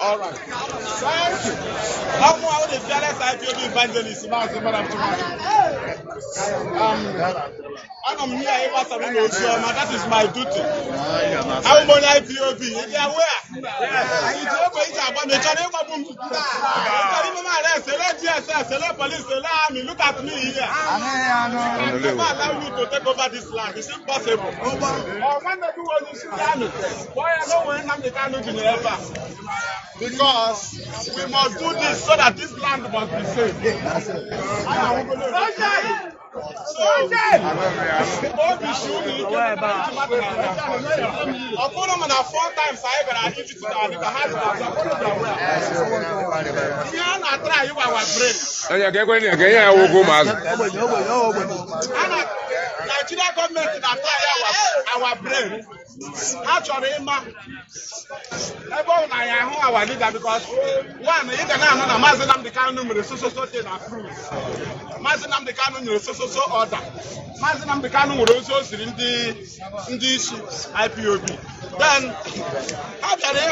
All right. Thank you. How more the fearless IPOB evangelist, Mazi Maduabuchi. I'm here, that is my duty. I'm on IPOB. If you are aware, look at me here. I never allow you to take over this land. It's impossible. When they do what you should why I don't want Nnamdi Kanu to never? Because we must do this so that this land must be saved. Nigeria government our brain. Actually, everyone our leader because one, you can know Mazi Nnamdi Kanu so approved. Mazi Nnamdi Kanu so order. Mazi Nnamdi Kanu also in the IPOB. Then, actually,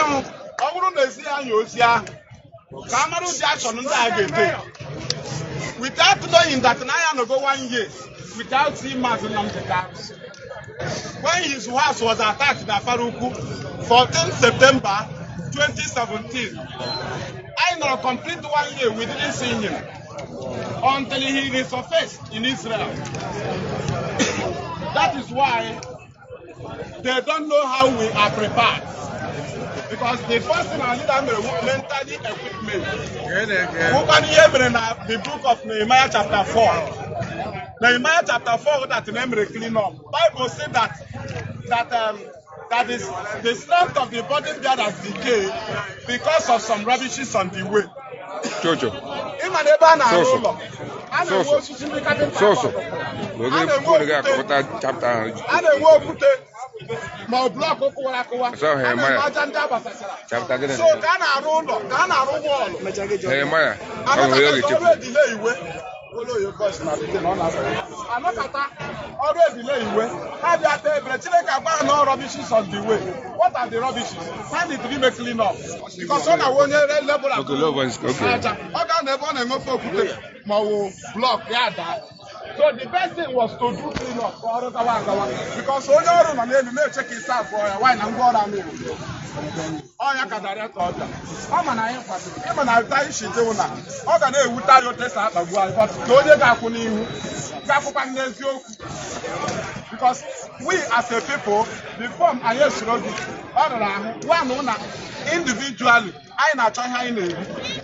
I wouldn't say you see Cameroon Jackson and agitation. Without knowing that I am go 1 year without seeing Mazi Nnamdi Kanu. When his house was attacked in Afaruku, 14 September 2017, I know complete 1 year we didn't see him until he resurfaced in Israel. That is why they don't know how we are prepared. Because the first thing I need mentally equipped me. Who can hear the book of Nehemiah chapter 4? Nehemiah chapter 4 that name clean up. Bible said that is the strength of the body that has decayed because of some rubbishes on the way. Jojo. What are the rubbishes? Find it to be clean up. Because on our level of block, so the best thing was to do clean up because when you're on the check it out for a while and go around. Oh, you can direct order. I'm an emphasis. I'm an Altai Shitona. I'm going to tell you this out of one, but don't you got because we as a people, the form I yes, one individually,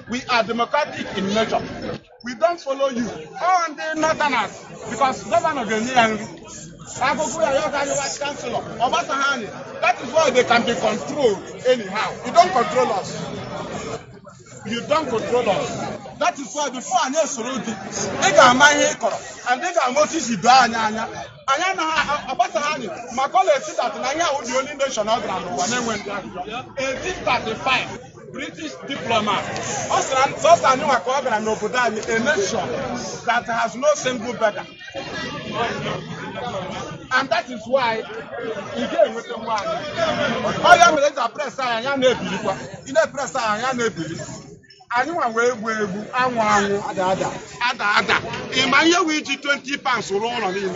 we are democratic in nature. We don't follow you. On the northerners, because governor that is why they can be controlled anyhow. You don't control us. You don't control us. That is why before I know Surudi, they got my hair and they got Moses Ibrahim. My colleague said that Nanya was the only nation out there when they went there. 1835. British diplomat. A nation that has no single beggar. And that is why he came with the one. All you have to press I am in a press I am anyone way ada. In my year we 20 pounds roll on in.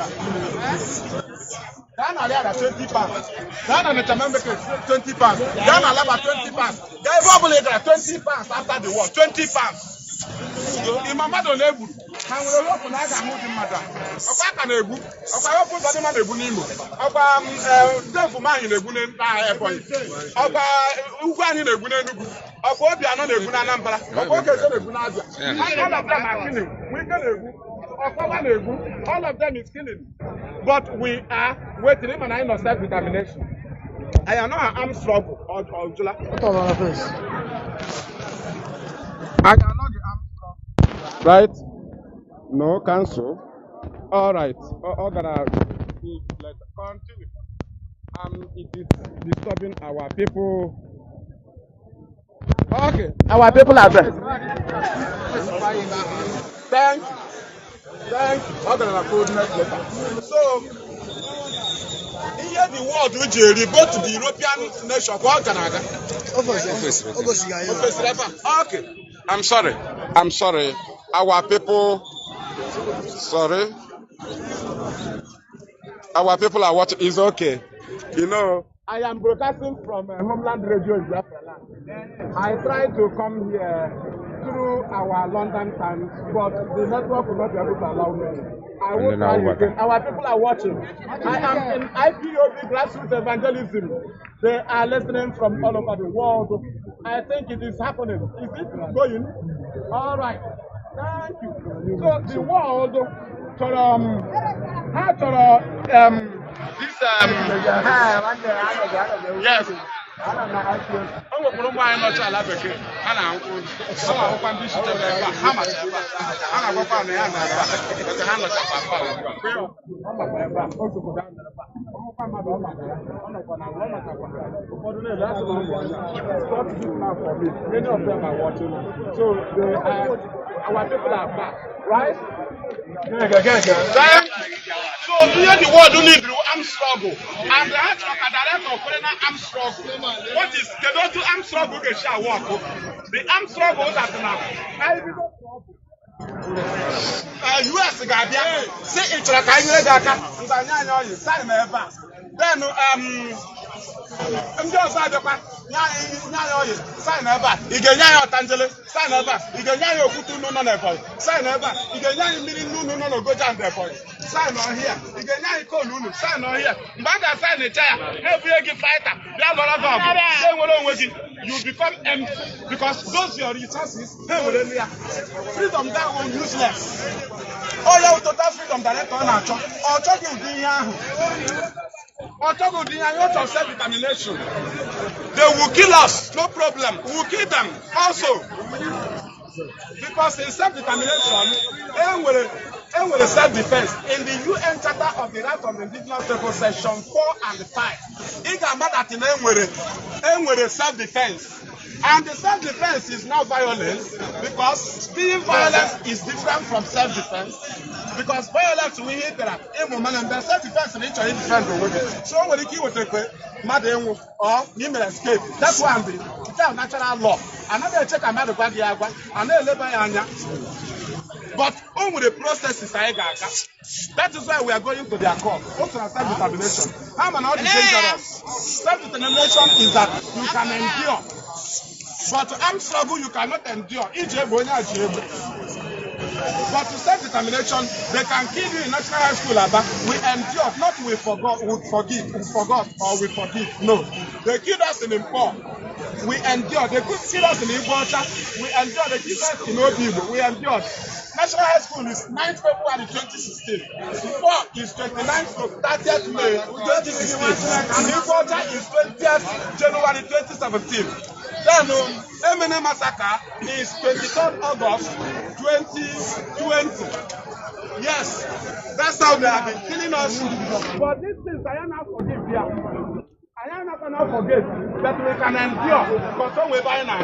Then I had 20 pounds. Then I met a member 20 pounds. Then I have 20 pounds. They probably 20 pounds after the war. 20 pounds. In my mother neighbor, I will open as a moving mother. Of a neighbor, of I open the man a bunimo. Of them for mine in a bunin airport. Of Ugan in a bunin. Of what they are not a bunanambra. Of what is a bunaza. All of them are killing. We can all of them is killing. But we are waiting and I know self-determination. I am not an armed struggle or July. I am not the armed struggle. Right? No cancel. All right. Continue. It is disturbing our people. Okay. Our people are there. Thank you. Thank you. So, ihe the world which both to the European nation for Canada. Okay, I'm sorry. Our people, our people are watching. It's okay. You know, I am broadcasting from Homeland Radio in Biafra land. I tried to come here through our London times, but the network will not be able to allow me. I will try again. Our people are watching. I am in IPOB grassroots evangelism. They are listening from all over the world. I think it is happening. Is it going? All right. Thank you. So the world, yes. I don't know how to. Oh, we're going to buy much I love it. I know. So I hope I'm busy to how much ever. I go find the hand. But the hand of Papa. Many of them are watching. So our people are back, right? So here the world need armed struggle, and the heart of director of armed struggle. What is the don't armed struggle? They shall work. The armed struggle that now. US Gabia say it's like I know sign ever. Then I'm just like sign ever. You get your Tangele, sign ever. You get your Kutu no never. Sign ever. You get your million no go down there. Sign on here. You get your Kolunu, sign on here. But I sign a chair. Every fighter. You become empty because those your resources, freedom that will useless. Oh, you have total freedom that on our church. Or talking to self-determination. They will kill us, no problem. We will kill them also. Because in self-determination, and with self-defense, in the UN Charter of the Rights of the Indigenous People, section 4 and 5, it can matter that in with self-defense. And the self-defense is not violence, because being violent is different from self-defense. Because violence we hit that and the self-defense in each other different. So when you kill madam or you may escape. That's why the natural law. Another check a matter by the agua, another but with the processes that is why we are going to their court. Also self-determination. How am I not dangerous? Self-determination is that you can endure. But to armed struggle you cannot endure. But to self-determination, they can kill you in National High School, we endure, not we forgot, or we forgive. No. They killed us in Impor. We endure. They could kill us in Ibocha. We endure. They killed us in Obibo. We endured. National High School is 9th February 2016. Impor is 29th to 30th May 2016. And Ibocha is 20th January 2017. Then Emene Massacre is 23rd August 2020. Yes, that's how they have been killing us. But these things I am not forgive here. I am not gonna forget that we can endure because some we buy now.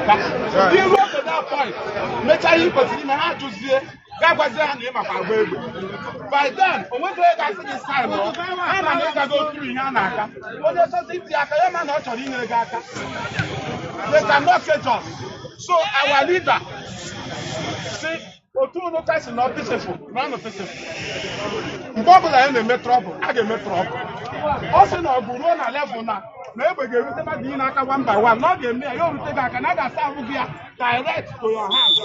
You go to that point. Make sure you continue to do this. By then, when they got to this time, I'm going to go through Yanaka. But there's something the Akayama not on they cannot catch us. So our leader, see, Otu no is not peaceful, none of peaceful. Mbobula ene make trouble, I get make trouble. Also na Guru na level na, maybe get with them being aka one by one. Not get me, you will take back another serve direct to your hand.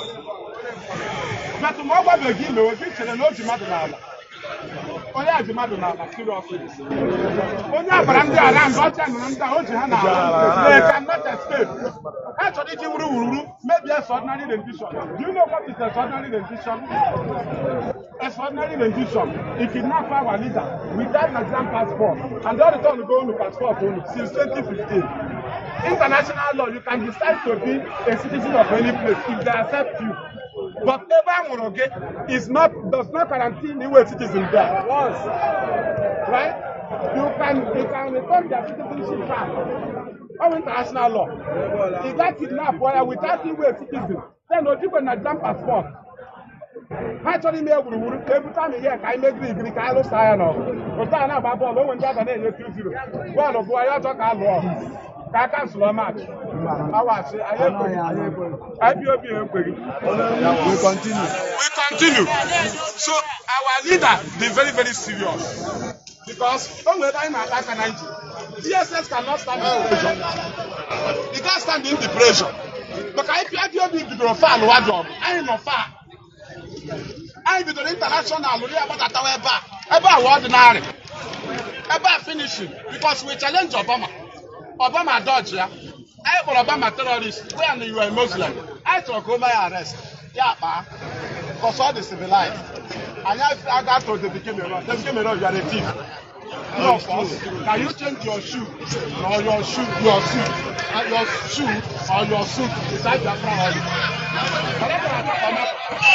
But tomorrow begin, we give to the no Jimaduna. Only a Jimaduna, seriously. Only a Baranda around, but I'm they cannot escape. Actually, maybe extraordinary rendition. Do you know what is extraordinary rendition? Extraordinary rendition. If you not our leader without an exam passport, and the return to go on the passport since 2015. International law, you can decide to be a citizen of any place if they accept you. But Evangelism does not guarantee you a citizen there. Right? You can return their citizenship back. Or international law. If that kidnap without you a citizen, then no you can exam passport. Actually, me every time you hear I make the Carlo Sayano. But I know about ball when that and 2-0. Well, boy, I talk a lot. I can't slow match. I was IPOB. We continue. So our leader be very, very serious. Because when we're in attack DSS cannot stand the pressure. He can't stand the pressure. But IPOB is the fan what job. I ain't no fan. I be the international we about that ordinary. About finishing because we challenge Obama. Obama dodge ya. I for Obama terrorist. When you are a Muslim, I talk over your arrest. Yeah, because all the civilized. And I got to the became a you are a thief. No, of course. Can you change your shoe or your suit or your suit beside your crown?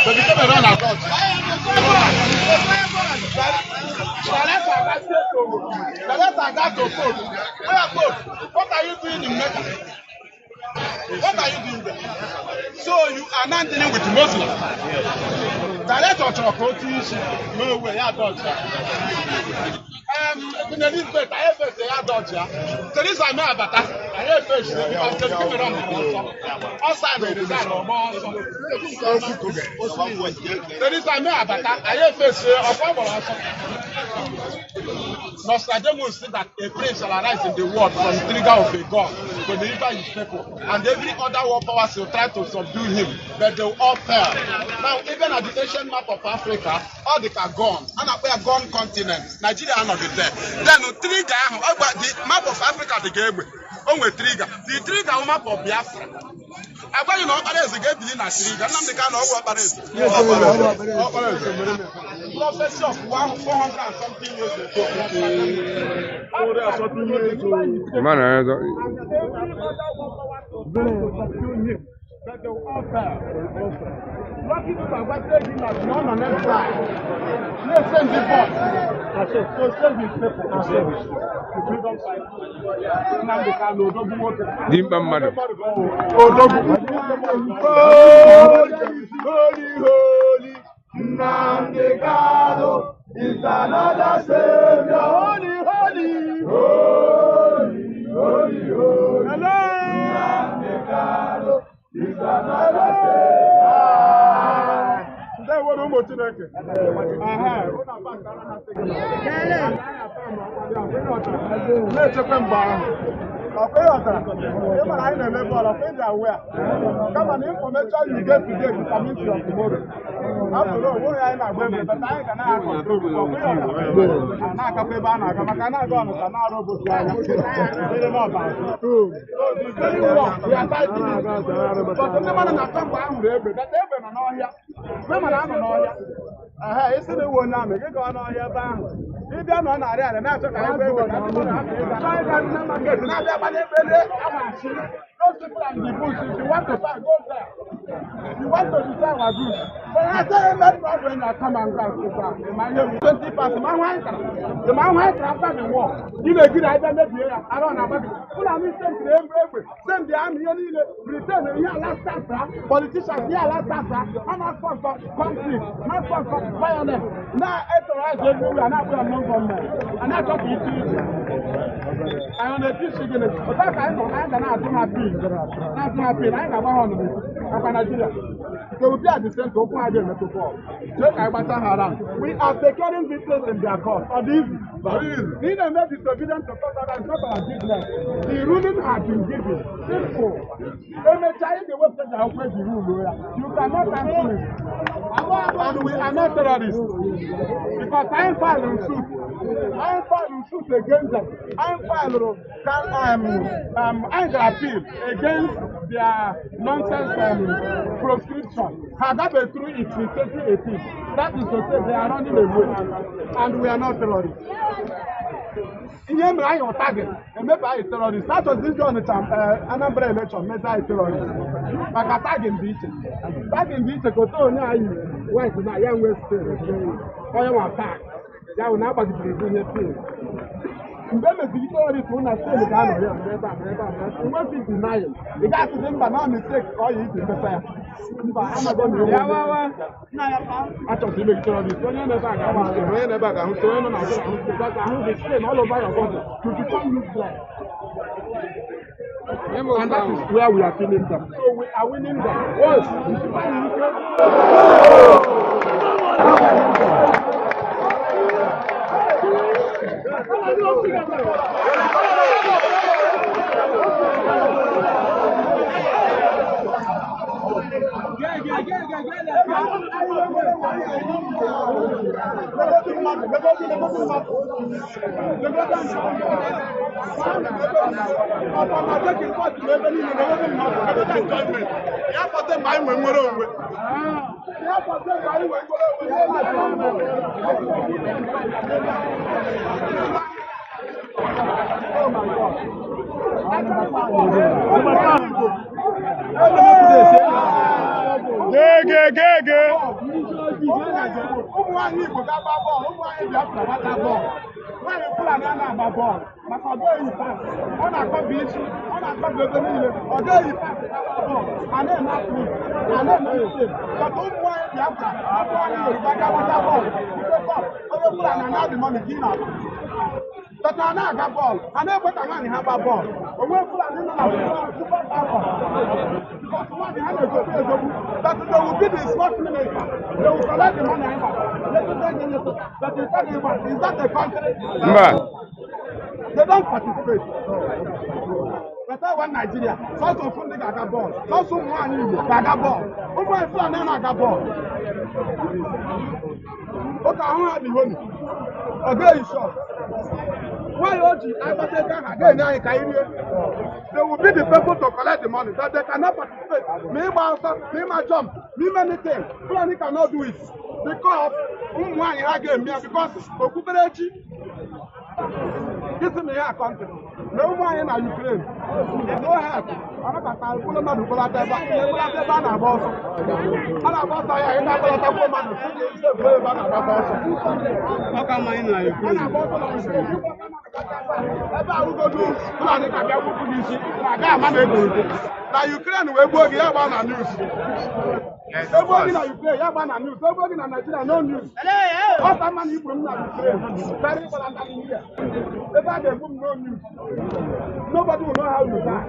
They became a run adult. What are you doing in Mecca? What are you doing there? So you are not dealing with Muslims. Director of no way, in Elizabeth, I have a Dodger. Teresa Mabata, I have fish because the camera outside the design of Teresa Mabata, I have fish of Nostradamus said that a prince shall arise in the world from the trigger of a god to deliver his people, and every other world power will try to subdue him, but they will all fail. Now, even at the Asian map of Africa, all they are gone, and we are gone continent. Nigeria are not there. Then the trigger, the map of Africa, the game, only trigger. The trigger map of Biafra. I want you know what is the game in a trigger. Nnamdi Kanu operates. Prophecy of 400 and something years ago. That they will all fail. Lucky to have taken that none on every side. Let's send the boss. So save his people. The freedom fight. Nnamdi Kanu, don't work. Holy. Nnamdi Kanu is another savior. Holy. Nnamdi Kanu. Come on, information you get today to commit your tomorrow. After all, we are in a way, but I cannot control. We are not a paper, I cannot go on a robot. We are fighting. But the man in the come down, that they are not here. Women are not here. It's the one now, make it on your bank. If you are not there, and that's what I will do. Those people are in the bush. If you want to fight, go there. If you want to decide our group. But I tell you that problem I come and go to back. The man 20%. The man went after the war. You know, good idea, maybe I don't know. But people are missing the every. Send the army, return here last time. Politicians here last time. I'm not for conflict, not for violence. Now, authorize everywhere, and I will among them. And I talk to you. I on a fish again. But I know I'm not happy. Not happy. I have 100. Nigeria. They will be at the same to open again to fall. We are securing victims in their cause. Or this, in a made disobedient to God, that is not our business. The ruling has been given. Simple. When they try the website that operates the rule, you cannot cancel it. And we are not terrorists. Because I am filing suit. I am filing suit against them. I am filing appeal against their nonsense proscription. Had that been true, it's in 2018. That is to say they are running away. And we are not terrorists. In the end, I am target. And maybe I am terrorist. That was this one, Anambra election, maybe I am terrorist. But I tag in beach. Tag in beach, because only I went to that young West State. I am attack. That will not be the thing. Then the victory to understand the Ghana, never. We won't be denying. The guy to them, but not mistake, or you eat the fair. And that is where we are killing them. So we are winning them. Once but I now got ball. I never put a man have a ball. But we're full of that they will be the sport minister. They will collect the money. But is that a country? They don't participate. But I want Nigeria. South of Fundy got ball. South of one got ball. Over a plan and I got ball. Okay, I don't have the money. Okay, you sure? Why don't you? I they will be the people to collect the money, but they cannot participate. Me my jump, me many things. Fulani cannot do it because this is my country. No one in Ukraine. No help. I'm not going to pull out the back. Now Ukraine will go here about news. Everybody in Ukraine, you have news. Everybody in Nigeria, no news. What man you from Ukraine? Very well understanding here. Everybody no news. Nobody will know how you die.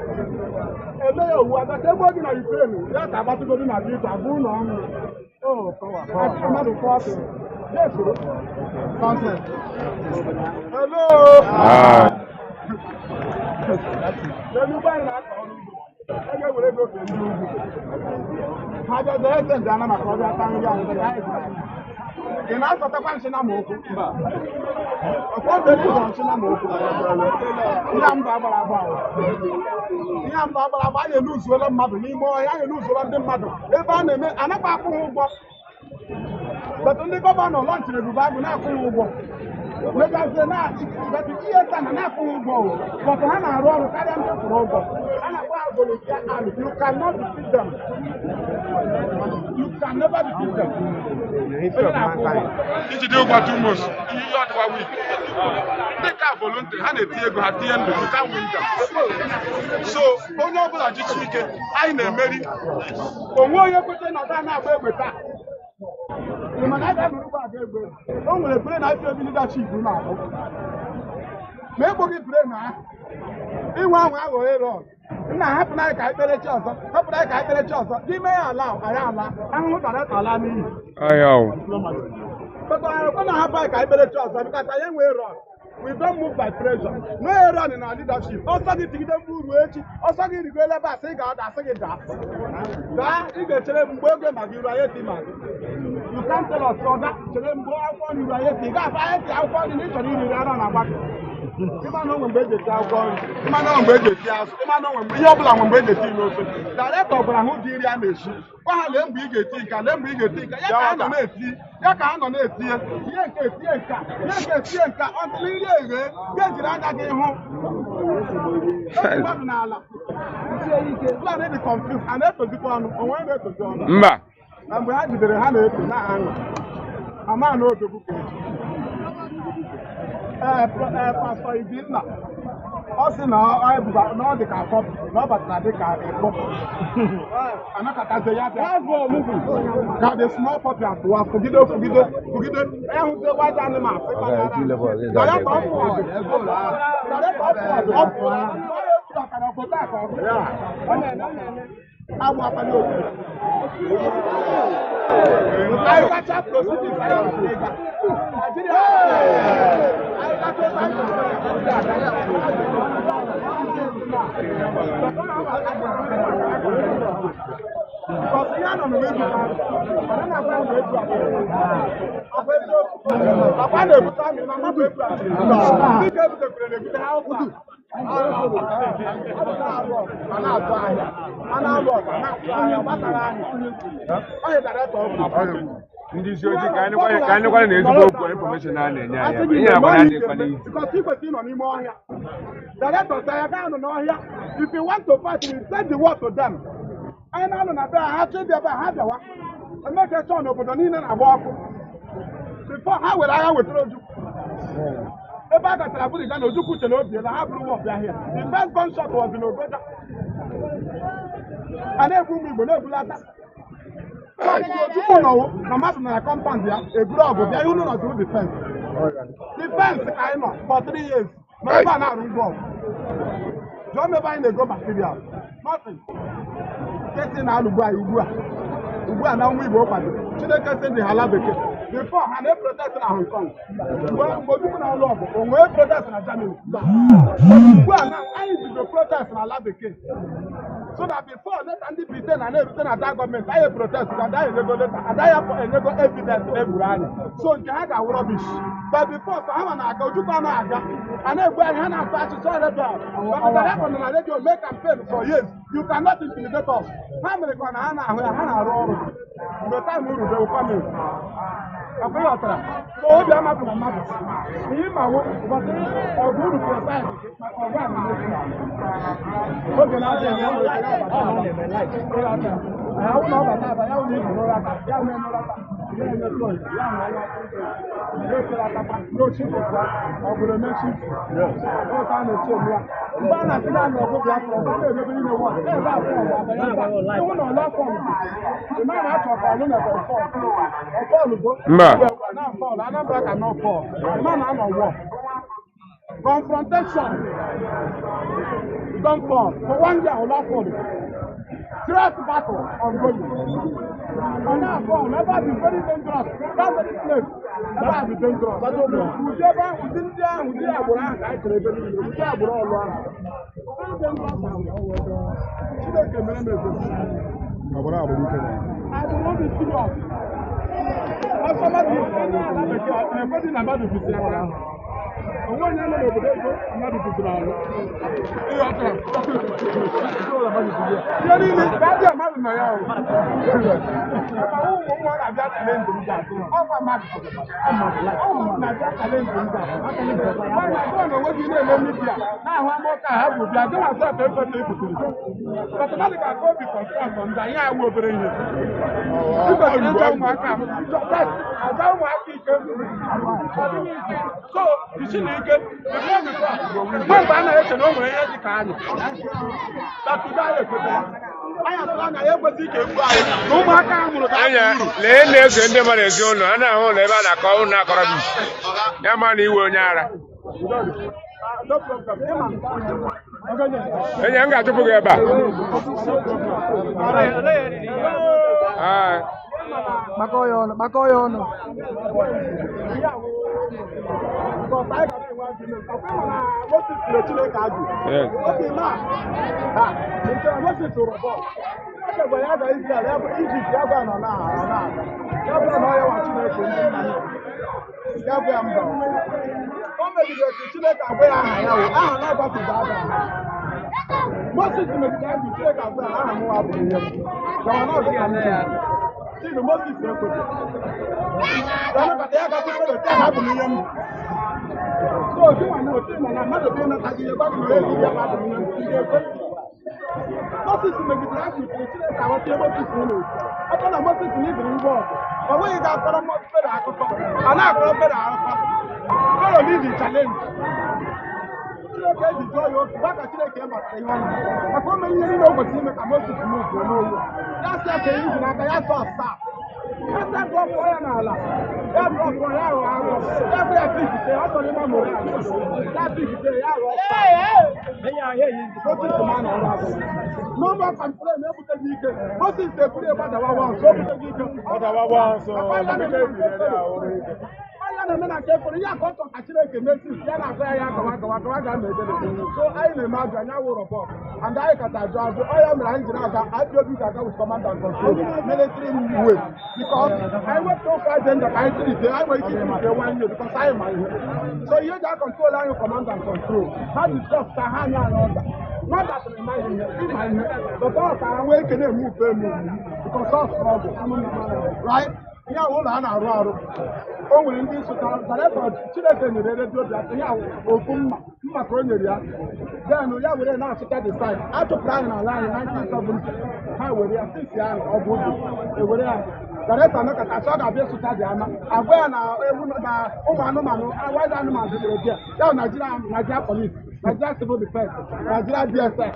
Everybody in Ukraine, that's about to go to Nigeria. Oh, come on. Yes, consent. Hello. But only governor launch the Bible now. Because they're not, but the years and not go. But Hannah Roll, you cannot defeat them. You can never defeat them. Did you do what you must? You are the week. They can't volunteer, and they go at the end, you can't win them. So, honorable agitation, I know Mary. Or more you put in a with that. The man I don't brain I feel leadership now. Maybe brain now. In 1 hour, now happen like I better chance. Happen like I better chance. Give me allow. I am not allow me. But I want to have like I better chance because I am way wrong. We don't move by pressure. No error in our leadership. Also, the thing that food wage. Also, the regular bus. Say God, I say that. That is the children working at the riot. You can't tell us so that children go out on the riot. You got five out on the nation. You run on about. You man know when baby out on. You man know when baby out. You man know when we are when baby team also. Direct of who did the nation. Why let me get think? Let me get think. Ya can't on it. Ya can't on it. Ya can't see it. Until you get around again home. Plan confused and that was the one on one way to John. And we had to the hand to now. A man wrote the book. Pastor Idina. Also now I now they can copy, now but now they can copy. I'm not going to say that. Now the small puppy have to forget it. I am the white animal. If you want to fight, you send the word to them. I know that I have to be about and make a son of the Nina and walk. Before how will I withdraw you? The back at the Abuja, you put the load, and I have to walk here. The first gunshot was in Ogoda. And every woman will never let us. You know, no matter my compound here, a blog, they don't know how to do defense. Defense, I know, for 3 years. No one now will go. Don't never in the go material. Nothing. Getting out of Ugua. Ugua now we go back. Should they get in the Halabeke? Before, I never protest in Hong Kong. But you know, love, when we protest in Germany. Ugua now, I need to protest in Halabeke. So that before, let Andy pretend and everything at that government, I protest, and I have evidence in every so you have a rubbish. But before, so I'm an go to Canada, and everywhere I have to show that. But happened and I let you make campaign for years. You cannot intimidate us. Family can Hannah roll. The time they will come in. So, they are not going to matter. Him, I will, but I will do for time. Okay, now they are. I will not have a young no chief of the nation. Yes. No time to change. But I feel I'm going to Biafra. The man has to fall. The man has no war. Confrontation. Don't fall. For 1 day, I will not fall. Threat battle ongoing. And now, never be very dangerous. That very place. Never be dangerous. But whichever within there, we did our work. I could have been we did our work. I do not be serious. But somebody is saying about the business. And one year over there, I'm not a good man. And I can judge all of my IPOB with command and control military way because I went so far then that I see it. I wait till 1 year because I am my so you just control and command and control. How do you stop Tahania and all that? Not that remind me, the boss are waking and move because of struggle, right? Yeah, all I know. Oh, when this was the record, children in the radio, then we are now to decide. After planning a line in 1970, how will they assist young or good? They were there. The rest are not at a sort of yes to Tadiana. I wear now, why don't you do it? Nigeria police, Nigeria civil defense, Nigeria DSS.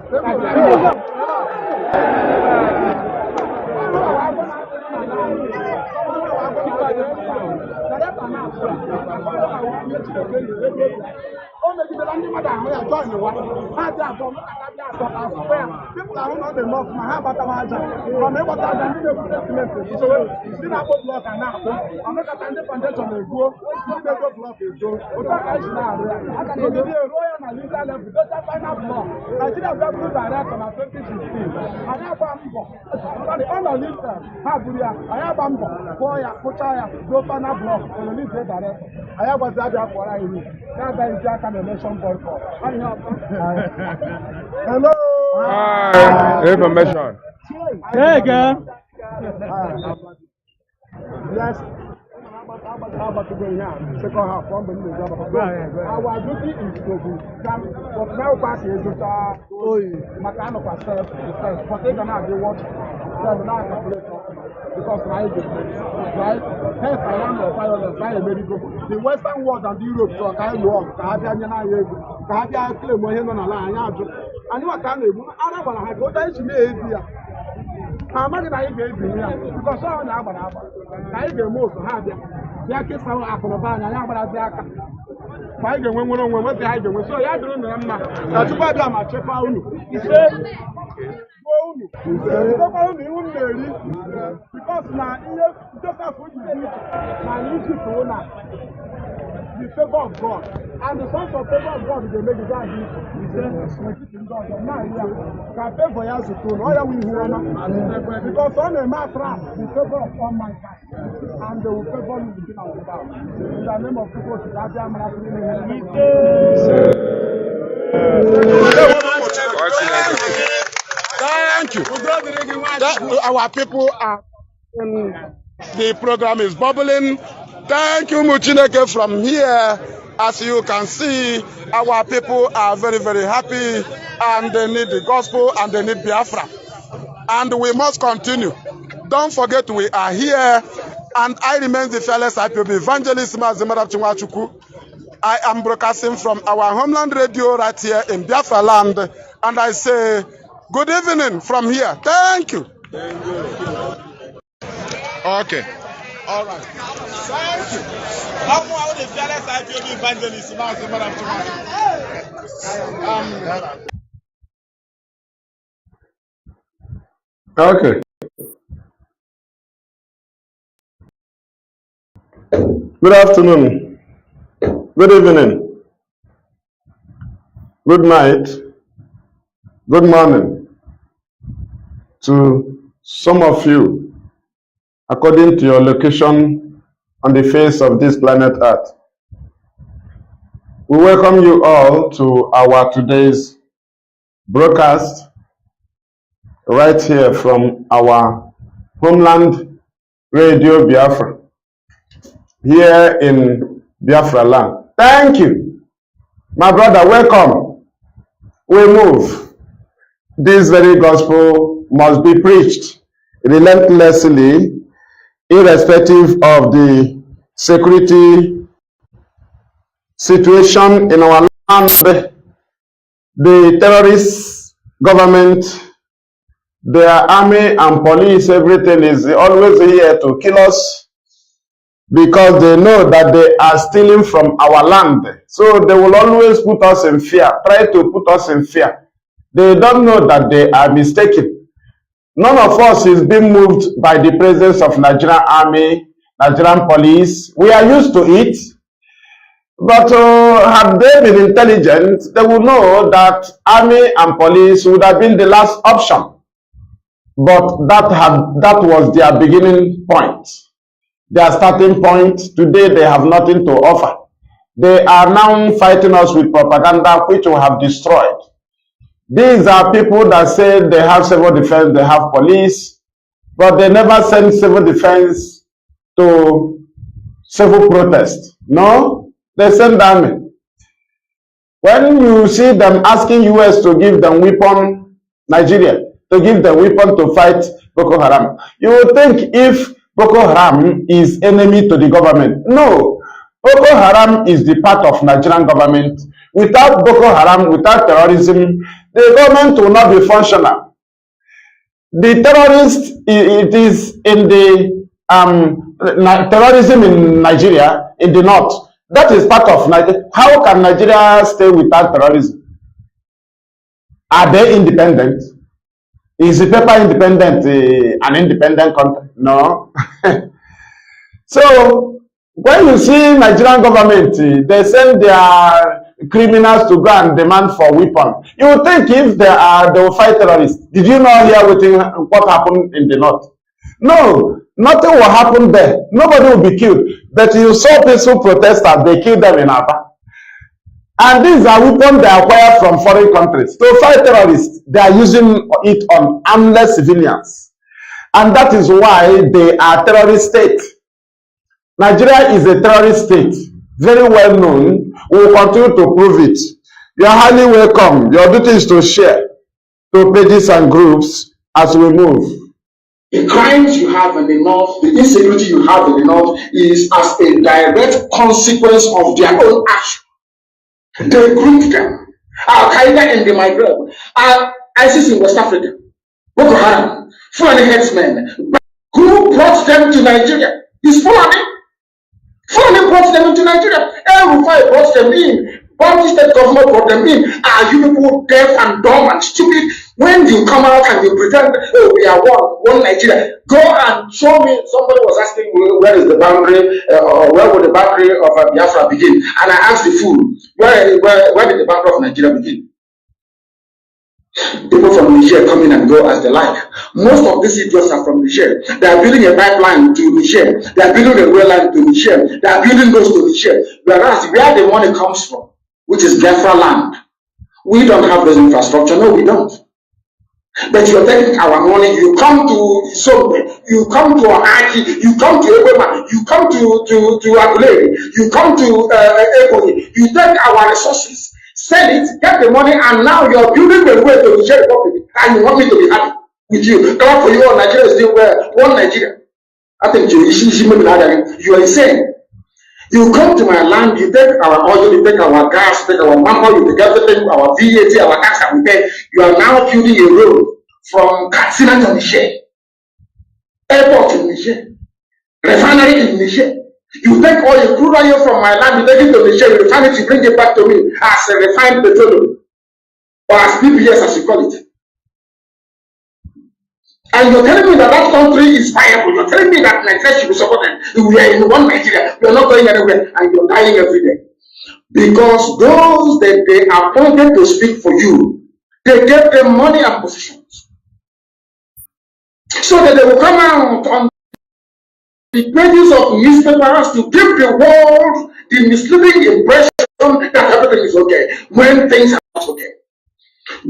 People are not the most my but from hello. Information. There you go. Yes. Second half, our duty is to come, but now pass is mechanical self-defense. But they can have the watch, because right? Hence, I am the violence by a medical. The Western world and Europe, so I know, I have claim when you're on a line. And you are kind of, I don't want to have what I should be. I'm not going to give you because I don't have I get most of it. There are some apple of banana, I'm going to find the women when they hide them. So I don't know. That's why I'm a chip out. He said, because now, just as what you do, I need you to know the favor of God. And the sons of favor of God, they make the God he said, now, can pay for your soul. All we hear because on a matter, the favor of all mankind, and they will favor you within our God. In the name of people, thank you. Our people are the program is bubbling. Thank you, Muchineke, from here. As you can see, our people are very, very happy and they need the gospel and they need Biafra. And we must continue. Don't forget we are here and I remain the fearless IPOB Evangelism Mazi Maduabuchi. I am broadcasting from our homeland radio right here in Biafra land and I say good evening from here. Thank you. Thank you. Okay. All right. Thank you. I'm one of the fearless IPOB Evangelism Mazi Maduabuchi. Okay. Good afternoon. Good evening. Good night. Good morning to some of you, according to your location on the face of this planet Earth. We welcome you all to our today's broadcast right here from our homeland Radio Biafra here in Biafra land. Thank you. My brother, welcome. We move. This very gospel must be preached relentlessly, irrespective of the security situation in our land the terrorist government, their army and police, everything is always here to kill us because they know that they are stealing from our land. So they will always put us in fear, try to put us in fear. They don't know that they are mistaken. None of us is being moved by the presence of Nigerian army, Nigerian police. We are used to it. But had they been intelligent, they would know that army and police would have been the last option. But that was their beginning point, their starting point. Today they have nothing to offer. They are now fighting us with propaganda which we have destroyed. These are people that say they have civil defense, they have police, but they never send civil defense to civil protest. No, they send army. When you see them asking US to give them weapon, Nigeria, to give them weapon to fight Boko Haram, you would think if Boko Haram is enemy to the government. No, Boko Haram is the part of Nigerian government. Without Boko Haram, without terrorism, the government will not be functional. The terrorist, it is in the terrorism in Nigeria, in the north. That is part of Nigeria. How can Nigeria stay without terrorism? Are they independent? Is the paper independent, an independent country? No. So, when you see Nigerian government, they send their criminals to go and demand for weapon. You would think if they will fight terrorists. Did you not hear what happened in the north? No, nothing will happen there. Nobody will be killed. But you saw peaceful protesters, they killed them in Aba. And these are weapons they acquire from foreign countries. To fight terrorists, they are using it on armless civilians. And that is why they are terrorist state. Nigeria is a terrorist state, very well known. We will continue to prove it. You are highly welcome. Your duty is to share to pages and groups as we move. The crimes you have in the north, the insecurity you have in the north is as a direct consequence of their own action. They grouped them. Al-Qaeda in the Maghreb, ISIS in West Africa, Boko Haram, Fulani headsmen. Who brought them to Nigeria? It's Fulani. Fulani brought them into Nigeria. El-Rufai brought them in. Bauchi state government brought them in. Are you people deaf and dumb and stupid? When you come out and you pretend, oh, we are one Nigeria, go and show me. Somebody was asking where is the boundary, or where would the boundary of Biafra begin? And I asked the fool, where did the boundary of Nigeria begin? People from Niger come in and go as they like. Most of these idiots are from Niger. They are building a pipeline to Niger. They are building a rail line to Niger. They are building those to Niger. Whereas where the money comes from, which is Biafra land, we don't have this infrastructure. No, we don't. But you're taking our money. You come to somewhere. You come to Ahaki. You come to Ebema. You come to Agulere. You come to Ebony. You take our resources, sell it, get the money, and now you're building the way to the Niger Republic. And you want me to be happy with you? Clap for you. Nigeria is still where? One Nigeria. I think you are insane. You come to my land, you take our oil, you take our gas, you take our manpower, you take everything, our VAT, our tax that we pay. You are now building a road from Katsina to Niger, airport in Niger, refinery in Niger. You take all your crude oil from my land, you take it to Niger, you return it, you bring it back to me as a refined petroleum, or as PPS as you call it. And you're telling me that that country is viable. You're telling me that Nigeria should be supported. We are in one Nigeria. We are not going anywhere. And you're dying every day. Because those that they appointed to speak for you, they gave them money and positions. So that they will come out on the pages of newspapers to give the world the misleading impression that everything is okay when things are not okay.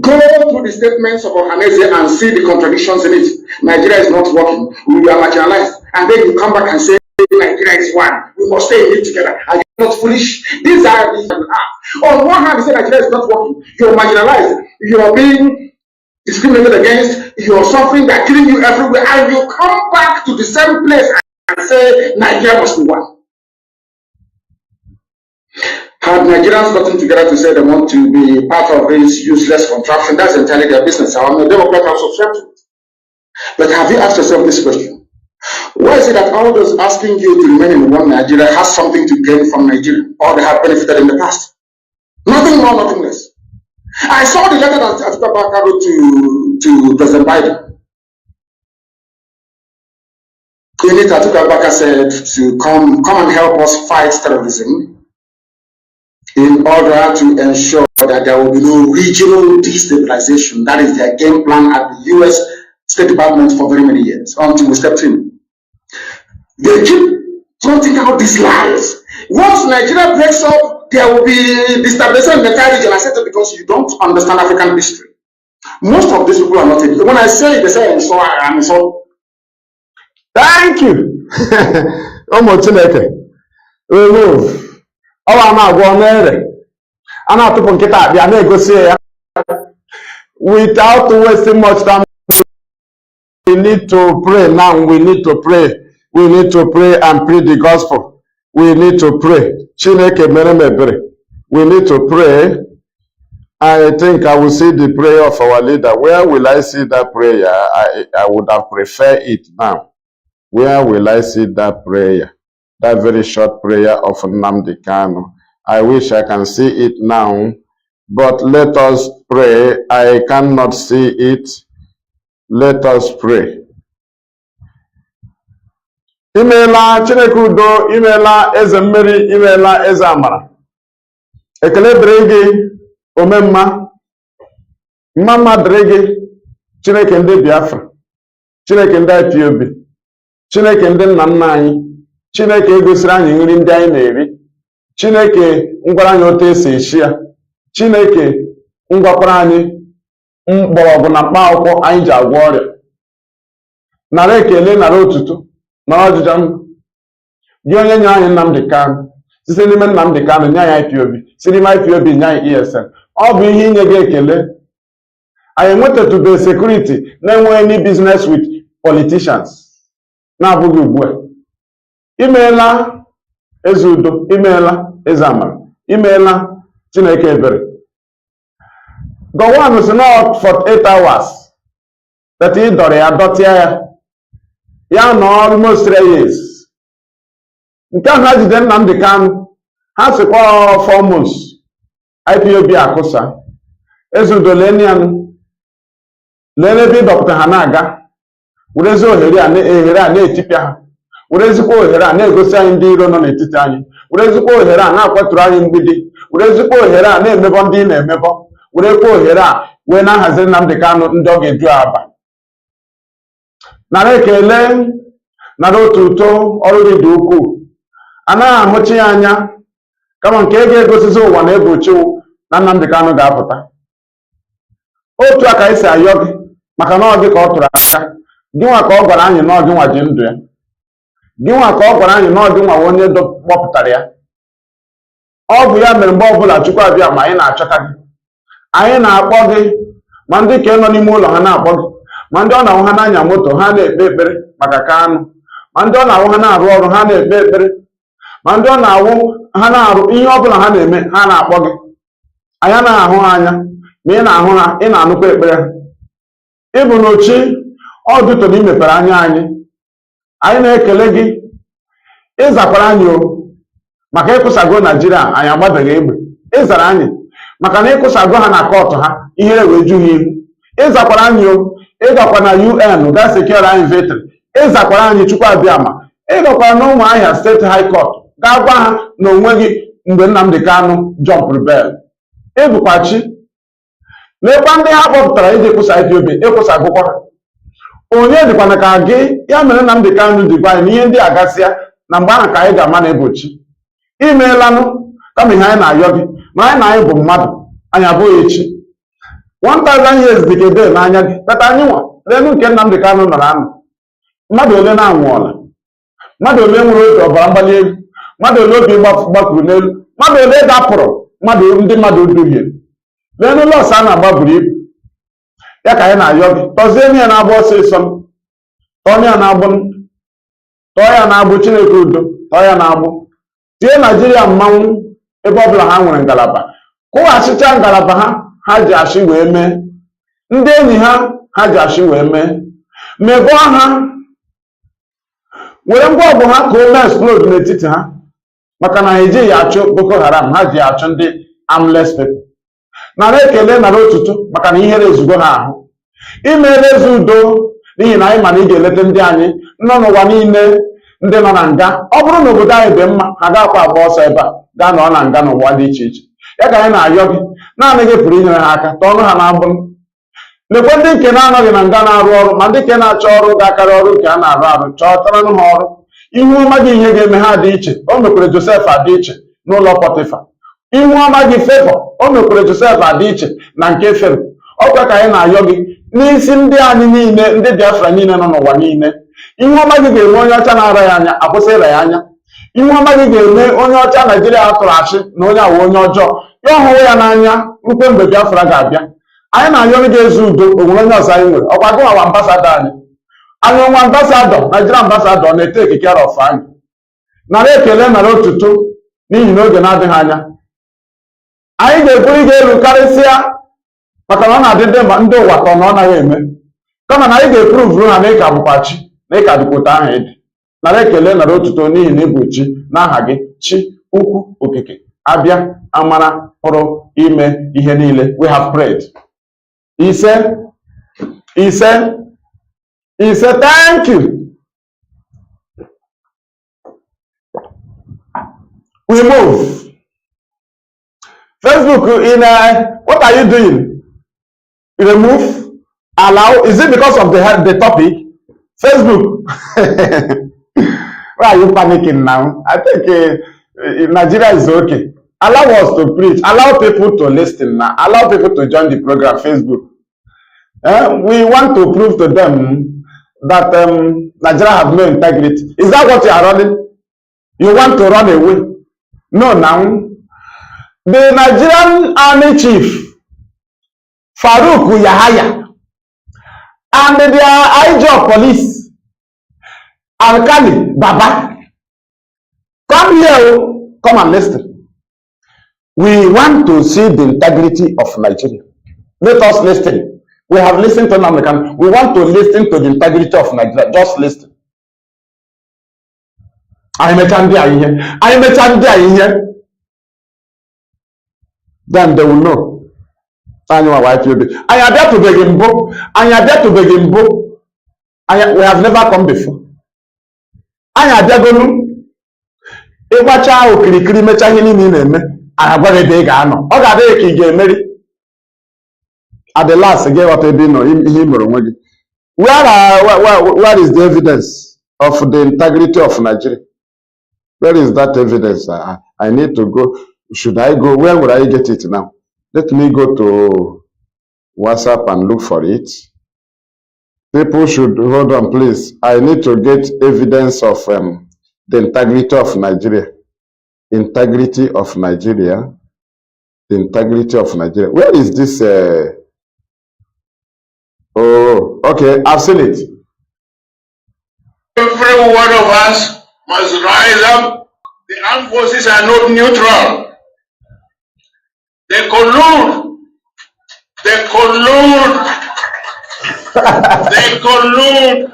Go through the statements of Ohaneze and see the contradictions in it. Nigeria is not working. We are marginalized. And then you come back and say Nigeria is one. We must stay in it together. Are you not foolish? These are the on one hand, you say Nigeria is not working. You're marginalized. You're being discriminated against. You're suffering. They're killing you everywhere. And you come back to the same place and say Nigeria must be one. Had Nigerians gotten together to say they want to be part of this useless contraption, that's entirely their business. I'm a Democrat, I'm subscribed to it. But have you asked yourself this question? Why is it that all those asking you to remain in one Nigeria has something to gain from Nigeria, or they have benefited in the past? Nothing more, nothing less. I saw the letter that Atiku Abubakar wrote to President Biden. In it, Atiku Abubakar said to come and help us fight terrorism in order to ensure that there will be no regional destabilization. That is their game plan at the US State Department for very many years, until we stepped in. They keep trotting out these lies. Once Nigeria breaks up, there will be destabilization in the entire region. I said that because you don't understand African history. Most of these people are not in. When I say it, they say I'm so. Thank you. Remove. Without wasting much time, we need to pray now. We need to pray. We need to pray and preach the gospel. We need to pray. We need to pray. I think I will see the prayer of our leader. Where will I see that prayer? I would have preferred it now. Where will I see that prayer? That very short prayer of Nnamdi Kanu. I wish I can see it now, but let us pray. I cannot see it. Let us pray. Imela Chinekudo, Imela Ezemeri, Imela Ezamara. Ekele Drege, Omemma, Mama Drege, Chinekende Biafra, Chinekende IPOB, Chinekende Nnamdi, Chineke egosiri anyị nri ndị anyị na-eri. Chineke ngwara anyị otu esi eshi ya. Chineke ngwakwara anyị mgbọrọgwụ na mkpa akwụkwọ anyị ji agwọ ọrịa. Nara ekele, nara otuto, nara ọjịja ndụ. Gị onye nye anyị Nnamdi Kanu, site n'ime Nnamdi Kanu nye anyị IPOB, site n'ime IPOB nye anyị ESN. Ọ bụ ihe inye gị ekele. Anyị enwetatụbe security na-enweghị any business with politicians. Na-abụghị ugbu a. Imeela eze udo, imeela eze amara, imeela Chineke ebere. Gọwanụ si not for 8 hours that ị dọrọ ya dọtịa ya. Ya nọ almost 3 years. Nke ahụ ha jide Nnamdi Kanu, ha sịkwa 4 months. IPOB akụsa. Eze udo lee yanụ. Lee n'ebe ịdọpụta ha na-aga. Werezi ohere a na-etipịa ha. Werezikwa ohere a na-egosi anyị ndị iro nọ n'etiti anyị. Werezikwa ohere a na-akwatụrụ anyị mgbidi. Werezikwa ohere a na-emebọ ndị na-emebọ. Werekwa ohere a wee na-ahaziri Nnamdi Kanu ndị ọ ga-edu aba. Nara ekele, nara otuto, ọrụ gị dị ukwuu. Anaghị ahụchi ya anya kama nke ga-egosizi ụwa na egbochi na Nnamdi Kanu ga-apụta. Otu aka esi ayọ gị maka na ọ gị ka ọ tụrụ aka. Gịnwa ka ọ gwara anyị na ọ gịnwa ji ndụ ya. Gịnwa ka ọ gwara anyị na ọ gịnwa onye kpọpụtara ya. Ọ bụ ya mere mgbe ọbụla Chukwu abịa ma anyị na-achọta gị. Anyị na-akpọ gị, ma ndị ka nọ n'ime ụlọ ha na-akpọ gị, ma ndị ọ na-ahụ ha na-anya moto ha na-ekpe ekpere maka Kanu, ma ndị ọ na-ahụ ha na-arụ ọrụ ha na-ekpe ekpere, ma ndị ọ na-ahụ ha na-arụ ihe ọbụla ha na-eme ha na-akpọ gị. Anyị anaghị ahụ ha anya, ma ị na-ahụ ha, ị na-anụkwa ekpere ha. Ị bụ n'ochi ọdụtọ na imepere anya anyị. Anyị na-ekele gị. Ịzakwara anyị maka ịkwụsago Naijiria anyị agbabeghị egbe. Ịzara anyị maka na ịkwụsago ha na kọtụ ha ihere wee ju ha ihu. Ịzakwara anyị ịgakwa na UN ga sekere anyị vetri. Ịzakwara anyị Chukwu abịama. Ịgakwara na Ụmụahịa steeti high court ga gwa ha na onwe gị mgbe Nnamdi Kanu jump rebel. Ịbụkwachi n'ekwa ndị ha kpọpụtara iji kwụsa IPOB ịkwụsagokwa ha. Onye dịkwana ka gị, ya mere Nnamdi Kanu dịkwa anyị n'ihe ndị agasịa na mgbe ahụ ka anyị ga-ama na egbochi. Imeelanụ kama ihe anyị na-ayọ gị, ma anyị na anyị bụ mmadụ, anyị abụghị echi. 1000 years dị ka ebe n'anya gị, kpeta anyị nwa lenu nke Nnamdi Kanu nọrọ anụ. Mmadụ ole na-anwụọla, mmadụ ole nwere obi ọbara mgbali elu, mmadụ ole obi gbakwuru n'elu, mmadụ ole dapụrụ, ndị mmadụ duhie. Lenu lọs a na-agba buru ibu. Ya ka anyị na-ayọ gị, tọzie ihe na-agba ọsịsọ, tọọ ya na-agbụ, tọọ ya na-agbụ Chineke udo, tọọ ya na-agbụ. Tie Naijiria mmanwụ ebe ọbụla ha nwere ngalaba kụghachịcha ngalaba ha ji achị wee mee, ndị enyi ha ji achị wee mee, mebụọ ha, were ngwa ọgụ ha ka o mee explode n'etiti ha, maka na ha ejighị achụ Boko Haram, ha ji achụ ndị armless people. Nara ekele nara otuto maka na ihere ezugo ha ahụ. Imeela eze udo n'ihi na anyị ma na ị ga-eleta ndị anyị nọ n'ụwa niile ndị nọ na nga. Ọ bụrụ na obodo anyị dị mma, ha ga-akwa agba ọsọ ebe a gaa nọ na nga n'ụwa dị iche iche. Ya ka anyị na-ayọ gị, naanị gị pụrụ inyere ha aka tọọ ọnụ ha na-abụ. Lekwe ndị nke na-anọghị na nga na-arụ ọrụ, ma ndị nke na-achọ ọrụ ga-akarị ọrụ nke a na-arụ arụ, chọtaranụ ha ọrụ. Ihu ọma gị ihe ga-eme ha dị iche. O mekwere Josef adị iche n'ụlọ Pọtịfa. Ihu ọma gị Fevọ, o mekwere Josef adị iche na nke Fero. Ọkwa ka anyị na-ayọ gị n'isi ndị anyị niile, ndị Biafra niile nọ n'ụwa niile. Ihu ọma gị ga-eme onye ọcha na-ara ya anya akwụsị ịra ya anya. Ihu ọma gị ga-eme onye ọcha Naijiria atụrụ achị na onye awụ onye ọjọọ ya ọhụrụ ya n'anya rukwe mgbe Biafra ga-abịa. Anyị na-ayọ gị ezi udo, onwere onye ọzọ anyị nwere. Ọkwa gị nwa ambasadọ anyị. Anyị nwa ambasadọ, Naijiria ambasadọ na-ete ekike of anyị. Nara ekele nara otuto n'ihi na oge na-adịghị anya anyị ga-eburu gị elu karịsịa, maka na ọ na-adị ndị ụwa ka ọ naghị eme, kama na anyị ga-epruvuru ha na ịka bụkwa chi na ịka dịkwota aha ịdị. Nara ekele nara otuto n'ihi na ịbụ chi n'aha gị, chi ukwu okike abịa amara pụrụ ime ihe niile. We have prayed. Ise, thank you. We move. Facebook, what are you doing? Remove, allow. Is it because of the topic? Facebook. Why are you panicking now? I think Nigeria is okay. Allow us to preach. Allow people to listen now. Allow people to join the program. Facebook. We want to prove to them that Nigeria have no integrity. Is that what you are running? You want to run away? No, now. The Nigerian Army Chief, Farouk Yahaya, and their IG of police, Alkali Baba, come here, come and listen. We want to see the integrity of Nigeria. Let us listen. We have listened to Nnamdi Kanu. We want to listen to the integrity of Nigeria. Just listen. I'm a here. Then they will know. We have never come before. At the last, where is the evidence of the integrity of Nigeria? Where is that evidence? I need to go. Should I go? Where would I get it now? Let me go to WhatsApp and look for it. People should hold on, please. I need to get evidence of the integrity of Nigeria. Integrity of Nigeria. The integrity of Nigeria. Where is this? Oh, okay. I've seen it. Every one of us must rise up. The armed forces are not neutral. They collude. They collude. They collude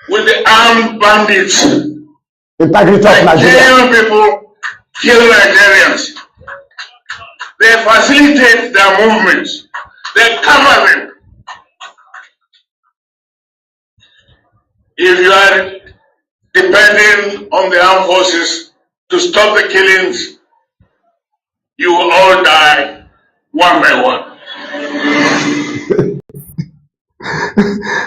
with the armed bandits. Integrity of Nigeria. Nigerian people kill Nigerians. They facilitate their movements. They cover them. If you are depending on the armed forces to stop the killings, you will all die one by one.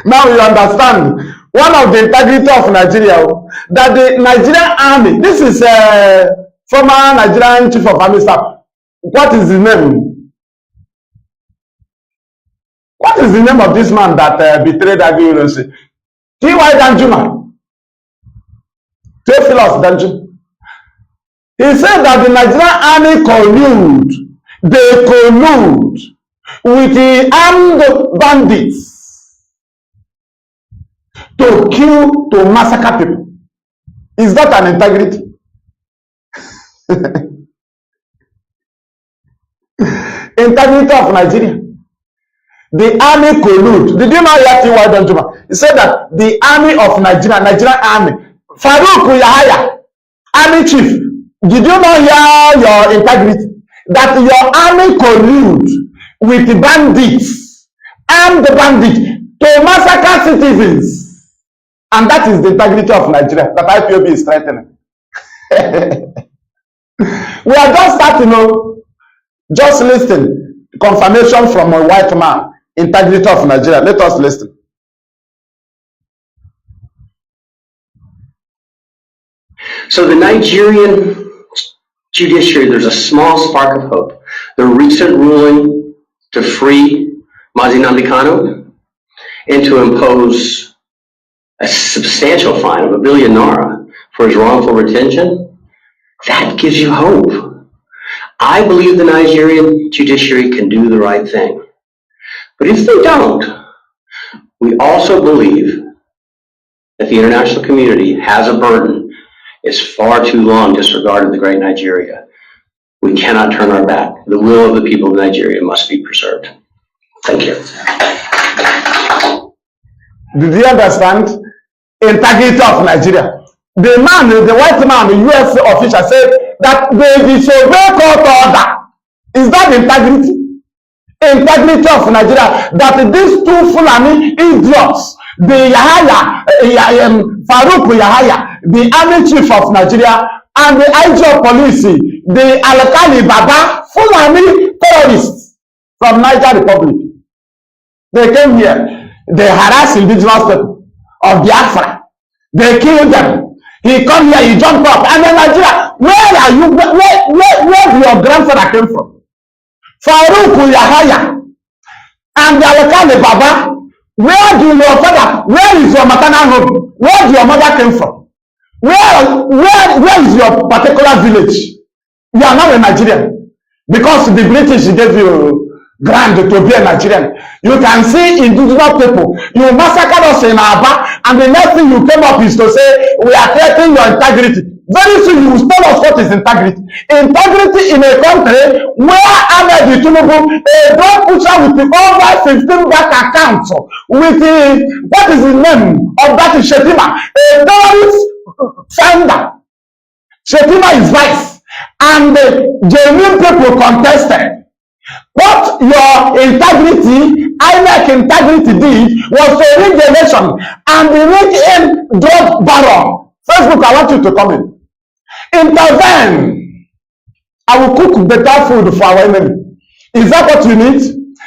Now you understand one of the integrity of Nigeria, that the Nigerian army, this is former Nigerian chief of army staff. What is his name? What is the name of this man that betrayed Agui? T.Y. Danjuma. Theophilus Danjuma. He said that the Nigerian army collude. They collude with the armed bandits to kill, to massacre people. Is that an integrity? Integrity of Nigeria. The army collude. Did you know that? Why don't you? He said that the army of Nigeria, Nigerian army, Farouk Yahaya, army chief. Did you know here your integrity? That your army collude with the bandits, armed bandits, to massacre citizens. And that is the integrity of Nigeria that IPOB is threatening. We are just starting, just listen. Confirmation from a white man. Integrity of Nigeria. Let us listen. So the Nigerian judiciary, there's a small spark of hope. The recent ruling to free Mazi Kanu and to impose a substantial fine of $1 billion for his wrongful retention, that gives you hope. I believe the Nigerian judiciary can do the right thing. But if they don't, we also believe that the international community has a burden. It's far too long disregarded the great Nigeria. We cannot turn our back. The will of the people of Nigeria must be preserved. Thank you. Did you understand? Integrity of Nigeria. The man, the white man, the US official said that they disobey court order. Is that integrity? Integrity of Nigeria. That these two Fulani idiots, the Yahaya, Farouk Yahaya, the army chief of Nigeria, and the IG of police, the Alkali Baba, Fulani terrorists from Niger Republic. They came here. They harass indigenous people of Biafra. They killed them. He come here, he jumped up. And then Nigeria, where are you? Where your grandfather came from? Farouk Yahaya and the Alkali Baba. Where do your father, where is your maternal home? Where do your mother came from? Where is your particular village? You are not a Nigerian. Because the British gave you grant to be a Nigerian. You can see indigenous people. You massacred us in Aba, and the next thing you came up is to say, we are threatening your integrity. Very soon you will tell us what is integrity. Integrity in a country where Ahmed Tinubu, a drug pusher with over 15 bank accounts, with what is the name of that Shetima, a terrorist founder. Shetima is vice, and the genuine people contested. What your integrity, INEC integrity did was to rig the nation and the rig in drug baron. Facebook, I want you to come in. Intervene. I will cook better food for our enemy. Is that what you need?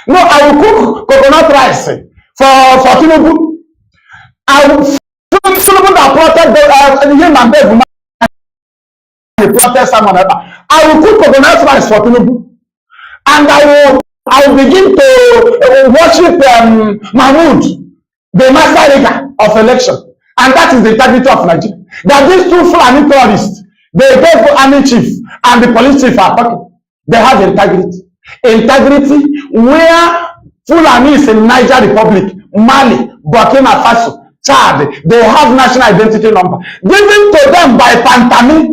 No, I will cook coconut rice for Tinubu. I will Tinubu that plotted him and Dave. He plotted someone else. I will cook coconut rice for Tinubu. And I will begin to worship Mahmoud, the master rigger of election. And that is the integrity of Nigeria. That these two Fulani terrorists, they go for army chief and the police chief are talking. They have integrity. Integrity where Fulani is in Niger Republic, Mali, Burkina Faso, Chad, they have national identity number. Given to them by Pantami,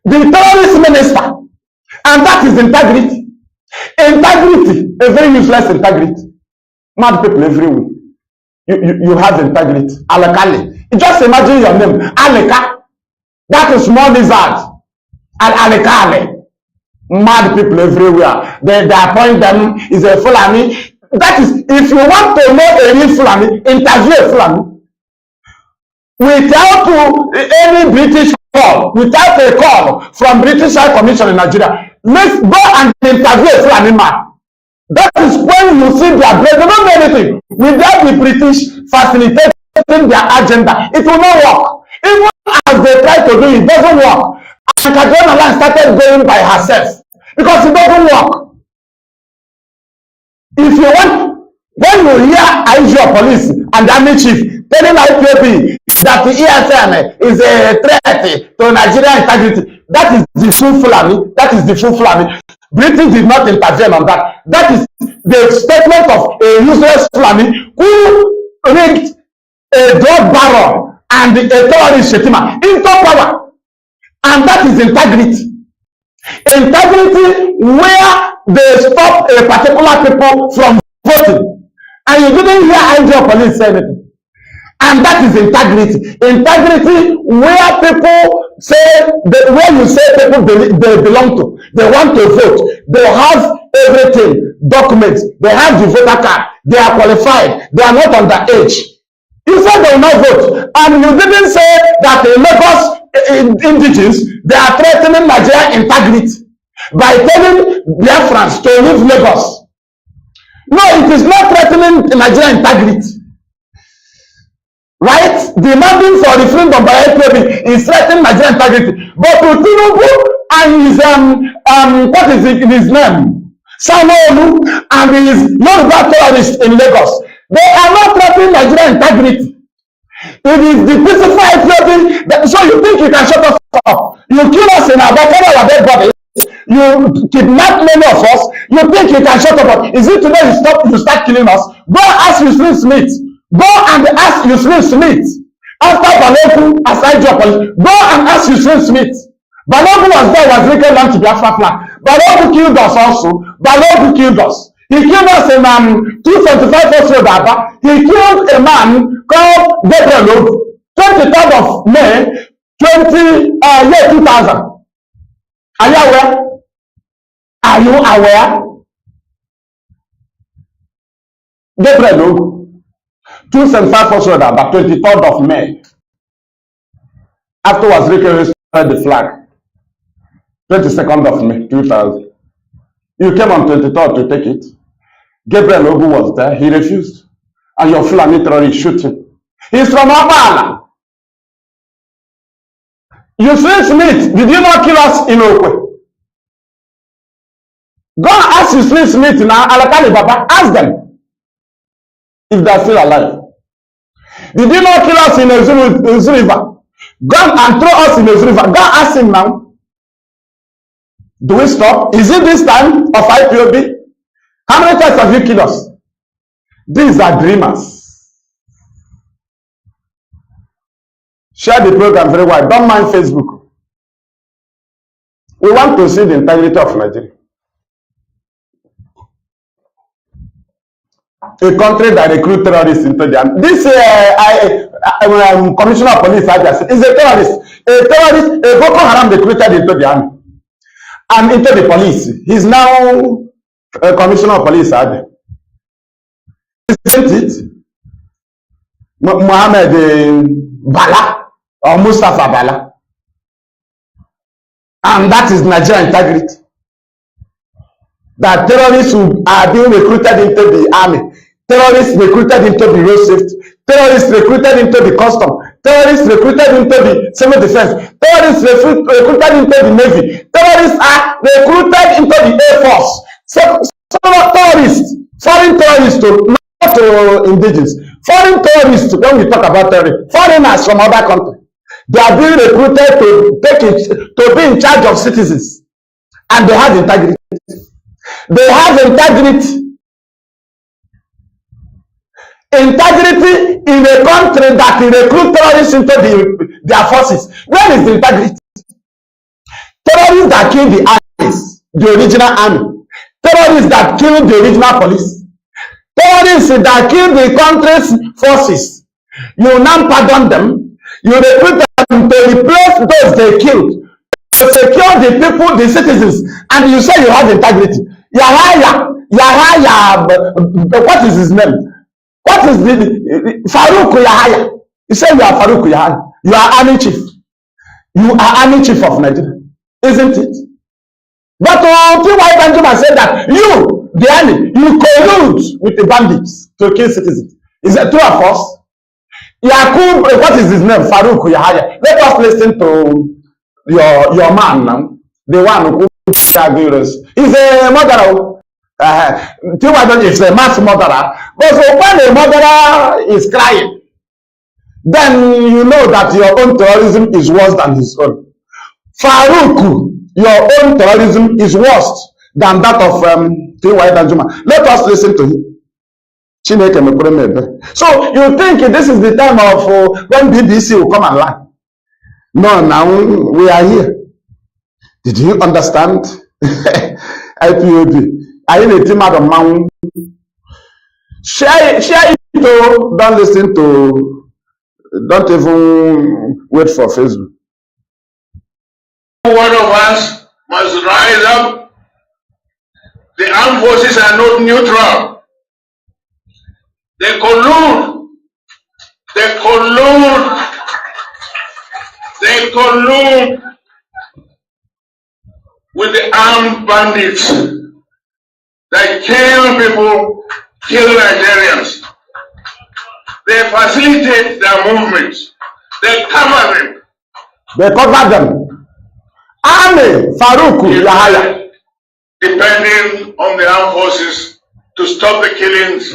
the terrorist minister. And that is integrity. Integrity, a very useless integrity. Mad people everywhere. You have integrity. Alekali. Just imagine your name. Aleka. That is small lizard. Alekali. Mad people everywhere. They appoint them is a Fulani. That is, if you want to know a real Fulani, interview a Fulani. Without any British call, without a call from British High Commission in Nigeria, let's go and interview a Fulani man. That is when you see their brain. They don't know anything. Without the British facilitating their agenda, it will not work. Even as they try to do it, it doesn't work. And Kaduna started going by herself because it doesn't work. If you want, when you hear IG police and the army chief telling IPOB that the ESN is a threat to Nigerian integrity, that is the full Fulani. That is the full Fulani. Britain did not intervene on that. That is the statement of a useless Fulani who rigged a drug baron and a terrorist Shetima into power. And that is integrity. Integrity where they stop a particular people from voting. And you didn't hear IGO police say anything. And that is integrity. Integrity where people say, where you say people they belong to, they want to vote, they have everything, documents, they have the voter card, they are qualified, they are not underage. You said they will not vote. And you didn't say that the Lagos indigenous, they are threatening Nigerian integrity by telling Biafrans to leave Lagos. No, it is not threatening Nigerian integrity. Right? Demanding for referendum by IPOB is threatening Nigerian integrity. But to Tinubu and his what is his name? Sanwo-Olu and his Yoruba terrorists in Lagos, they are not threatening Nigerian integrity. It is the peaceful IPOB that, so you think you can shut us up? You kill us in our dead bodies. You kidnap many of us. You think you can shut up? Is it today you start killing us? Go ask Yusuf Smith. Go and ask Yusuf Smith. After Balogun as IGO police, go and ask Yusuf Smith. Balogun was there, was linking land to Biafra flag. Balogun killed us also. Balogun killed us. He killed us in 225 Road Aba. He killed a man called Gabriel 23rd of May 2000. Are you aware? Are you aware? Gabriel 275 Road Aba, 23rd of May. Afterwards, Ricky the flag. 22nd of May 2000. You came on 23rd to take it. Gabriel Ogu was there. He refused. And your Fulani terrorist shoot him. He's from Abala. Yusuf Smith, did you not kill us in Okwe? Go and ask Yusuf Smith now, Alakali Baba. Ask them if they're still alive. Did you not kill us in Ozu River? Go and throw us in Ozu River. Go and ask him now. Do we stop? Is it this time of IPOB? How many times have you killed us? These are dreamers. Share the program very well. Don't mind Facebook. We want to see the integrity of Nigeria. A country that recruits terrorists into the army. This Commissioner of Police is a terrorist. A terrorist, a Boko Haram recruited into the army and into the police. He's now a Commissioner of Police. Isn't it? Mohammed Bala or Mustafa Bala. And that is Nigerian integrity. That terrorists who are being recruited into the army, terrorists recruited into the road safety, terrorists recruited into the custom, terrorists recruited into the civil defense, terrorists recruited into the navy, terrorists are recruited into the air force. So terrorists, foreign terrorists, not to indigenous, foreign terrorists, when we talk about terrorists, foreigners from other countries, they are being recruited to be in charge of citizens, and they have integrity. They have integrity. Integrity in a country that recruit terrorists into their forces. Where is the integrity? Terrorists that kill the armies, the original army. Terrorists that kill the original police. Terrorists that kill the country's forces. You now pardon them. You recruit them to replace those they killed. To secure the people, the citizens. And you say you have integrity. Yahaya, what is his name? What is the Farouk Yahaya? You say you are Farouk Yahaya. You are army chief. You are army chief of Nigeria, isn't it? But TY Benjamin said that you, the army, you collude with the bandits to kill citizens. Is it true or false? Yakub, what is his name? Farouk Yahaya. Let us listen to your man now, the one who he's a murderer. Is a mass murderer. But so when a murderer is crying, then you know that your own terrorism is worse than his own. Farouk, your own terrorism is worse than that of T.Y. Danjuma. Let us listen to him. So you think this is the time of when BBC will come and lie? No, now we are here. Did you understand? IPOB. Are you a team out of man? Share it. Don't listen to. Don't even wait for Facebook. One of us must rise up. The armed forces are not neutral. They collude. They collude. They collude with the armed bandits. They kill people, kill Nigerians. They facilitate their movements. They cover them. They cover them. Army, Farouk, Yahaya. Depending on the armed forces to stop the killings,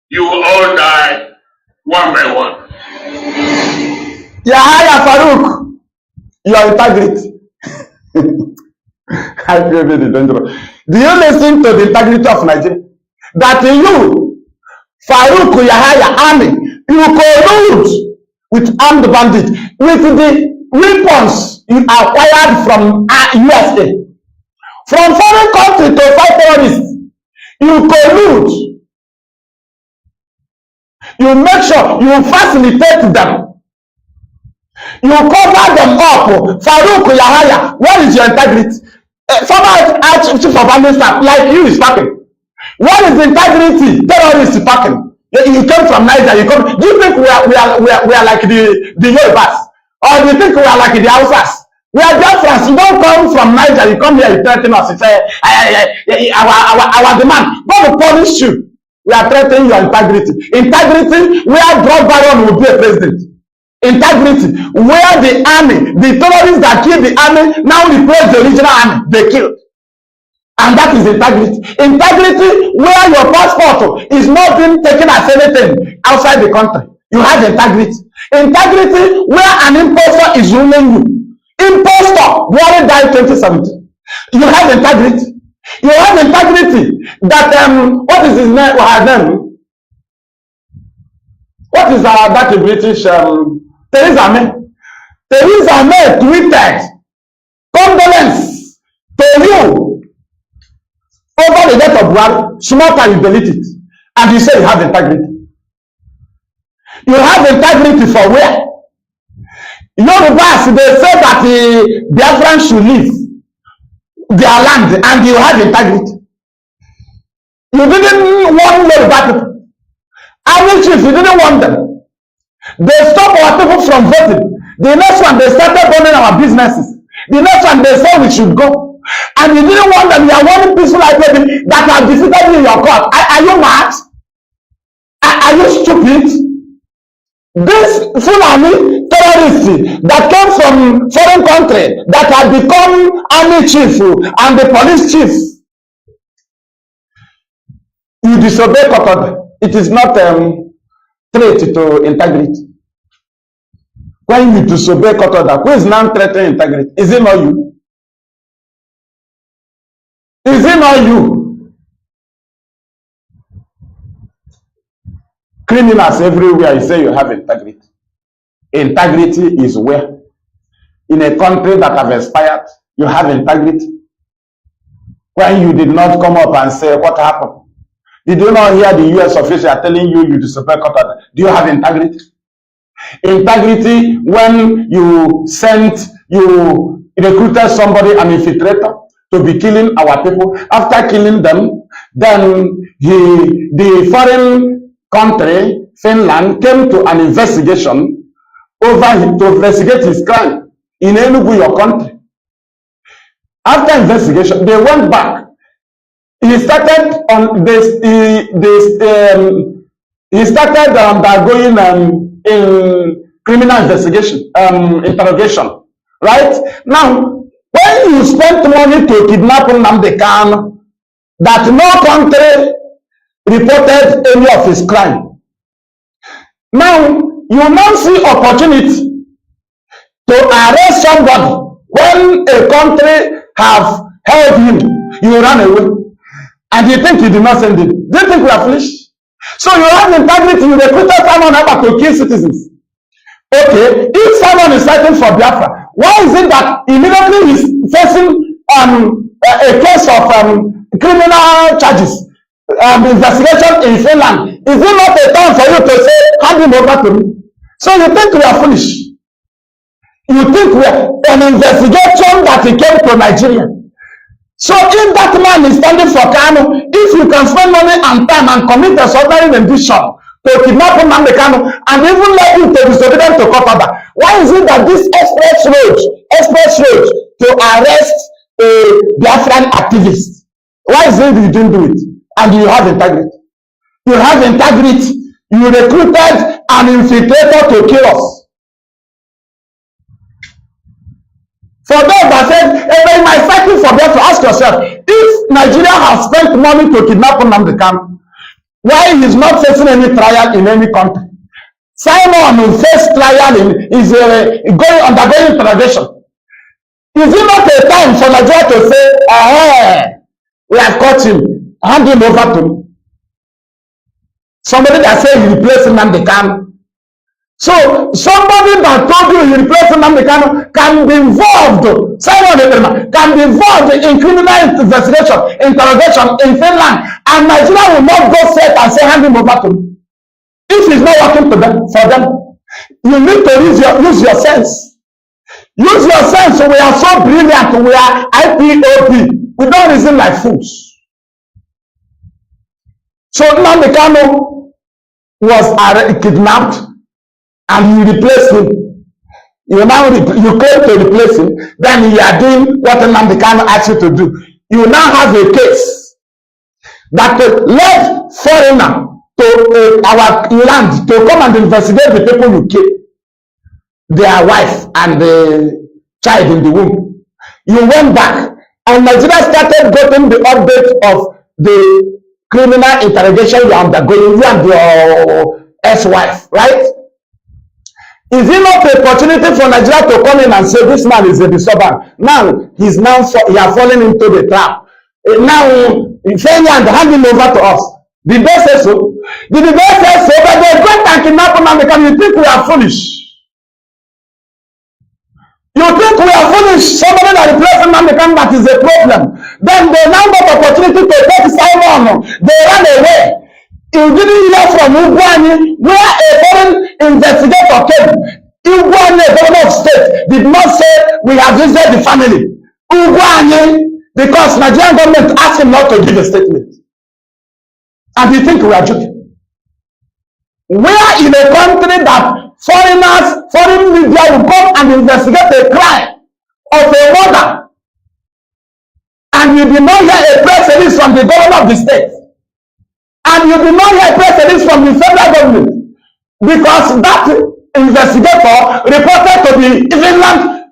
you will all die one by one. Yahaya Farouk, your integrity. I feel very dangerous. Do you listen to the integrity of Nigeria? That you, Farouk Yahaya Army, you collude with armed bandits, with the weapons you acquired from USA. From foreign country to fight terrorists, you collude. You make sure you facilitate them. You cover them up. Farouk Yahaya, what is your integrity? Former chief of army staff like you is talking. What is integrity? Terrorists talking. You came from Niger. You come. Do you think we are like the Yorubas, or do you think we are like the Hausas? We are Biafrans. You don't come from Niger. You come here. You threaten us. You say our demand. God will punish you. We are threatening your integrity. Integrity where drug baron will be a president. Integrity where the army, the terrorists that killed the army now replace the original army they killed. And that is integrity. Integrity where your passport is not being taken as anything outside the country. You have integrity. Integrity where an impostor is ruling you. Impostor, Buhari died 2017. You have integrity. You have integrity that what is his name? Her name? What is that British Terrorism? Terrorism tweeted condolence to you over the death of Buhari. Small time you delete it, and you say you have integrity. You have integrity for where? Yorubas, they say that the Biafrans should leave their land, and you have integrity. You didn't want Yoruba people. Army chiefs, you didn't want them. They stopped our people from voting. The next one, they started burning our businesses. The next one, they said we should go. And you didn't want them. You are one peaceful IPOB that have defeated you in your court. Are you mad? Are you stupid? This Fulani terrorists that came from foreign country that have become army chief and the police chief, you disobey court order. It is not threat to integrity. When you disobey court order, who is now threatening integrity? Is it not you? Is it not you? Criminals everywhere, you say you have integrity. Integrity is where? In a country that have expired, you have integrity. When you did not come up and say what happened, did you not hear the US official telling you you disobey court order? Do you have integrity? Integrity when you recruited somebody, an infiltrator, to be killing our people. After killing them, then the foreign country, Finland, came to an investigation over him to investigate his crime in Enugu, your country. After investigation, they went back. He started on this. He started undergoing in criminal investigation, interrogation. Right now, when you spent money to kidnap Nnamdi Kanu, that no country reported any of his crime. Now you now see opportunity to arrest somebody when a country have held him. You run away. And you think you did not send it. Do you think we are foolish? So you have integrity. You recruited someone about to kill citizens. Okay, if someone is fighting for Biafra, Why is it that immediately he's facing a case of criminal charges, investigation in Finland? Is it not a time for you to say, hand him over to me? So you think we are foolish? You think we are an investigation that he came to Nigeria? So if that man is standing for Kanu, if you can spend money and time and commit a certain rendition to kidnap Nnamdi Kanu and even let him to disobedient to court order, why is it that this express road to arrest a Biafran activist, why is it you didn't do it? And you have integrity. You have integrity. You recruited an infiltrator to kill us. For those that said, in my cycle for them to ask yourself, if Nigeria has spent money to kidnap Nnamdi Kanu, why he is not facing any trial in any country? Simon who faced trial is undergoing interrogation. Is it not a time for Nigeria to say, we have caught him, hand him over to me? Somebody that said he replaced Nnamdi Kanu. So somebody that told you he replaced Nnamdi Kanu can be involved, Simon can be involved in criminal investigation, interrogation in Finland, and Nigeria will not go set and say hand him over to me. If it's not working for them, you need to use your sense. Use your sense. We are so brilliant. We are IPOB. We don't reason like fools. So Nnamdi Kanu was kidnapped, and you replace him. You claim to replace him, then you are doing what Nnamdi Kanu asked you to do. You now have a case that led foreigner to our land to come and investigate the people you killed, their wife and the child in the womb. You went back, and Nigeria started getting the update of the criminal interrogation you are undergoing, you and your ex-wife, right? Is it not an opportunity for Nigeria to come in and say this man is a disturber? Now he has fallen into the trap. Now and hand him over to us. Did they say so? Did they say so? But they go and kidnap Nnamdi Kanu. You think we are foolish? You think we are foolish? Somebody that replaces Nnamdi Kanu, that is a problem. Then they now got opportunity to take Simon. They ran away. You didn't hear from Ugwani, where a foreign investigator came. Ugwani, the governor of state, did not say we have visited the family. Ugwani, because Nigerian government asked him not to give a statement. And you think we are joking? We are in a country that foreign media will come and investigate a crime of a murder. And you did not hear a press release from the governor of the state. And you did not hear a press release from the federal government, because that investigator reported to the Finland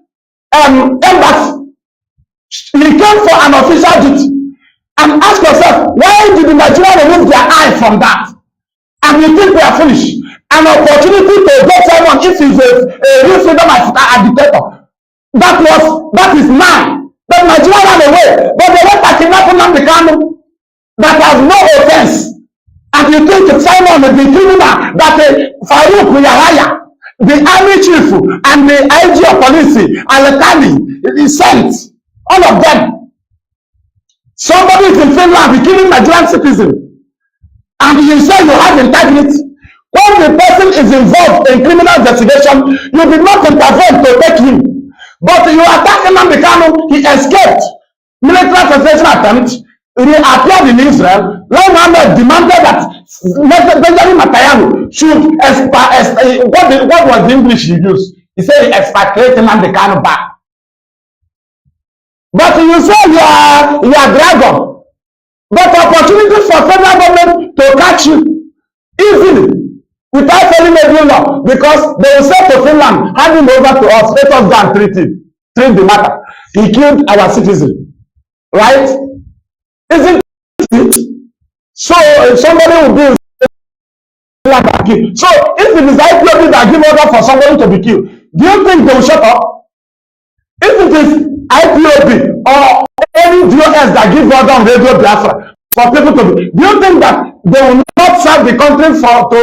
embassy. He came for an official duty. And ask yourself, why did the Nigerians remove their eye from that? And you think we are foolish? An opportunity to get someone if he's a real freedom agitator. That is mine. But Nigeria ran away. But they went to kidnap Nnamdi Kanu that has no offense. And you think Simon, the criminal, that Farouk Yahaya, the army chief, and the IG of police, Al-Kali, sent, all of them. Somebody is in Finland killing Nigerian citizen. And you say you have integrity. When the person is involved in criminal investigation, you did not intervene to take him. But you attack Nnamdi Kanu, he escaped. Military assassination attempt. He appeared in Israel. Lai Mohammed demanded that Benjamin Netanyahu should what was the English he used? He said expatriate Nnamdi Kanu back. But you say you are dragon. But opportunity for federal government to catch you easily without following the law, because they will say to Finland, hand him over to us, let us go and treat the matter. He killed our citizen. Right? Isn't it? So somebody will be so if it is IPOB that give order for somebody to be killed, do you think they will shut up? If it is IPOB or any DOS that give order on Radio Biafra for people to be, do you think that they will not serve the country to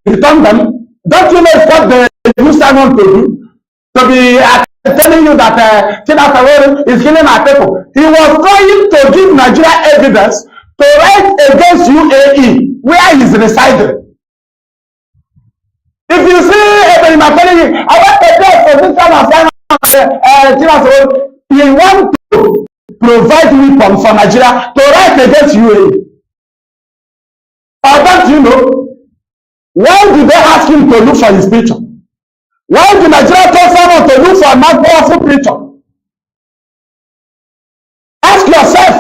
return them? Don't you know what they use Simon to do? To be telling you that Terrorism is killing our people. He was trying to give Nigeria evidence to write against UAE, where he's residing. If you see Evangelism, I'm telling you, I want to tell for this kind of time, he wants to provide weapons for Nigeria to write against UAE. Or don't you know? Why did they ask him to look for his picture? Why did Nigeria tell someone to look for a more powerful picture? Ask yourself.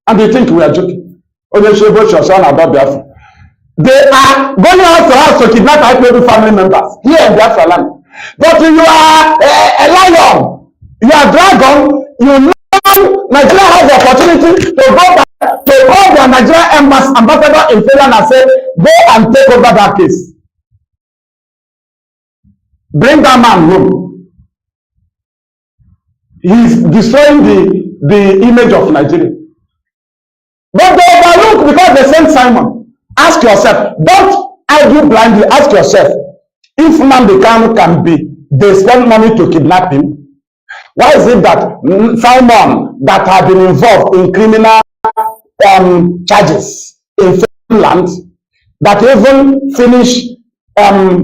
And they think we are joking. About Biafra. They are going house to kidnap IPOB family members here in Biafra land. But you are a lion. You are a dragon. You know Nigeria has the opportunity to go back to call their Nigerian ambassador in Finland and say, go and take over that case. Bring that man home. He's destroying the image of Nigeria. But they overlook because they sent Simon. Ask yourself, don't argue blindly. Ask yourself, if Nnamdi Kanu can be, they spend money to kidnap him. Why is it that Simon, that had been involved in criminal charges in Finland, that even finished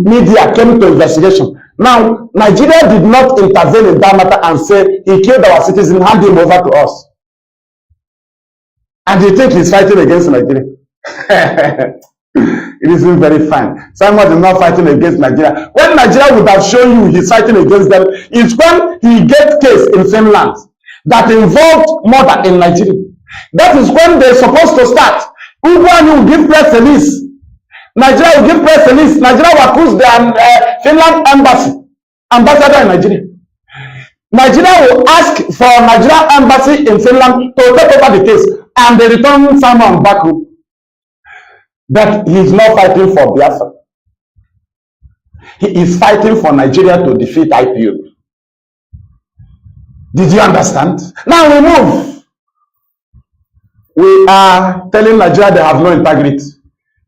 media came to investigation? Now, Nigeria did not intervene in that matter and say he killed our citizen, hand him over to us. And you think he's fighting against Nigeria? It isn't very fine. Simon is not fighting against Nigeria. When Nigeria would have shown you he's fighting against them, it's when he gets case in Finland that involved murder in Nigeria. That is when they're supposed to start. Uguay will give press release. Nigeria will give press release. Nigeria will accuse the Finland ambassador in Nigeria. Nigeria will ask for Nigeria embassy in Finland to take over the case, and they return Simon back home. But he is not fighting for Biafra. He is fighting for Nigeria to defeat IPOB. Did you understand? Now we move. We are telling Nigeria they have no integrity.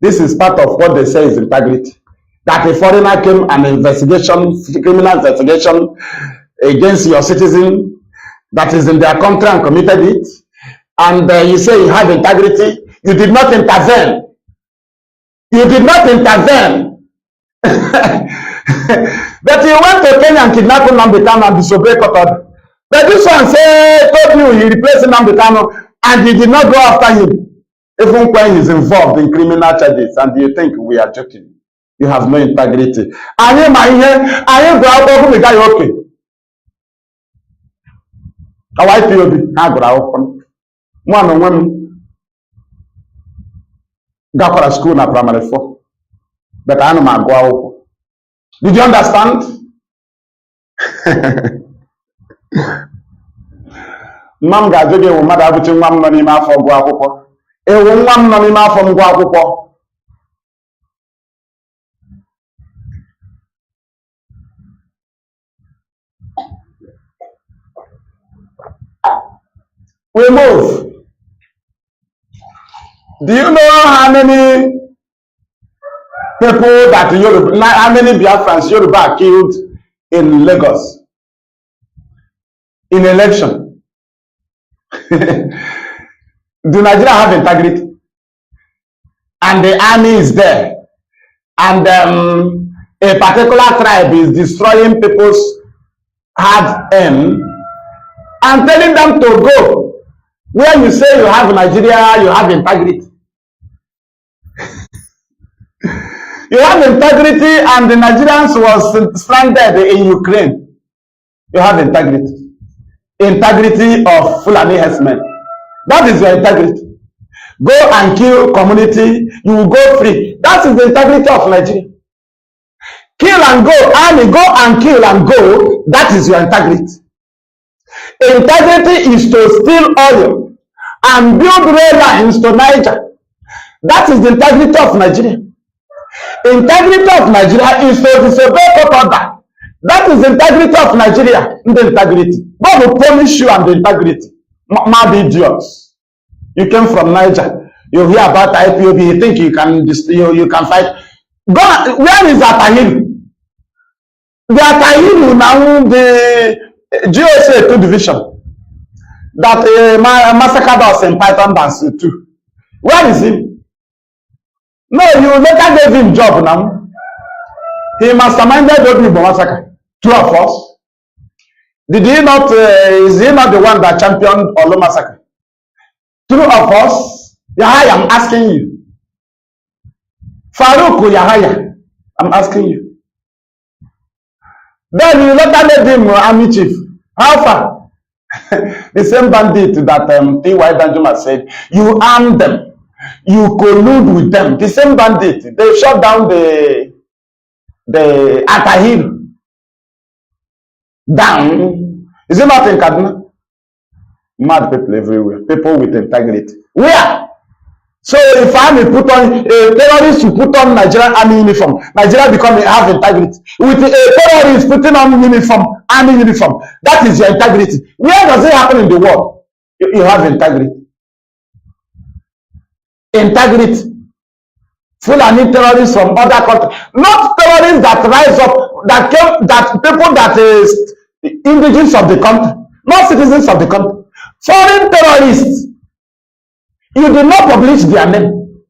This is part of what they say is integrity. That a foreigner came an investigation, criminal investigation against your citizen that is in their country and committed it. And you say you have integrity. You did not intervene. You did not intervene. But you went to Kenya and kidnapped Nnamdi Kanu and disobeyed court order. But this one told you he replaced Nnamdi Kanu and he did not go after him, even when he's involved in criminal charges. And you think we are joking? You have no integrity. I am okay. Our IPOB, one on women. Gakwara school na primary 4. But I know my go. Did you understand? Mam ga joge wo mada abuchi nwam no n'ime afọ gụ akwụkwọ. Ewu nwam no n'ime afọ m gụ akwụkwọ. We move. Do you know how many people that Yoruba, how many Biafrans Yoruba are killed in Lagos in election? Do Nigeria have integrity? And the army is there, and a particular tribe is destroying people's hard earned and telling them to go. Where you say you have Nigeria, you have integrity. You have integrity, and the Nigerians was stranded in Ukraine. You have integrity. Integrity of Fulani herdsmen. That is your integrity. Go and kill community, you will go free. That is the integrity of Nigeria. Kill and go, army, go and kill and go. That is your integrity. Integrity is to steal oil and build rail lines to Niger. That is the integrity of Nigeria. Integrity of Nigeria is to disobey court order. That is the integrity of Nigeria. The integrity. God will punish you and the integrity. Mad idiots. You came from Niger. You hear about IPOB. You think you can fight. God, where is Atahiri? The Atahiru now, the GSA 2 division that massacred us in Python dance too. Where is he? No, you later gave him job now. He masterminded the massacre. 2 of us. Did he not? Is he not the one that championed Olo massacre? 2 of us. Yahaya, I'm asking you. Farouk Yahaya, I'm asking you. Then you later made him army chief. How far? The same bandit that T.Y. Danjuma said, you armed them. You collude with them. The same bandit. They shut down the Atahir. Down. Is it not in Kaduna? Mad people everywhere. People with integrity. Where? So if army put on terrorists, you put on Nigerian army uniform. Nigeria become have integrity. With a terrorist putting on uniform, army uniform, that is your integrity. Where does it happen in the world? You have integrity. Integrity. Fulani terrorists from other countries, not terrorists that rise up, that people that is indigenous of the country, not citizens of the country. Foreign terrorists. You did not publish their name.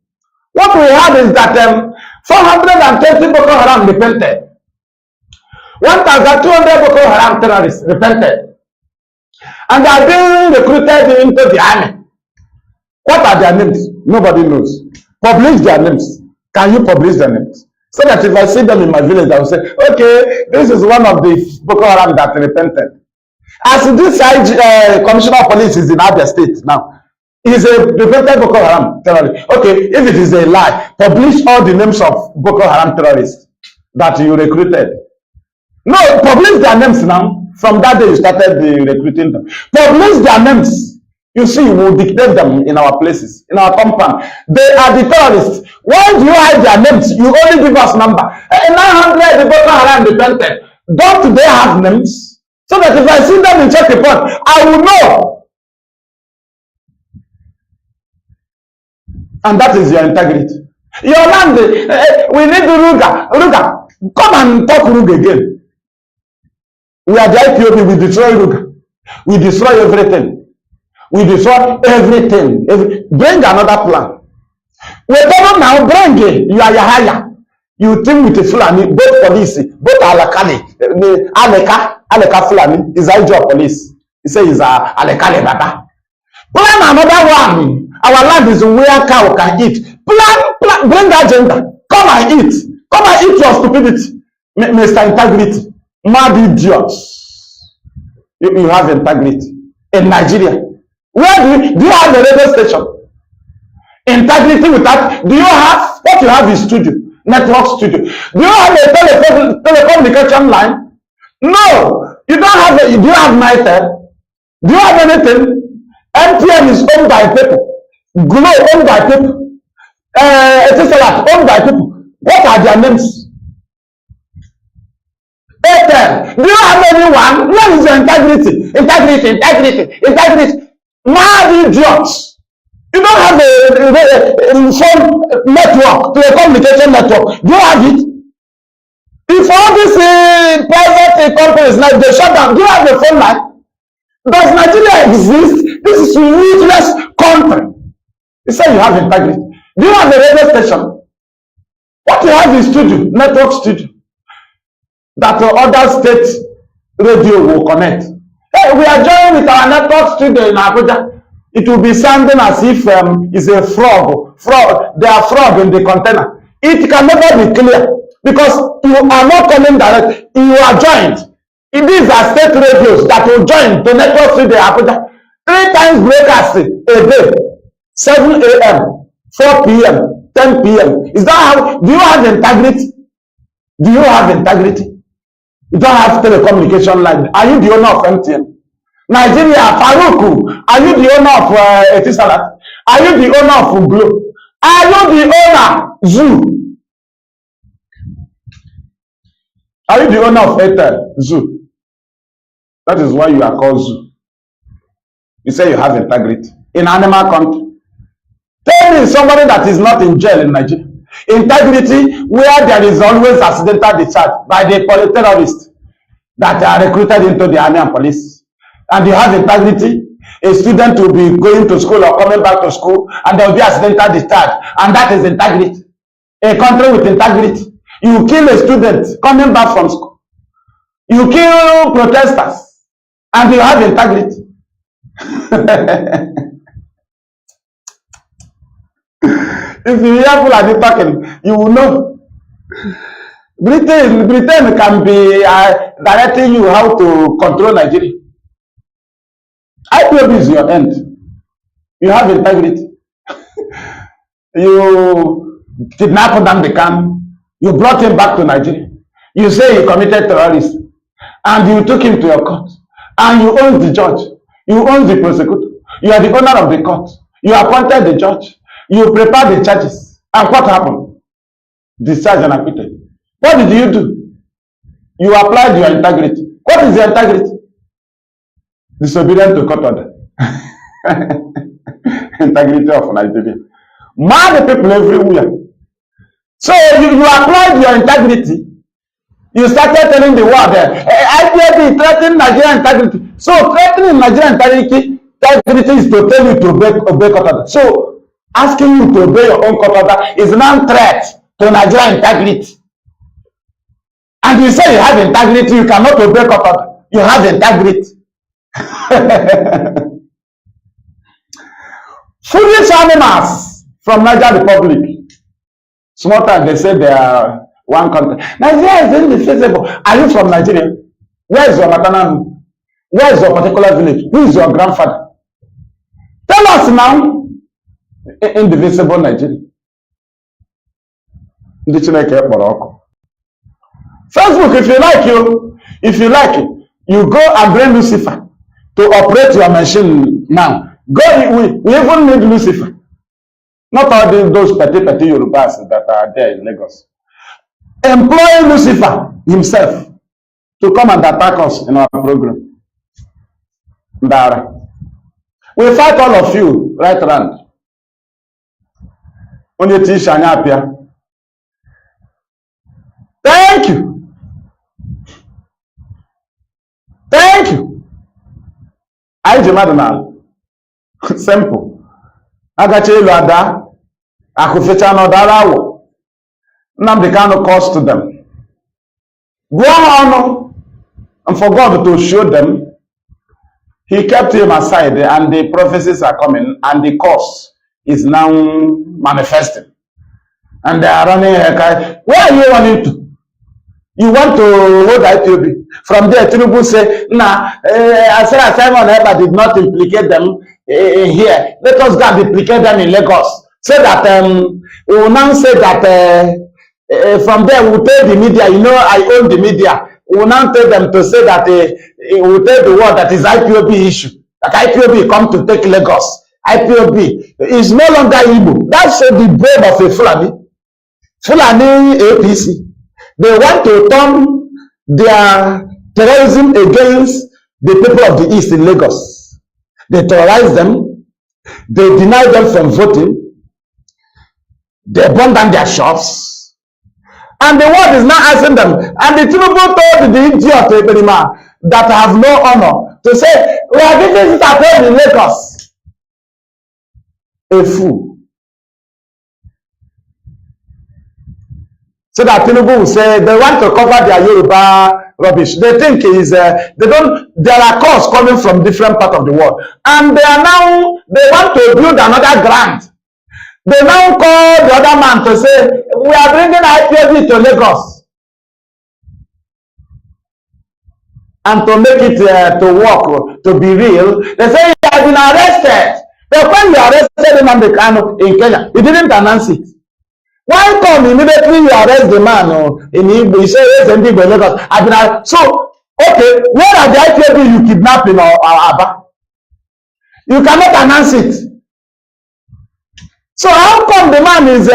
What we have is that 420 Boko Haram repented. 1,200 Boko Haram terrorists repented. And they are being recruited into the army. What are their names? Nobody knows. Publish their names. Can you publish their names? So that if I see them in my village, I will say, okay, this is one of the Boko Haram that repented. As this Commissioner of Police is in Abia State now, he's a repented Boko Haram terrorist. Okay, if it is a lie, publish all the names of Boko Haram terrorists that you recruited. No, publish their names now. From that day you started recruiting them. Publish their names. You see, we will dictate them in our places, in our compound. They are the terrorists. Why do you hide their names? You only give us number. 900 Boko Haram repented. Don't they have names? So that if I see them in check report, I will know. And that is your integrity. Your land, we need Ruga. Ruga, come and talk Ruga again. We are the IPOB, we destroy Ruga. We destroy everything. We destroy everything. Bring another plan. We don't now bring it. You are Yahaya. You think with the Fulani, both police, both Alakali, Aleka Fulani is our job police. He says he's Alekali Baba. Plan another one. Our land is where cow can eat. Plan, bring the agenda. Come and eat. Come and eat your stupidity. Mr. Integrity. Mad idiots. You have integrity. In Nigeria. Where do you have a radio station? Integrity with that. Do you have, what you have is studio. Network studio. Do you have a telecommunication line? No. You don't have a, do you have NITEL? Do you have anything? MTN is owned by people. Glo owned by people. Etisalat owned by people. What are their names? Airtel. Do you have anyone? Where is your integrity? Integrity. Mad idiots. You don't have a phone network, telecommunication network. Do you have it? If all these private companies like they shut down, do you have a phone line? Does Nigeria exist? This is a useless country. You say you have integrity. Do you have a radio station? What you have is studio, network studio, that other state radio will connect. Hey, we are joining with our network studio in Abuja. It will be sounding as if it's a frog. They are frog in the container. It can never be clear because you are not coming direct. You are joined. These are state radios that will join the network studio Abuja. 3 times broadcast a day. 7 a.m., 4 p.m., 10 p.m. Is that how? Do you have integrity? Do you have integrity? You don't have telecommunication line. Are you the owner of MTN? Nigeria, Faruku, are you the owner of Etisalat? Are you the owner of Glo? Are you the owner Zoo? Are you the owner of Airtel Zoo? That is why you are called Zoo. You say you have integrity in animal country. Tell me somebody that is not in jail in Nigeria. Integrity where there is always accidental discharge by the terrorist. that are recruited into the army and police, and you have integrity, a student will be going to school or coming back to school, and there will be accidental discharge, and that is integrity. A country with integrity. You kill a student coming back from school. You kill protesters, and you have integrity. If you hear Fulani talking, you will know. Britain can be directing you how to control Nigeria. IPOB is your end. You have integrity. You kidnapped Nnamdi Kanu. You brought him back to Nigeria. You say he committed terrorism. And you took him to your court. And you own the judge. You own the prosecutor. You are the owner of the court. You appointed the judge. You prepared the charges. And what happened? Discharged and acquitted. What did you do? You applied your integrity. What is your integrity? Disobedient to court order. Integrity of Nigeria. Mad people everywhere. So you applied your integrity. You started telling the world that IPOB threatening Nigerian integrity. So threatening Nigerian integrity is to tell you to obey court order. So asking you to obey your own court order is a non-threat to Nigerian integrity. And you say you have integrity, you cannot obey court order. You have integrity. Foolish animals from Niger Republic. Small time they say they are one country. Nigeria is indefeasible. Are you from Nigeria? Where is your maternal home? Where is your particular village? Who is your grandfather? Tell us now. Indivisible Nigeria. Facebook, if you like, you go and bring Lucifer to operate your machine now. We even need Lucifer. Not all those petty Yorubas that are there in Lagos. Employ Lucifer himself to come and attack us in our program. We fight all of you right around. Thank you. Thank you. I Madonal. Simple. Agache Luada. Accusations no Darawo. Nnamdi Kanu calls to them. Go on, and for God to show them, he kept him aside, and the prophecies are coming, and the cause is now manifesting. And they are running a where are you running to? You want to hold IPOB. From there, Tinubu say, nah, as far as Simon Eber did not implicate them here, let us go and implicate them in Lagos. So that we will now say that from there we will tell the media, you know, I own the media. We will now tell them to say that we will tell the world that is IPOB issue. That IPOB come to take Lagos. IPOB is no longer Igbo. That's the brain of a Fulani APC. They want to turn their terrorism against the people of the East in Lagos. They terrorize them. They deny them from voting. They burn down their shops. And the world is now asking them. And the Tinubu told the idiot that have no honor to say, we are giving this at home in Lagos. A fool. So that Tinubu will say they want to cover their Yoruba rubbish. They think is there are calls coming from different parts of the world. And they want to build another grant. They now call the other man to say, we are bringing IPOB to Lagos. And to make it to work, to be real, they say he has been arrested. But when you arrested Nnamdi Kanu in Kenya, he didn't announce it. Why come immediately you arrest the man in Igbo? You say, yes, in Igbo, Lagos. So, okay, where are the IPOB you kidnapped in Aba? You cannot announce it. So how come the man is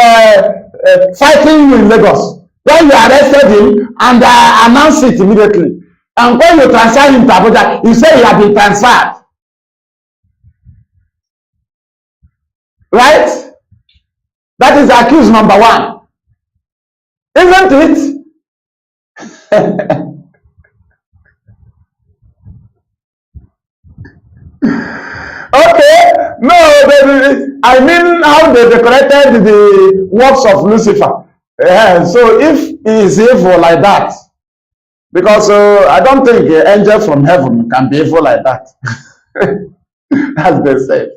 fighting you in Lagos when you arrested him and announced it immediately? And when you transfer him to Abuja, you say he has been transferred. Right? That is accused number one. Isn't it? I mean how they decorated the works of Lucifer. So if he is evil like that, because I don't think an angel from heaven can be evil like that. As they said.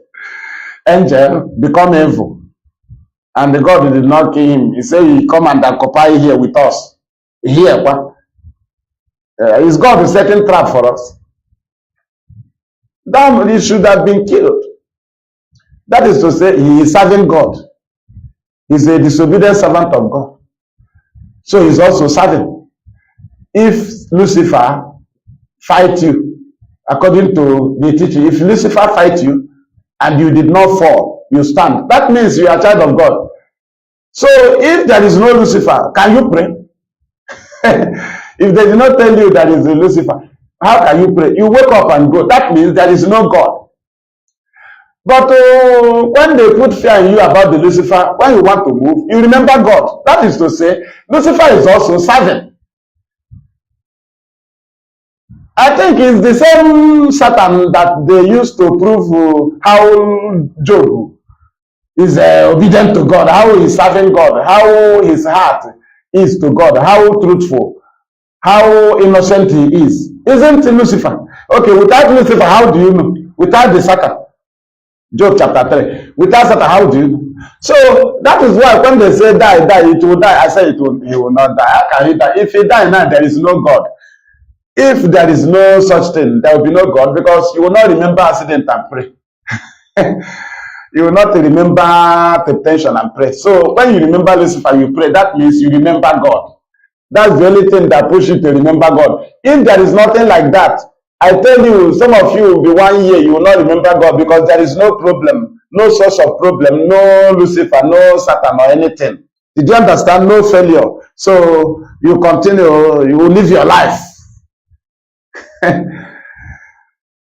Angel become evil. And the God did not kill him. He said, he come and occupy here with us. Here, is God setting trap for us? That he should have been killed. That is to say, he is serving God. He's a disobedient servant of God. So he's also serving. If Lucifer fight you, according to the teaching, if Lucifer fight you and you did not fall, you stand. That means you are a child of God. So if there is no Lucifer, can you pray? If they did not tell you there is a Lucifer, how can you pray? You wake up and go. That means there is no God. But when they put fear in you about the Lucifer, when you want to move, you remember God. That is to say, Lucifer is also serving. I think it's the same Satan that they used to prove how Job is obedient to God, how he is serving God, how his heart is to God, how truthful, how innocent he is. Isn't Lucifer? Okay, without Lucifer, how do you know? Without the Satan. Job chapter 3. Without Satan, how do you know? So that is why when they say die, it will die. I say he will not die. How can he die? If he die now, there is no God. If there is no such thing, there will be no God, because you will not remember accident and pray. You will not remember temptation and pray. So when you remember Lucifer, you pray. That means you remember God. That's the only thing that pushes you to remember God. If there is nothing like that, I tell you, some of you will be 1 year, you will not remember God, because there is no problem, no source of problem, no Lucifer, no Satan or anything. Did you understand? No failure. So you continue, you will live your life.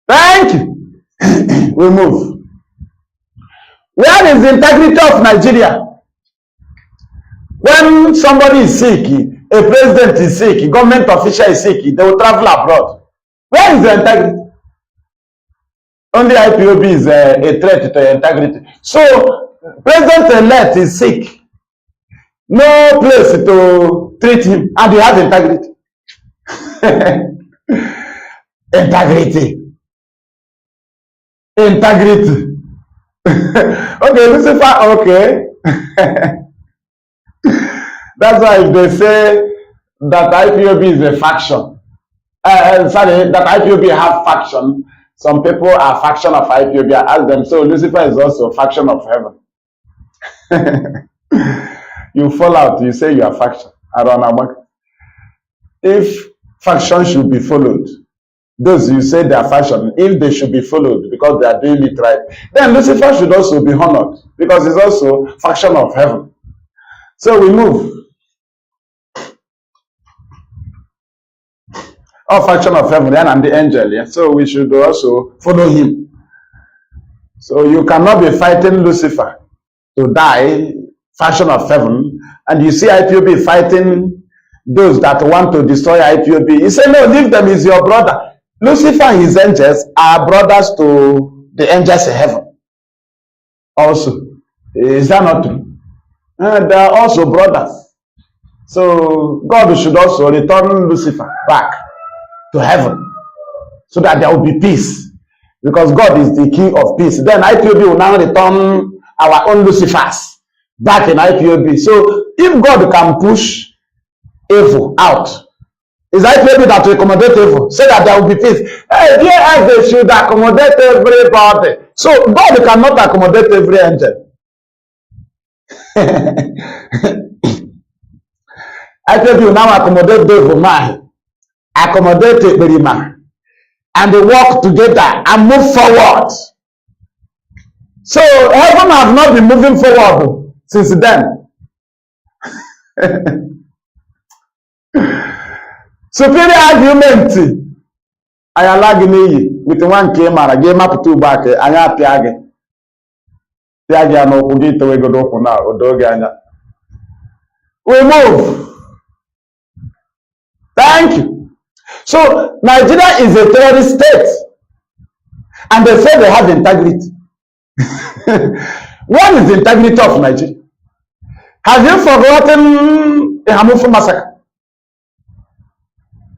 Thank you. We move. Where is the integrity of Nigeria? When somebody is sick, a president is sick, a government official is sick, they will travel abroad. Where is the integrity? Only IPOB is a threat to integrity. So, President-elect is sick. No place to treat him, and he has integrity. Integrity. Integrity. Okay, Lucifer, okay. That's why if they say that IPOB is a faction, sorry, that IPOB have faction, some people are faction of IPOB. I ask them, so Lucifer is also a faction of heaven. You fall out, you say you are faction. I don't know. If faction should be followed, those you say they are faction, if they should be followed because they are doing it right, then Lucifer should also be honored because he's also faction of heaven. So we move. All faction of heaven, and the angel, yeah. So we should also follow him. So you cannot be fighting Lucifer to die, faction of heaven, and you see IPOB fighting those that want to destroy IPOB. You say, no, leave them, is your brother. Lucifer and his angels are brothers to the angels in heaven. Also, is that not true? They are also brothers. So God should also return Lucifer back to heaven so that there will be peace, because God is the king of peace. Then IPOB will now return our own Lucifers back in IPOB. So if God can push evil out, it's IPOB that will accommodate evil so that there will be peace. Hey, here they should accommodate everybody. So God cannot accommodate every angel. IPOB will now accommodate devil man, accommodate Berima, and they work together and move forward. So heaven have not been moving forward since then. Superior argument. I allow with one came out, I gave up 2 back, I have Piage. Piage no Pugito, we go to now, or Dogana. We move. Thank you. So Nigeria is a terrorist state, and they say they have integrity. What is the integrity of Nigeria? Have you forgotten the Hamufu massacre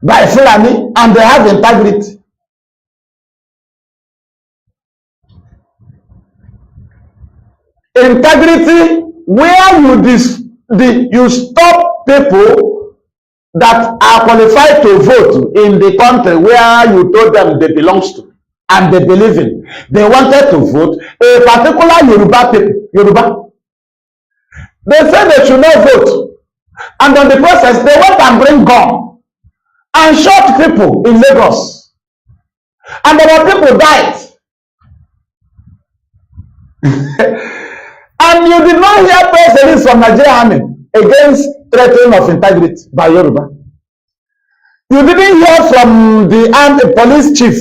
by Fulani, and they have integrity? Integrity where you stop people that are qualified to vote in the country where you told them they belong to and they believe in. They wanted to vote a particular Yoruba people, Yoruba. They said they should not vote, and on the process they went and bring gun and shot people in Lagos, and there were people died. And you did not hear press release from Nigerian army against threatening of integrity by Yoruba. You didn't hear from the army police chief,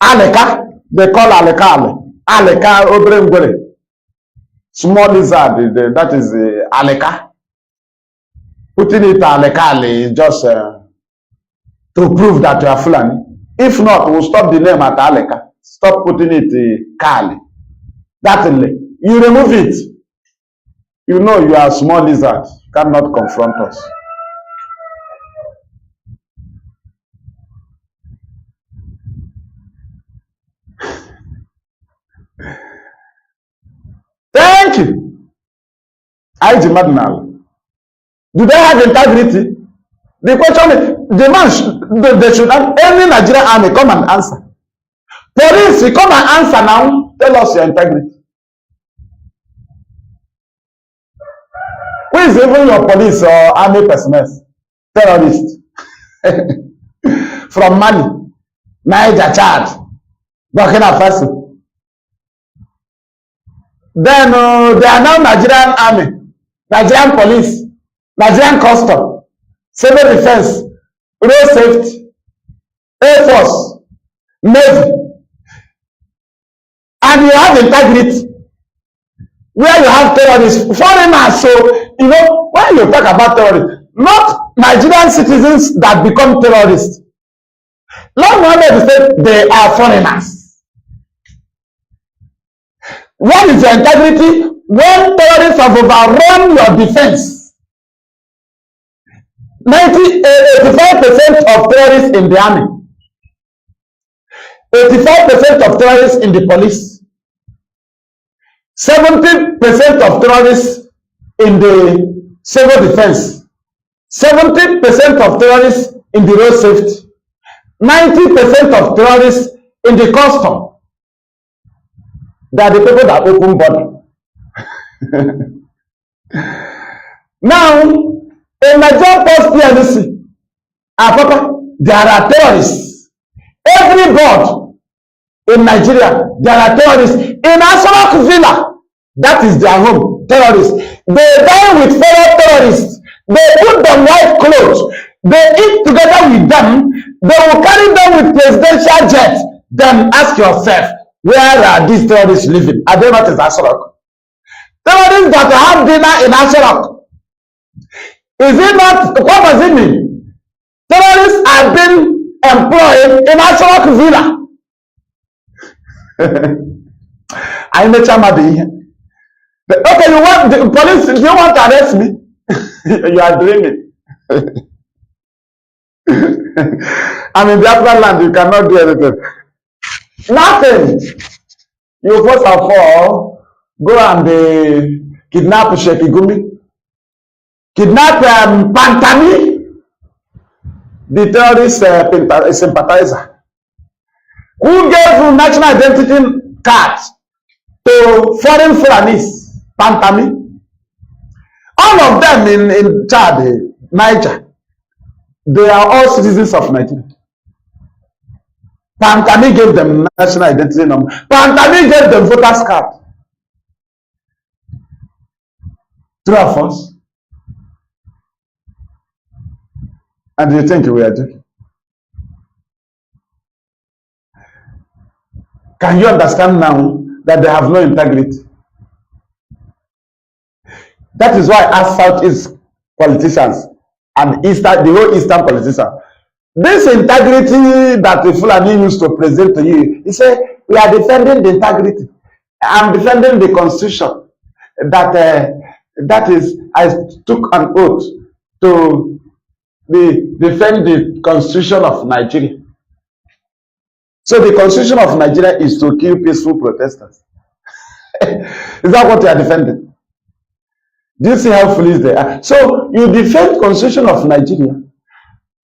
Aleka, they call Aleka, Aleka Obrengwere, small lizard, that is Aleka. Putting it Aleka just to prove that you are Fulani. If not, we'll stop the name at Aleka. Stop putting it Kali. That you remove it. You know you are a small lizard. You cannot confront us. Thank you. IG Madnal. Do they have integrity? The question is, they should have any Nigerian army come and answer. Police, you come and answer now. Tell us your integrity. Who is even your police or army personnel? Terrorists. From Mali, Niger, Chad, Burkina Faso. Then they are now Nigerian army, Nigerian police, Nigerian custom, civil defense, road safety, Air Force, Navy. And you have integrity where you have terrorists, foreigners. So, you know, when you talk about terrorists, not Nigerian citizens that become terrorists. Long Mohammed said they are foreigners. What is your integrity when terrorists have overrun your defense? 85% of terrorists in the army, 85% of terrorists in the police, 70% of terrorists in the civil defense, 70% of terrorists in the road safety, 90% of terrorists in the custom. They are the people that open border. Now, in Nigerian Post PLC, there are terrorists. Every board in Nigeria, there are terrorists. In Asolak Villa, that is their home, terrorists. They dine with fellow terrorists. They put them white clothes. They eat together with them. They will carry them with presidential jets. Then ask yourself, where are these terrorists living? Are they not in Asolak? Terrorists that have dinner in Asolak. Is it not, what does it mean? Terrorists are being employed in Asolak Villa. I know Chamadi here. Okay, you want the police? Do you want to arrest me? You are dreaming. I'm in Biafra land. You cannot do anything. Nothing. You first of all go and kidnap Sheikh Igumi. Kidnap Pantami, the terrorist sympathizer, who gave national identity cards to foreign Fulanis, Pantami. All of them in Chad, Niger, they are all citizens of Nigeria. Pantami gave them national identity number. Pantami gave them voters card. True or false? And do you think we are joking? Can you understand now that they have no integrity? That is why as Southeast politicians and Eastern, the whole Eastern politicians, this integrity that the Fulani used to present to you, he said, we are defending the integrity. I'm defending the constitution. That is, I took an oath to defend the constitution of Nigeria. So the constitution of Nigeria is to kill peaceful protesters. Is that what you are defending? Do you see how foolish they are? So you defend constitution of Nigeria,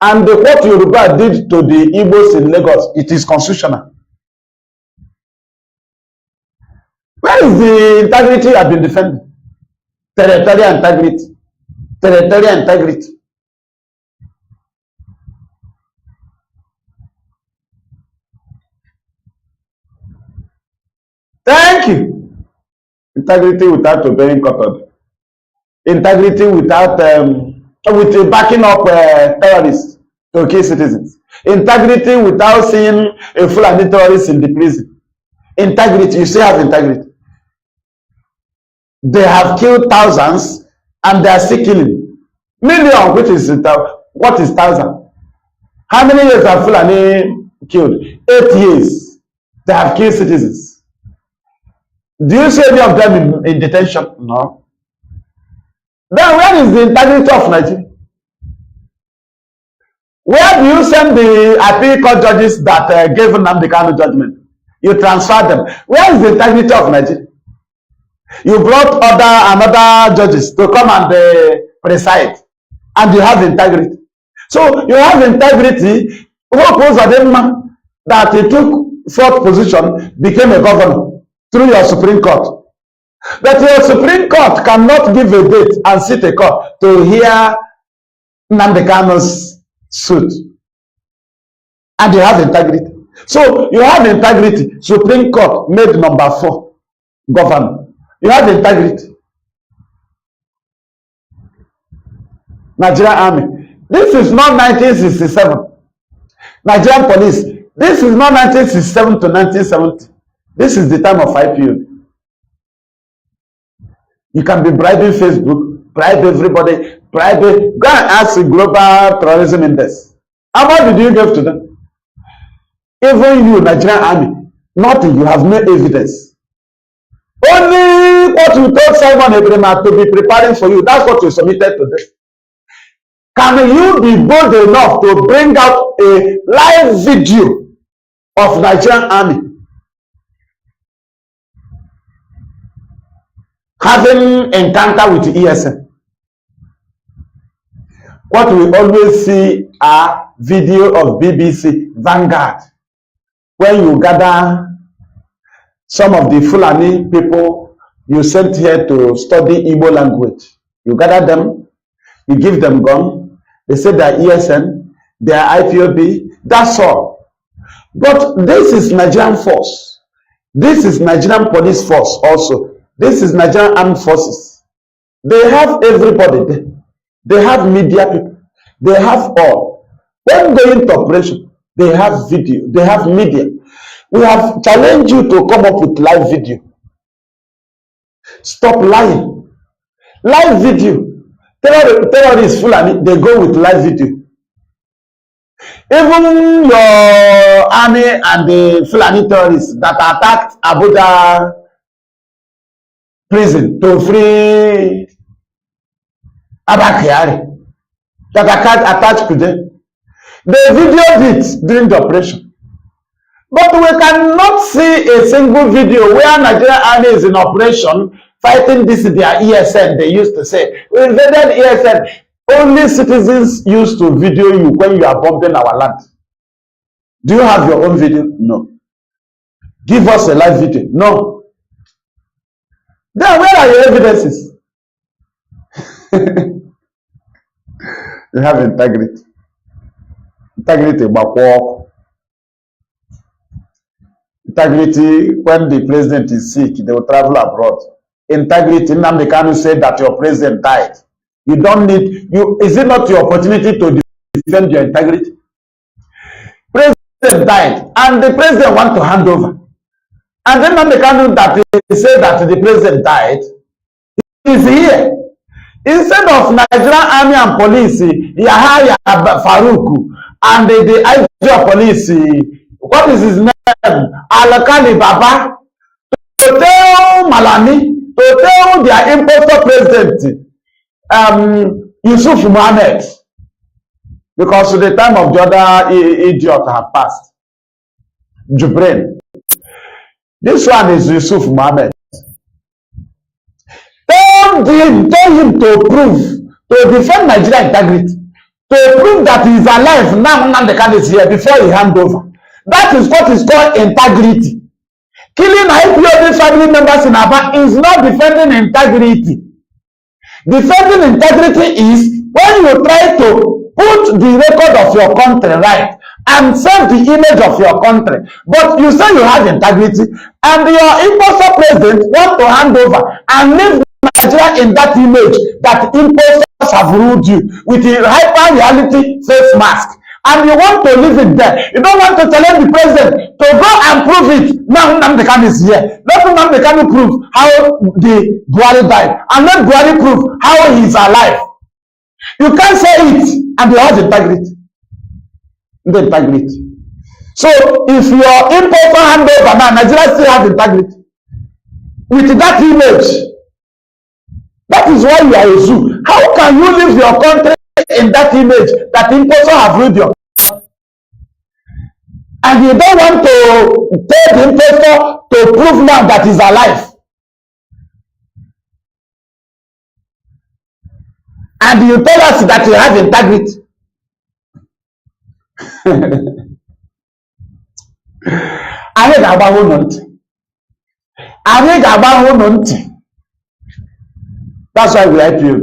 and what Yoruba did to the Igbos in Lagos, it is constitutional. Where is the integrity you have been defending? Territorial integrity. Territorial integrity. Thank you. Integrity without obeying court order. Integrity without with backing up terrorists to kill citizens. Integrity without seeing a Fulani terrorist in the prison. Integrity, you still have integrity. They have killed thousands and they are still killing. Million, which is what is thousand? How many years have Fulani killed? 8 years. They have killed citizens. Do you see any of them in detention? No. Then where is the integrity of Nigeria? Where do you send the appeal court judges that gave Nnamdi Kanu judgment? You transfer them. Where is the integrity of Nigeria? You brought another judges to come and preside, and you have integrity. So you have integrity. What was Ademma that he took 4th position, became a governor through your Supreme Court? But your Supreme Court cannot give a date and sit a court to hear Nnamdi Kanu's suit. And you have integrity. So you have integrity. Supreme Court made number 4 governor. You have integrity. Nigerian Army. This is not 1967. Nigerian Police. This is not 1967 to 1970. This is the time of IPOB. You can be bribing Facebook, bribe everybody, bribe. Go and ask the Global Terrorism Index. How much did you give to them? Even you, Nigerian Army, nothing. You have no evidence. Only what you told Simon Ebrema to be preparing for you. That's what you submitted to them. Can you be bold enough to bring out a live video of Nigerian Army having encounter with the ESN? What we always see are video of BBC Vanguard, when you gather some of the Fulani people you sent here to study Igbo language. You gather them, you give them gun, they say they are ESN, they are IPOB, that's all. But this is Nigerian force. This is Nigerian police force also. This is Nigerian armed forces. They have everybody there. They have media people. They have all. When going to operation, they have video. They have media. We have challenged you to come up with live video. Stop lying. Live video. Terrorists, Fulani, they go with live video. Even your army and the Fulani terrorists that attacked Abuja prison to free Abakari, that are attached to them. They videoed it during the operation. But we cannot see a single video where Nigerian army is in operation fighting this their ESN. They used to say, we invaded ESN. Only citizens used to video you when you are bombing our land. Do you have your own video? No. Give us a live video. No. Then where are your evidences? You have integrity. Integrity about work. Integrity, when the president is sick, they will travel abroad. Integrity, Nnamdi Kanu said that your president died. You don't need, is it not your opportunity to defend your integrity? President died, and the president want to hand over. And then Nnamdi Kanu that he said that the president died, is here. Instead of Nigerian army and police, Yahaya Faruku, and the IGP police, what is his name? Alakali Baba, to tell Malami, to tell their impostor president, Yusuf Mohammed, because the time of the other idiot have passed. Jubrain. This one is Yusuf Mohammed. Tell him to prove, to defend Nigeria integrity, to prove that he is alive now Nnamdi Kanu is here before he hand over. That is what is called integrity. Killing IPOB family members in Aba is not defending integrity. Defending integrity is when you try to put the record of your country right and save the image of your country. But you say you have integrity and your impostor president want to hand over and leave Nigeria in that image that impostors have ruled you with a hyper reality face mask. And you want to leave it there. You don't want to challenge the president to go and prove it. Now Nnamdi Kanu is here. Let Nnamdi Kanu prove how the Buhari died. And let Buhari prove how he is alive. You can't say it and you have integrity. The integrity. So if your impostor hand over now, Nigeria still has integrity. With that image. That is why you are a zoo. How can you leave your country in that image that impostor have ruled your country? And you don't want to tell the impostor to prove now that he's alive. And you tell us that you have integrity. Anyị ga-agbaho unu ntị. Anyị ga-agbaho unu ntị. That's why we IPOB.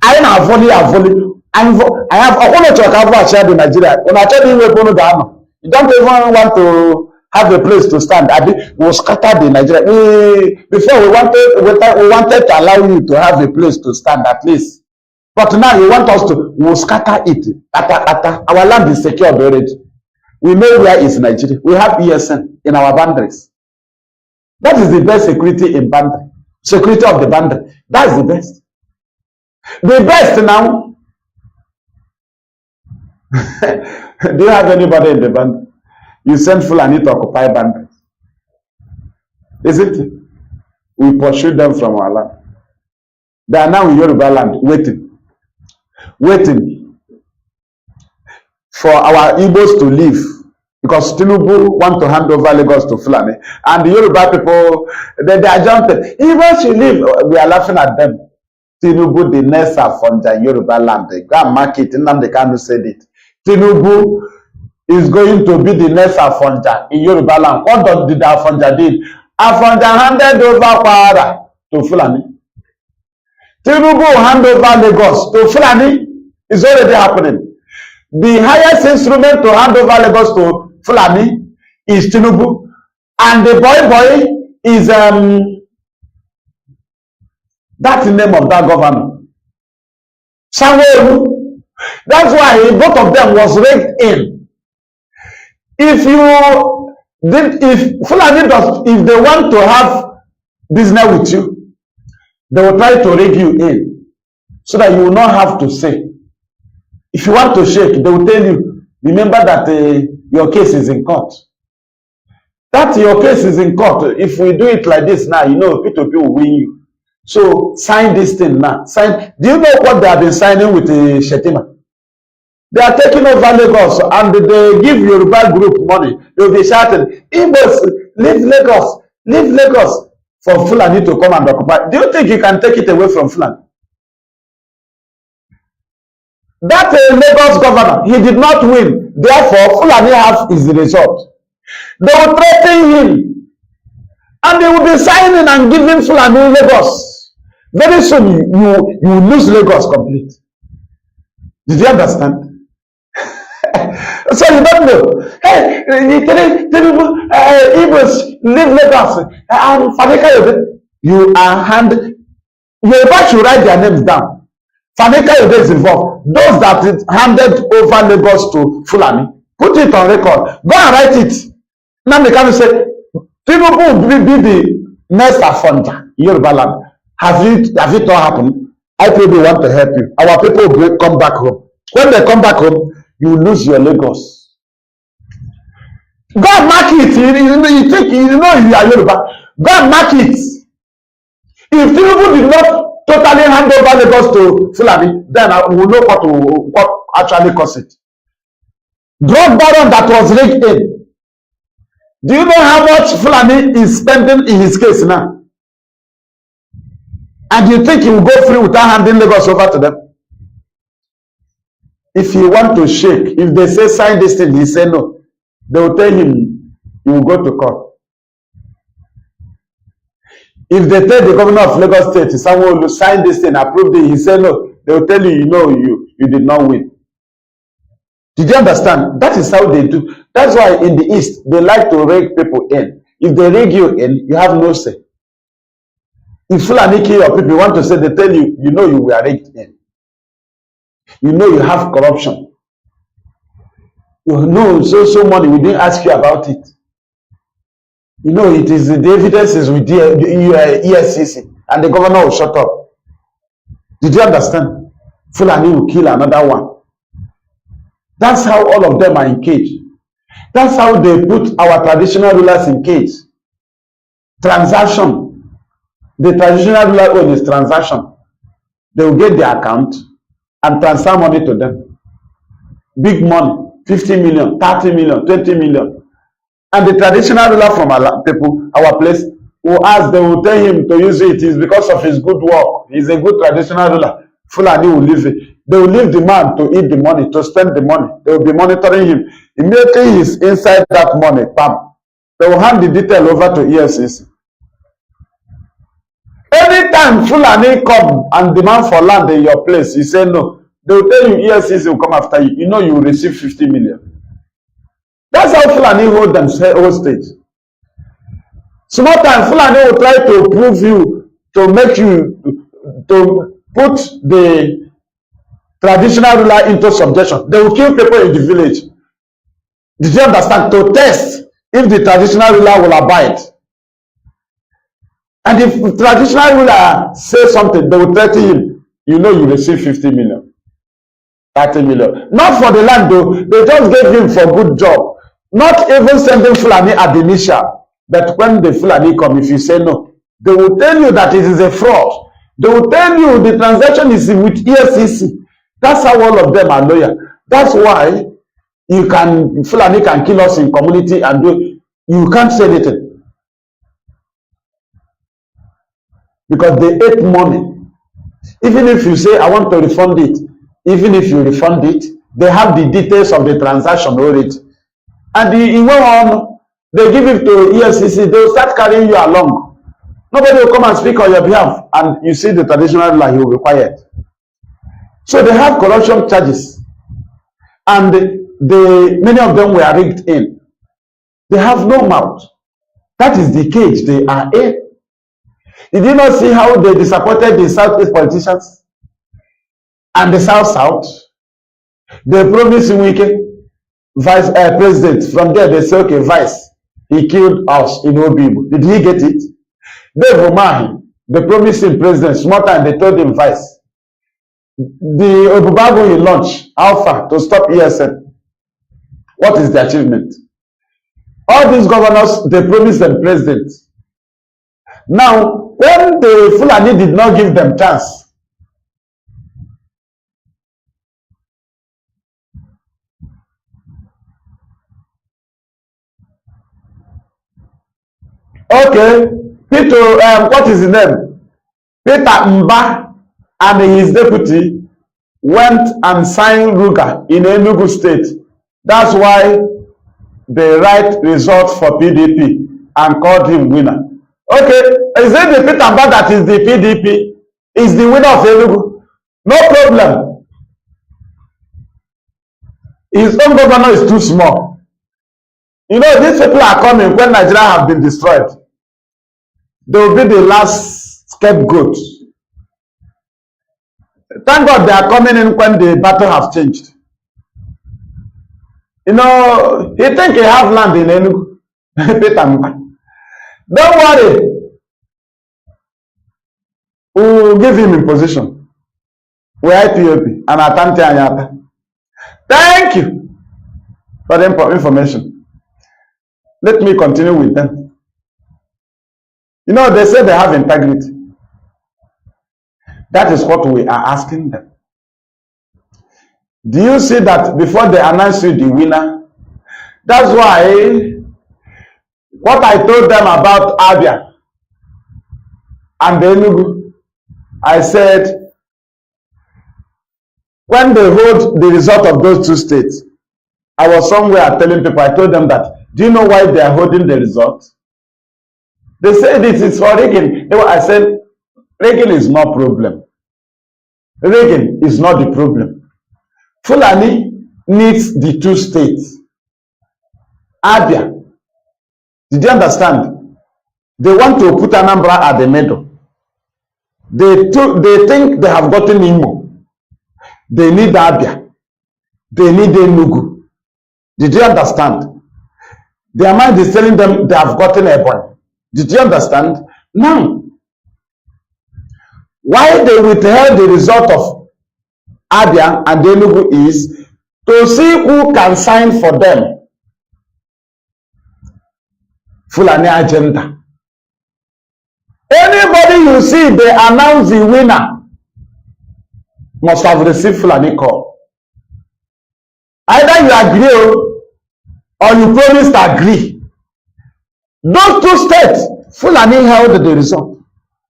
I have only I have only to cover shared in Nigeria. When I tell you you don't even want to have a place to stand. We scattered in Nigeria. Before we wanted to allow you to have a place to stand at least. But now you want us to scatter it. Our land is secured already. We know where is Nigeria. We have ESN in our boundaries. That is the best security in boundary. Security of the boundary. That's the best. The best now. Do you have anybody in the boundary? You send Fulani to occupy boundaries. Isn't it? We pursue them from our land. They are now in Yoruba land, waiting for our Igbos to leave. Because Tinubu want to hand over Lagos to Fulani. And the Yoruba people, they are jumping. Even she leave, we are laughing at them. Tinubu, the next Afonja in Yoruba land. Go and mark it. Nnamdi Kanu said it. Tinubu is going to be the next Afonja in Yoruba land. What did Afonja did? Afonja handed over Kwara to Fulani. Tinubu hand over Lagos to Fulani. It's already happening. The highest instrument to hand over Lagos to Fulani is Tinubu, and the boy is that's the name of that governor. Sanwo-Olu. That's why both of them was raked in. If Fulani if they want to have business with you, they will try to rake you in so that you will not have to say. If you want to shake, they will tell you, remember that your case is in court. That your case is in court. If we do it like this now, you know, P2P will win you. So sign this thing now. Sign. Do you know what they have been signing with Shetima? They are taking over Lagos and they give Yoruba group money. They will be shouting, Igbos, leave Lagos for Fulani to come and occupy. Do you think you can take it away from Fulani? That Lagos governor, he did not win. Therefore, Fulani have his result. They will threaten him. And they will be signing and giving Fulani Lagos. Very soon, you lose Lagos complete. Did you understand? So you don't know. Hey, Igbos, leave Lagos. You are Yoruba should write their names down. Fanika Yobe is involved. Those that handed over Lagos to Fulani, put it on record. Go and write it. Now they can say, Tinubu will be the next Afonja in Yoruba land. Have it not happened? IPOB want to help you. Our people will come back home. When they come back home, you lose your Lagos. Go and mark it. You think you are Yoruba. Go and mark it. If Tinubu did not totally hand over Lagos to Fulani, then we will know what actually caused it. Drug baron that was rigged in. Do you know how much Fulani is spending in his case now? And you think he will go free without handing Lagos over to them? If he want to shake, if they say sign this thing, he say no. They will tell him he will go to court. If they tell the governor of Lagos State, someone will sign this thing, approve it, he say no. They will tell you, you did not win. Did you understand? That is how they do. That's why in the East, they like to rig people in. If they rig you in, you have no say. If Fulani kill your people, you want to say, they tell you, you were rigged in. You have corruption. So money, we didn't ask you about it. It is the evidence is with the ESCC, and the governor will shut up. Did you understand? Fulani will kill another one. That's how all of them are in cage. That's how they put our traditional rulers in cage. Transaction. The traditional ruler own is transaction. They will get their account and transfer money to them. Big money, 50 million, 30 million, 20 million. And the traditional ruler from our people, our place, will ask, they will tell him to use it. It's because of his good work. He's a good traditional ruler. Fulani will leave it. They will leave the man to eat the money, to spend the money. They will be monitoring him. Immediately he's inside that money, bam. They will hand the detail over to ESCC. Anytime Fulani come and demand for land in your place, you say no. They will tell you ESCC will come after you. You will receive 50 million. That's how Fulani hold them hostage. Small time Fulani will try to prove you, to make you, to put the traditional ruler into subjection. They will kill people in the village. Did you understand? To test if the traditional ruler will abide. And if the traditional ruler says something, they will threaten him. You receive 50 million. 30 million. Not for the land though. They just gave him for good job. Not even sending Fulani at the initial. But when the Fulani come, if you say no, they will tell you that it is a fraud. They will tell you the transaction is with ESCC. That's how all of them are loyal. That's why Fulani can kill us in community and you can't say anything. Because they ate money. Even if you say, I want to refund it, even if you refund it, they have the details of the transaction already. And it went on, they give it to ESCC, they will start carrying you along. Nobody will come and speak on your behalf. And you see the traditional ruler, he will be quiet. So they have corruption charges. And many of them were rigged in. They have no mouth. That is the cage they are in. Did you not see how they disappointed the Southeast politicians and the South? They promised Wike vice president. From there they say, okay, vice. He killed us in Obibu. Did he get it? Dave Umahi, they promised him president. Small time they told him vice. The Obubago he launched Alpha to stop ESN. What is the achievement? All these governors, they promised them president. Now, when the Fulani did not give them chance, okay, Peter, what is his name? Peter Mba and his deputy went and signed Ruga in Enugu State. That's why they write results for PDP and called him winner. Okay, is it the Peter Mba that is the PDP? Is the winner of Enugu? No problem. His own governor is too small. These people are coming when Nigeria have been destroyed. They will be the last scapegoat. Thank God they are coming in when the battle have changed. He think he have land in Enugu. Peter Mba. Don't worry. We will give him in position. We are IPOB and Atante Anyata. Thank you for the information. Let me continue with them. You know, they say they have integrity. That is what we are asking them. Do you see that before they announce you the winner? That's why what I told them about Abia and Enugu, I said, when they hold the result of those two states, I was somewhere telling people, I told them that, do you know why they are holding the result? They said this is for rigging. I said, rigging is no problem. Rigging is not the problem. Fulani needs the two states. Abia, did you understand? They want to put Anambra at the middle. They think they have gotten Imo. They need Abia. They need Enugu. Did you understand? Their mind is telling them they have gotten Ebonyi. Did you understand? Now, why they withheld the result of Abia and Enugu is to see who can sign for them. Fulani agenda. Anybody you see they announce the winner must have received Fulani call. Either you agree or you promise to agree. Those two states, Fulani held the result.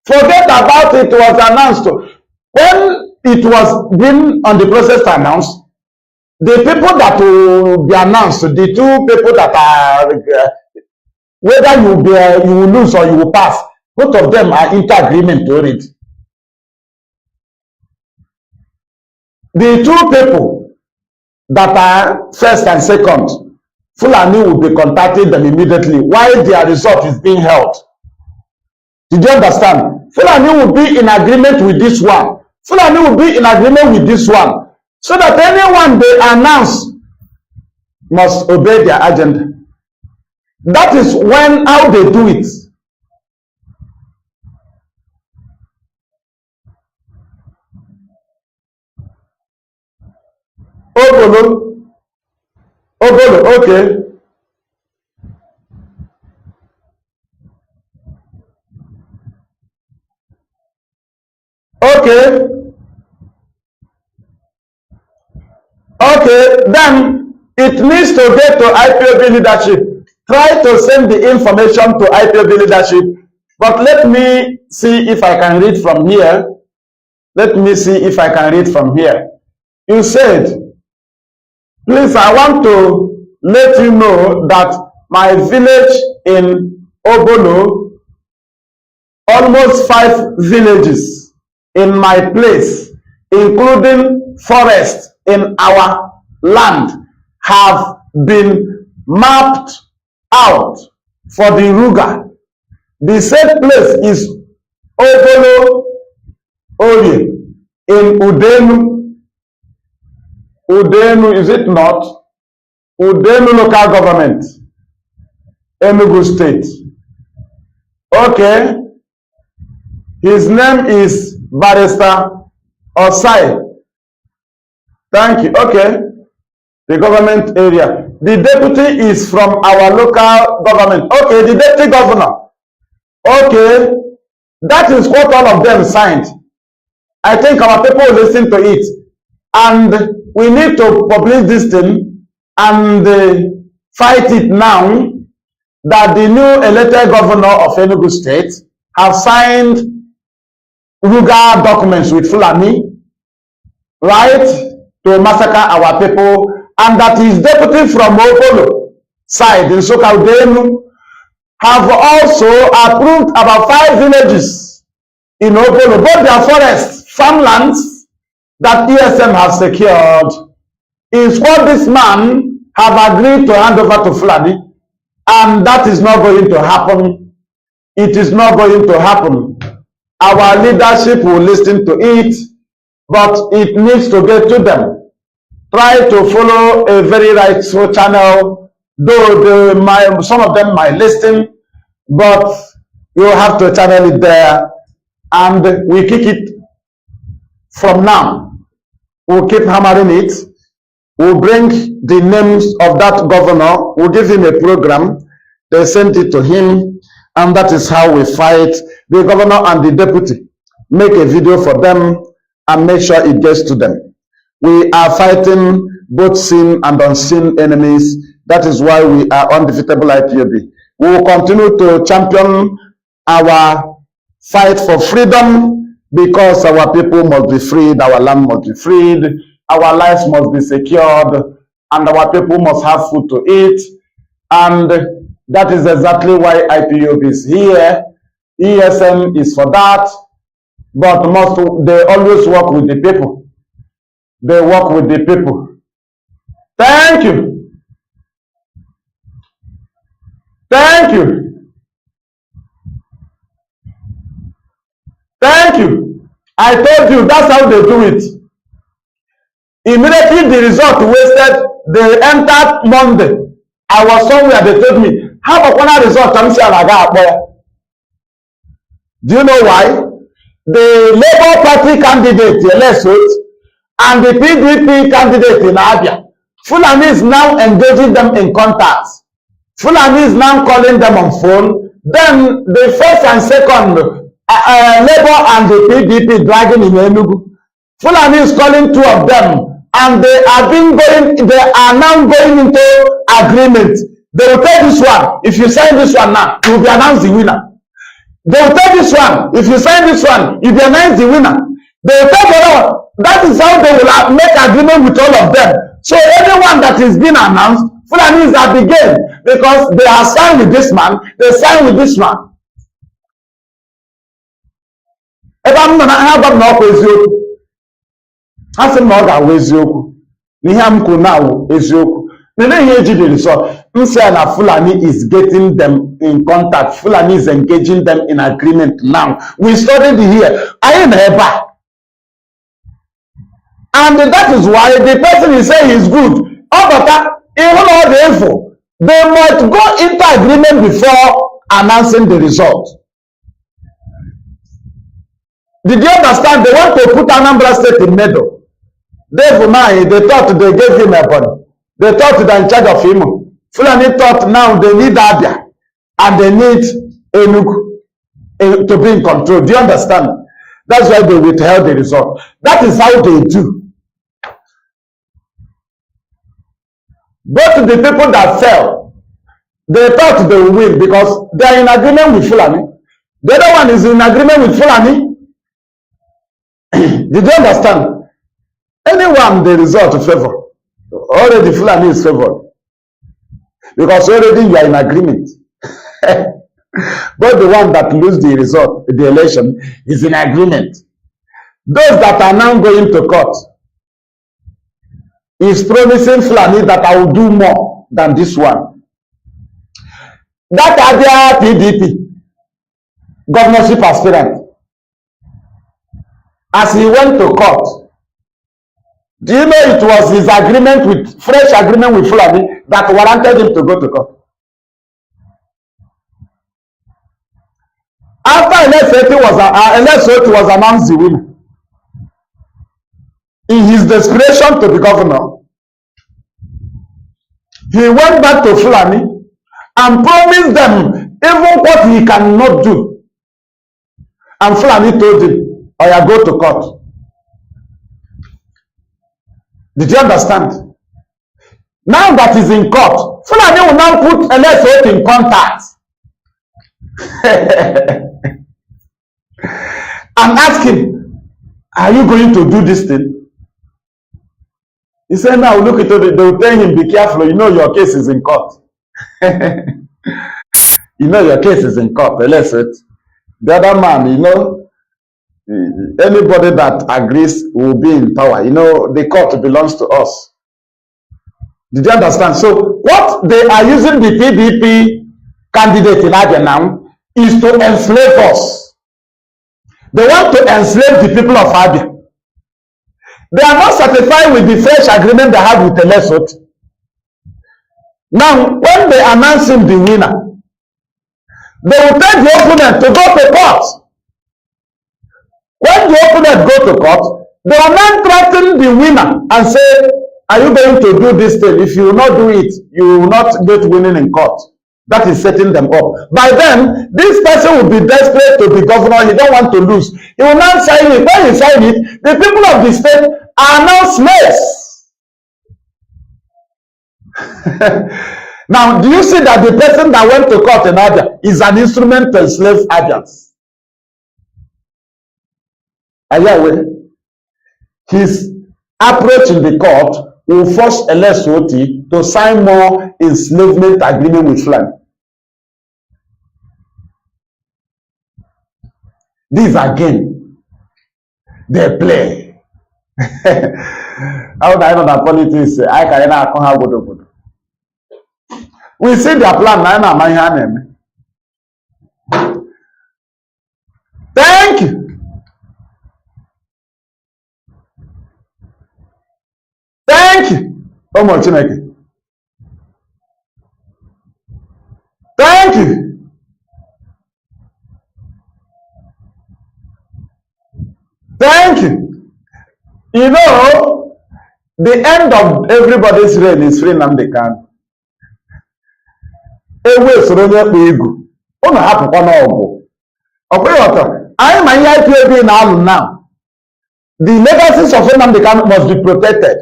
Forget about it was announced. When it was being on the process to announce, the people that will be announced, the two people that are, whether you will lose or you will pass, both of them are into agreement already. The two people that are first and second, Fulani will be contacting them immediately while their result is being held. Did you understand? Fulani will be in agreement with this one. Fulani will be in agreement with this one. So that anyone they announce must obey their agenda. That is how they do it. Obolo, okay. Okay, then it needs to get to IPOB leadership. Try to send the information to IPOB leadership. But let me see if I can read from here. Let me see if I can read from here. You said, please, I want to let you know that my village in Obolo, almost 5 villages in my place, including forest in our land, have been mapped out for the Ruga. The said place is Obolo Oye in Udenu. Udenu, is it not? Udenu local government, Enugu state. Okay. His name is Barrister Osai. Thank you. Okay. The government area. The deputy is from our local government. Okay, the deputy governor. Okay. That is what all of them signed. I think our people will listen to it. And we need to publish this thing and fight it now that the new elected governor of Enugu State have signed Ruga documents with Fulani, right, to massacre our people, and that his deputy from Obolo side in Sokaudenu have also approved about 5 villages in Obolo, both their forests, farmlands that ESM has secured, is what this man have agreed to hand over to Fulani, and that is not going to happen. It is not going to happen. Our leadership will listen to it, but it needs to get to them. Try to follow a very rightful channel, though some of them might listen, but you have to channel it there, and we kick it from now. We'll keep hammering it. We'll bring the names of that governor. We'll give him a program. They sent it to him, and that is how we fight. The governor and the deputy make a video for them and make sure it gets to them. We are fighting both seen and unseen enemies. That is why we are undefeatable IPOB. We will continue to champion our fight for freedom, because our people must be freed, our land must be freed, our lives must be secured, and our people must have food to eat. And that is exactly why IPOB is here. ESN is for that, but they always work with the people. They work with the people. Thank you. Thank you. Thank you. I told you that's how they do it. Immediately the result wasted, they entered Monday. I was somewhere, they told me, how about one result? Do you know why? The Labour Party candidate, Lesot, and the PDP candidate in Abia, Fulani is now engaging them in contacts. Fulani is now calling them on phone. Then the first and second Labour and the PDP dragging in Enugu. Fulani is calling two of them, and they are now going into agreement. They will take this one. If you sign this one now, you will be announced the winner. They will take this one. If you sign this one, you will be announced the winner. They will take the other one. That is how they will make agreement with all of them. So anyone that is being announced, Fulani is at the game, because they are signed with this man, they sign with this man. Ebe m nọ na ha gwa m na ọkwa eziokwu. Ha sị m na ọ ga-awụ eziokwu. N'ihe m kwuru na awụ eziokwu. Nene ihe eji dị result. M sị na Fulani is getting them in contact. Fulani is engaging them in agreement now. We studied here. Anyị na ebe a. And that is why the person is saying is good. Even all the info, they might go into agreement before announcing the result. Did you understand? They want to put Anambra State in middle. They thought they gave him a body. They thought they're in charge of him. Fulani thought now they need Abia and they need Enugu to be in control. Do you understand? That's why they withheld the result. That is how they do. Both the people that fell, they thought they would win because they are in agreement with Fulani. The other one is in agreement with Fulani. Did you understand? Anyone the result favor, already Fulani is favored. Because already you are in agreement. But the one that lose the result, the election, is in agreement. Those that are now going to court, is promising Fulani that I will do more than this one. That Abia PDP governorship aspirant, as he went to court, do you know it was his agreement with, fresh agreement with Fulani that warranted him to go to court? After Excellency was announced the winner, in his desperation to the governor, he went back to Fulani and promised them even what he cannot do. And Fulani told him, "Oh, yeah, go to court." Did you understand? Now that he's in court, Fulani will now put Excellency in contact and ask him, "Are you going to do this thing?" He said, "Now look at it." They will tell him, "Be careful. You know your case is in court." You know your case is in court. The other man, you know, anybody that agrees will be in power. You know, the court belongs to us. Did you understand? So what they are using the PDP candidate in Abia now is to enslave us. They want to enslave the people of Abia. They are not satisfied with the fresh agreement they have with Lesot. Now, when they announce him the winner, they will tell the opponent to go to court. When the opponent go to court, they will now threaten the winner and say, "Are you going to do this thing? If you will not do it, you will not get winning in court." That is setting them up. By then, this person will be desperate to be governor. He don't want to lose. He will not sign it. When he sign it, the people of the state are now slaves. Now, do you see that the person that went to court in Abia is an instrument to enslave Abians? Are you aware? His approach in the court will force LSOT to sign more enslavement agreement with Fulani. These again, they play. How do I know that politics? I can't have good. We see their plan. Thank you. Thank you. Oh my Chineke. Thank you. Thank you. You know, the end of everybody's reign is free Nnamdi Kanu. Ewe soro nye kpa ego. Unu hapụkwa n'ọgụ. Ọkwa anyị ma ihe IPOB na-alụ now. The legacies of Nnamdi Kanu must be protected.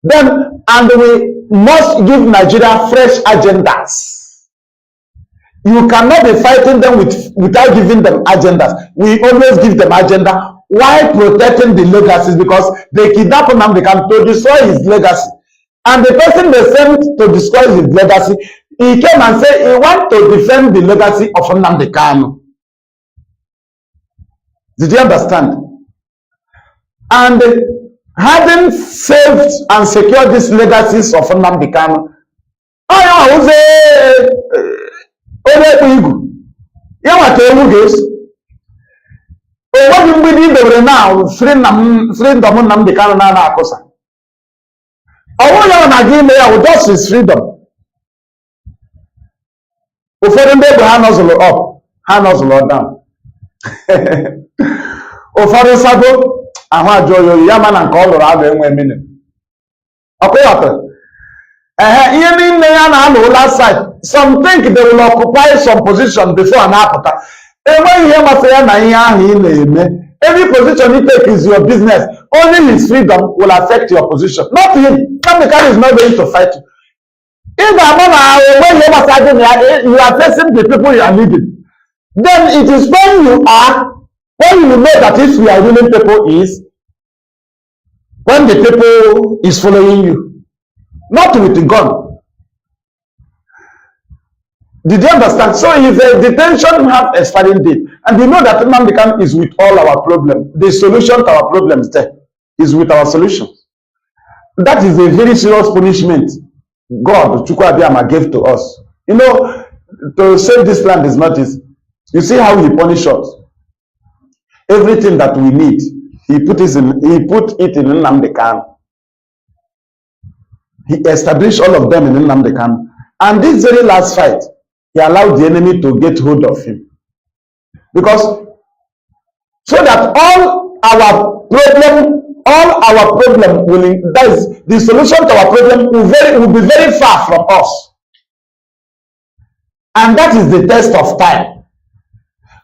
Then, and we must give Nigeria fresh agendas. You cannot be fighting them without giving them agendas. We always give them agenda while protecting the legacies, because they kidnap Nnamdi Kanu to destroy his legacy. And the person they sent to destroy his legacy, he came and said he wants to defend the legacy of Nnamdi Kanu. Did you understand? And having saved and secured these legacies of Nnamdi Kanu, what we did over now, freedom Nnamdi Kanu na akosa. Owo ya na give me our justice freedom. Ụfọdụ ndị bụ ha nọzụlụ up, ha nọzụlụ down. Ụfọdụ sago ahụ ajọ oyoyo ya mana nke ọ lụrụ agụ enwe mmiri. Ọkụyọtara. Ihe niile ya na-alụ last side. Some think they will occupy some position before an apụta. Enweghị ihe gbasara ya na ihe ahụ ị na-eme. Every position you take is your business. Only his freedom will affect your position. Not him. Nnamdi Kanu is not going to fight you. If you are facing the people you are leading, then it is when you know that if you are ruling people is when the people is following you, not with the gun. Did you understand? So if a detention have expiring date, and you know that Nnamdi Kanu is with all our problems, the solution to our problems there is with our solutions. That is a very serious punishment God, Chukwu Abiyama, gave to us. You know, to save this land is not easy. You see how he punished us. Everything that we need, he put it in Nnamdi Kanu. He established all of them in Nnamdi Kanu. And this very last fight, he allowed the enemy to get hold of him. Because, so that all our problem that is the solution to our problem will be very far from us. And that is the test of time.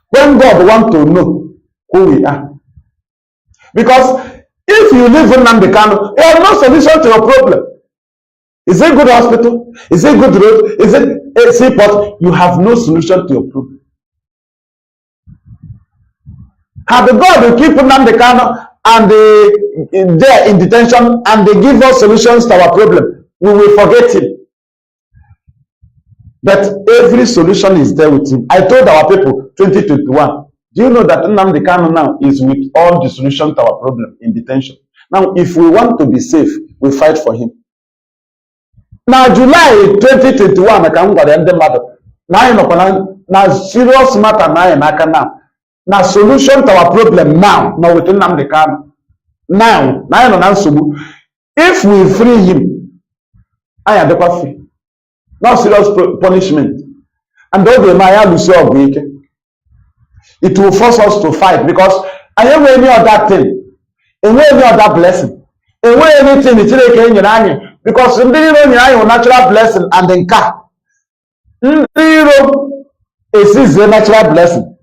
When God wants to know who we are. Because if you live in Nnamdi Kanu, you have no solution to your problem. Is it good hospital? Is it good road? Is it a seaport? You have no solution to your problem. Have the God who keep Nnamdi Kanu and they in detention and they give us solutions to our problem, we will forget him. But every solution is there with him. I told our people 2021, do you know that Nnamdi Kanu now is with all the solution to our problem in detention? Now, if we want to be safe, we fight for him. Now, July 2021, I can't go there. Now, serious matter now. Now, solution to our problem now with Nnamdi Kanu. Now, if we free him, I am the free. No serious punishment. And though the Maya Lucy of week, it will force us to fight because I have any other thing, any other blessing, anything it's like in your because in the natural blessing and then car. Zero is a natural blessing,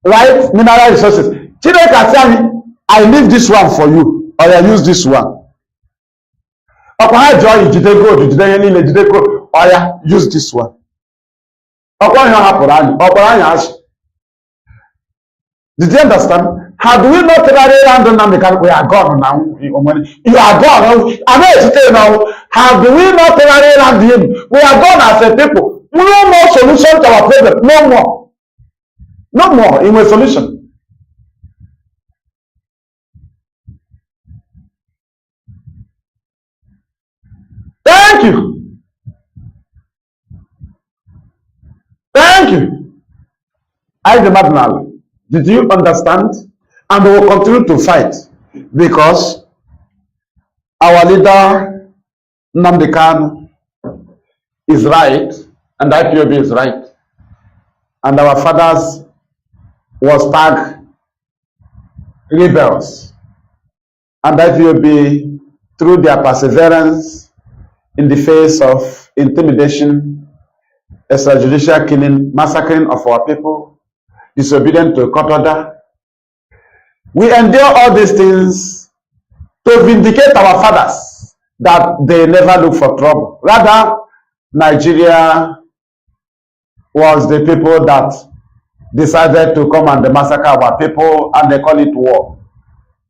right? Mineral resources. Chineke say, I leave this one for you, or I use this one. Upon joy, did they go? Did they go? Or I use this one. Upon your happen, upon your did you understand? How do we not rally around the Nnamdi? We are gone now. You are gone. I know it's now. How do we not rally around him? We are gone as a people. No more solution to our problem. No more. No more in a solution. Thank you. Thank you. I demand now. Did you understand? And we will continue to fight because our leader Nnamdi Kanu is right and IPOB is right. And our fathers was tagged rebels. And IPOB, through their perseverance in the face of intimidation, extrajudicial killing, massacring of our people, disobedient to court order, we endure all these things to vindicate our fathers that they never look for trouble. Rather, Nigeria was the people that decided to come and massacre our people, and they call it war,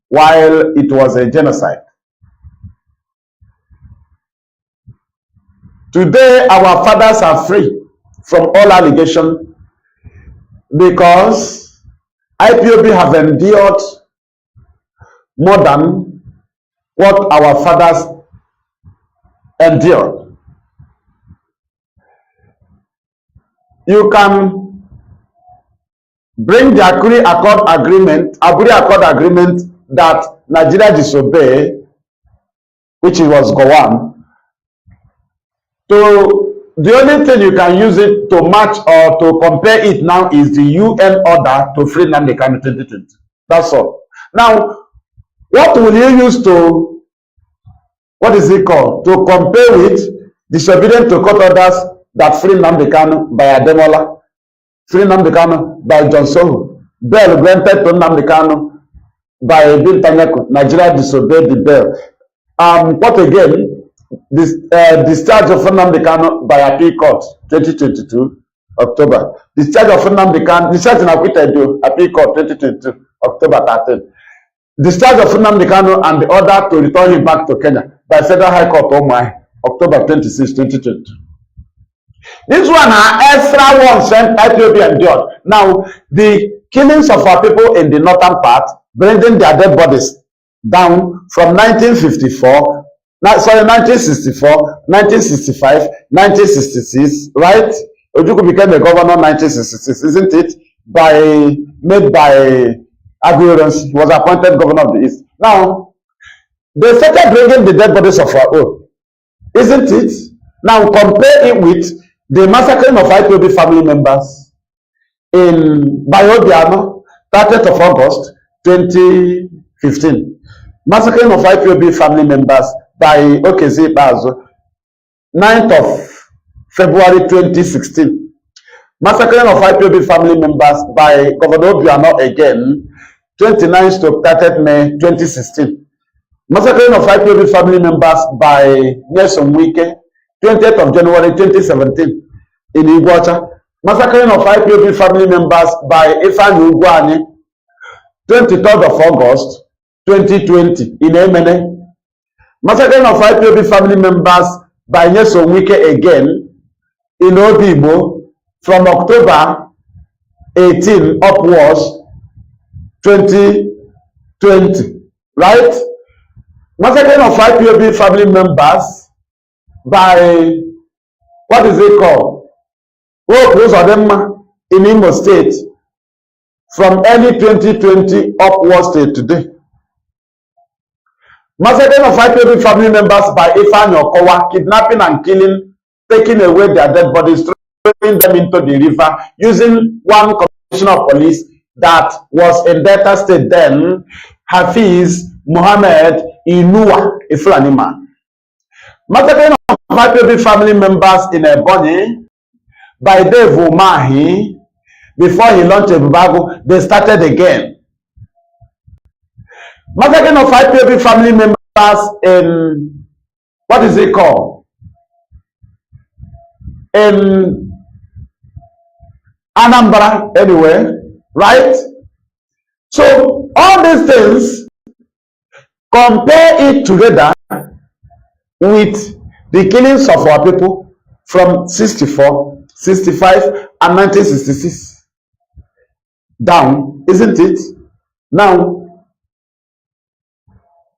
while it was a genocide. Today, our fathers are free from all allegation because IPOB have endured more than what our fathers endured. You can bring the Aburi Accord agreement that Nigeria disobeyed, which was Gowon. So the only thing you can use it to match or to compare it now is the UN order to free Nnamdi Kanu 2020. That's all. Now, what will you use to, what is it called? To compare with disobedient to court orders that free Nnamdi Kanu by Ademola, free Nnamdi Kanu by John Sohu, bail granted to Nnamdi Kanu by Bintanyaku. Nigeria disobeyed the bail. What again? This discharge of Nnamdi Kanu by appeal court 2022 October. Discharge of Nnamdi Kanu, discharge in acquitted appeal court 2022 October 13. Discharge of Nnamdi Kanu and the order to return him back to Kenya by Federal High Court October 26, 2022. This one extra one sent IPOB endured. Now the killings of our people in the northern part, bringing their dead bodies down from 1954. 1964, 1965, 1966, right? Ojukwu became a governor in 1966, isn't it? Made by Accusations. He was appointed governor of the East. Now, they started bringing the dead bodies of our own, isn't it? Now, compare it with the massacring of IPOB family members in Biodiano, 30th of August, 2015. Massacring of IPOB family members by Okezi Bazo, 9th of February 2016. Massacring of IPOB family members by Governor Obiano again, 29th to 30th May 2016. Massacring of IPOB family members by Nelson Wike, 20th of January 2017 in Iguacha. Massacring of IPOB family members by Ifeanyi Ugwuanyi, 23rd of August 2020 in Emene. Massacring of IPOB family members by Nelson Wike again in Obibo from October 18 upwards 2020, right? Massacring of IPOB family members by, what is it called? Those of them in Imo State from early 2020 upwards to today. Massacring of IPOB family members by Ifeanyi Okowa, kidnapping and killing, taking away their dead bodies, throwing them into the river, using one commissioner of police that was in Delta State then, Hafiz Mohammed Inuwa, a Fulani man. Massacring of IPOB family members in Ebonyi by Dave Umahi before he launched a Bubago, they started again. Massacring of IPOB family members in, what is it called? In Anambra, anyway, right? So all these things, compare it together with the killings of our people from 64, 65, and 1966 down, isn't it? Now,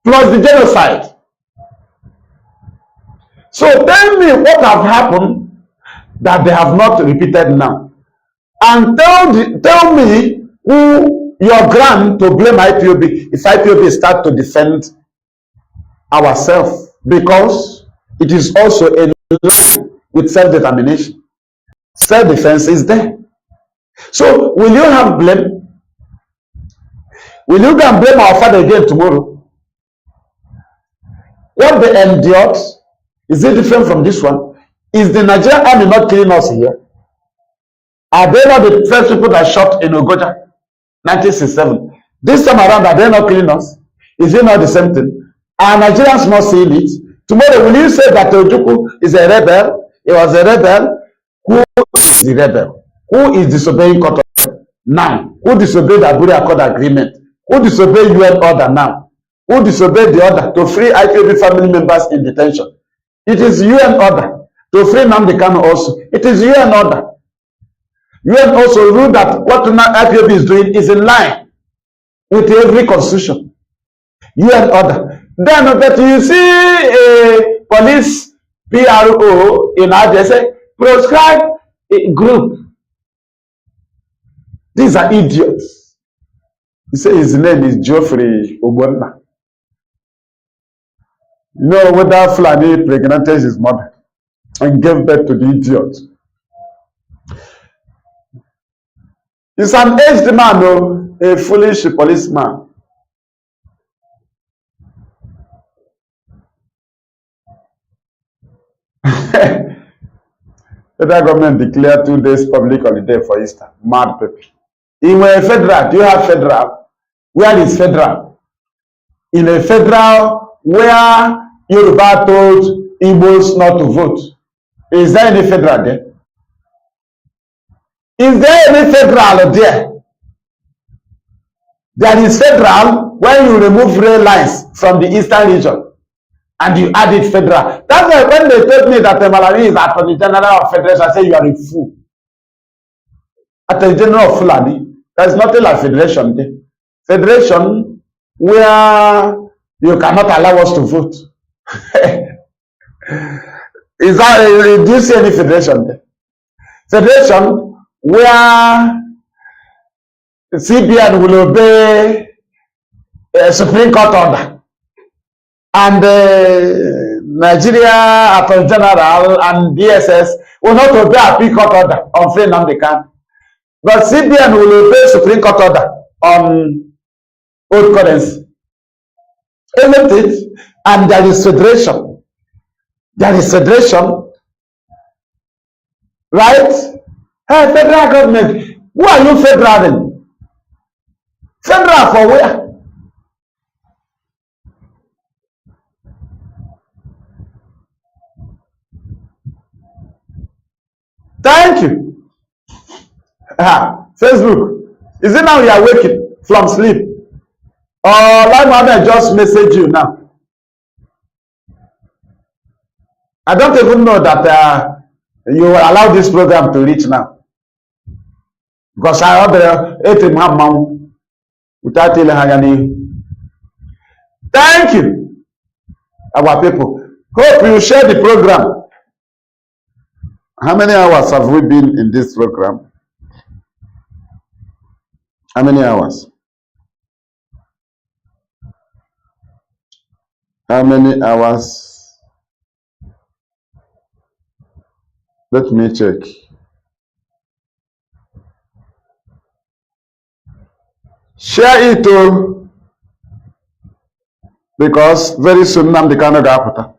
plus the genocide. So tell me what have happened that they have not repeated now. And tell me who your grant to blame IPOB if IPOB start to defend ourselves, because it is also in line with self-determination. Self-defense is there. So will you have blame? Will you go and blame our father again tomorrow? What they endured, is it different from this one? Is the Nigerian army not killing us here? Are they not the first people that shot in Ogoja, 1967? This time around, are they not killing us? Is it not the same thing? Are Nigerians not seeing it? Tomorrow, will you say that Ojukwu is a rebel? He was a rebel. Who is the rebel? Who is disobeying court order now? Who disobeyed the Abuja Accord agreement? Who disobeyed UN order now? Who disobeyed the order to free IPOB family members in detention? It is UN order to free Nnamdi Kanu also. It is UN order. UN also ruled that what IPOB is doing is in line with every constitution. UN order. Then that you see a police PRO in Addis proscribe a group. These are idiots. He said his name is Geoffrey Obonna. You know whether Fulani pregnanted his mother and gave birth to the idiot. He's an aged man, though, a foolish policeman. Federal government declared 2 days public holiday for Easter. Mad people. In a federal, do you have federal? Where is federal? In a federal where Yoruba told Igbos not to vote. Is there any federal there? Is there any federal there? There is federal when you remove rail lines from the eastern region and you add it federal. That's why when they told me that Malawi is Attorney General of Federation, I say you are a fool. Attorney General of Fulani, there is nothing like federation there. Federation where you cannot allow us to vote. Is that, do you see any federation there? Federation where CBN will obey Supreme Court order, and Nigeria Attorney General and DSS will not obey Appeal Court order on free Nnamdi Kanu, but CBN will obey Supreme Court order on old currency, isn't it? And there is federation. There is federation, right? Hey, federal government, who are you federaling? Federal for where? Thank you. Facebook. Is it now you are waking from sleep? Or like Mohammed just message you now? I don't even know that you will allow this program to reach now. Because I ordered 8 months without telling her. Thank you, our people. Hope you share the program. How many hours have we been in this program? How many hours? How many hours? Let me check. Share it too, because very soon Nnamdi Kanu ga-apụta.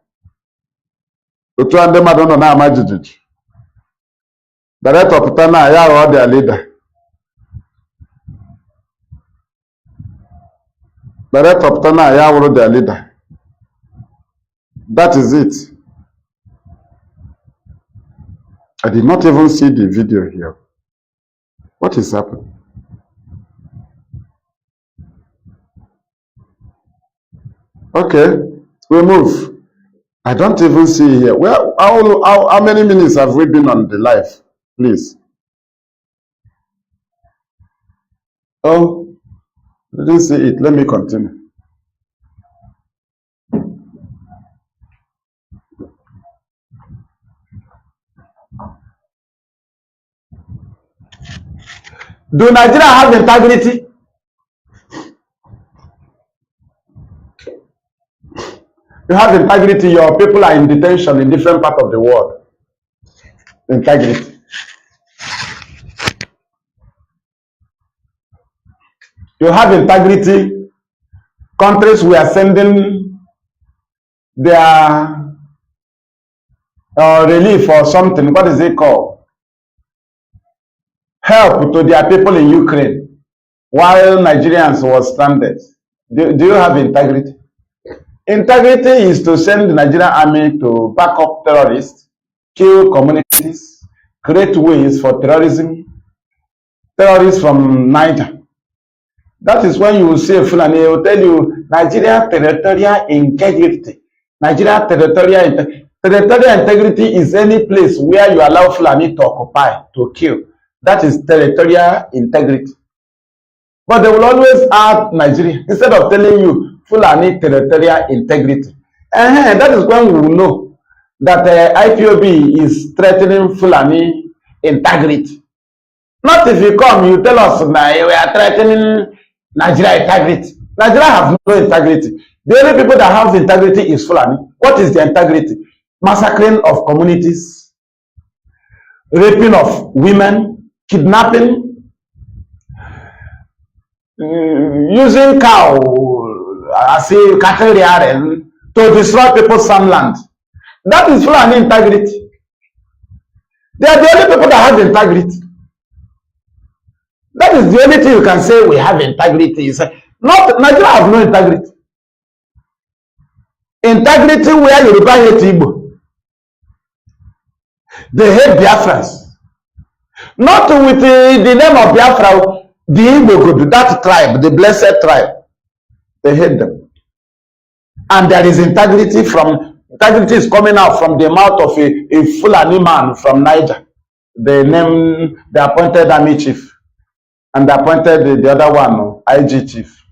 otu ndị mmadụ nọ na-ama jijiji director pụta na ya ghọọ their leader. Director pụta na ya wụrụ their leader. That is it. I did not even see the video here. What is happening? Okay, we move. I don't even see here. Well, how many minutes have we been on the live? Please. Oh, I didn't see it. Let me continue. Do Nigeria have integrity? You have integrity, your people are in detention in different parts of the world. Integrity. You have integrity. Countries we are sending their relief or something. What is it called? Help to their people in Ukraine while Nigerians were stranded. Do you have integrity? Integrity is to send the Nigerian army to back up terrorists, kill communities, create ways for terrorism, terrorists from Niger. That is when you will see a Fulani, he will tell you Nigeria territorial integrity. Nigeria territorial integrity is any place where you allow Fulani to occupy, to kill. That is territorial integrity. But they will always add Nigeria instead of telling you Fulani territorial integrity. And that is when we will know that IPOB is threatening Fulani integrity. Not if you come, you tell us we are threatening Nigeria integrity. Nigeria have no integrity. The only people that have integrity is Fulani. What is the integrity? Massacring of communities, raping of women, kidnapping, using cow as a cattle rearing to destroy people's farmlands. That is Fulani integrity. They are the only people that have integrity. That is the only thing you can say we have integrity. Not Nigeria have no integrity. Integrity where Yoruba hate Igbo. They hate Biafrans. Not with the name of Biafra, the Igbo, that tribe, the blessed tribe. They hate them. And there is integrity is coming out from the mouth of a Fulani man from Niger. They appointed army chief. And they appointed the other one, IG chief.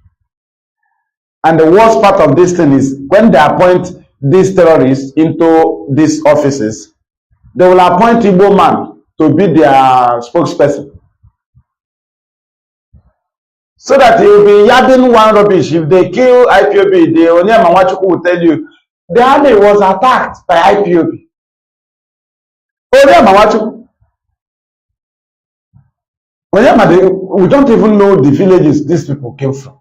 And the worst part of this thing is when they appoint these terrorists into these offices, they will appoint Igbo man to be their spokesperson. So that he will be yabbing one rubbish. If they kill IPOB, the Onyema Nwachukwu will tell you, the army was attacked by IPOB. Onyema Nwachukwu. We don't even know the villages these people came from.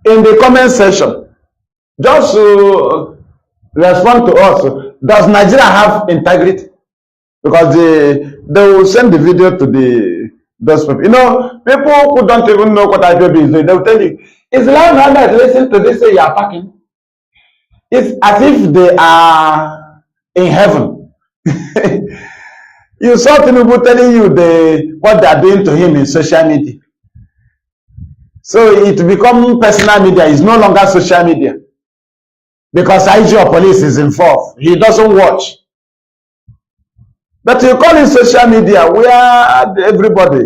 In the comment section, just respond to us. Does Nigeria have integrity? Because they will send the video to those people. You know, people who don't even know what IPOB is doing, they will tell you, it's like that listen to this, say you are packing. It's as if they are in heaven. You saw people telling you what they are doing to him in social media. So it becomes personal media. It's no longer social media. Because IG or police is involved. He doesn't watch. But you call it social media where everybody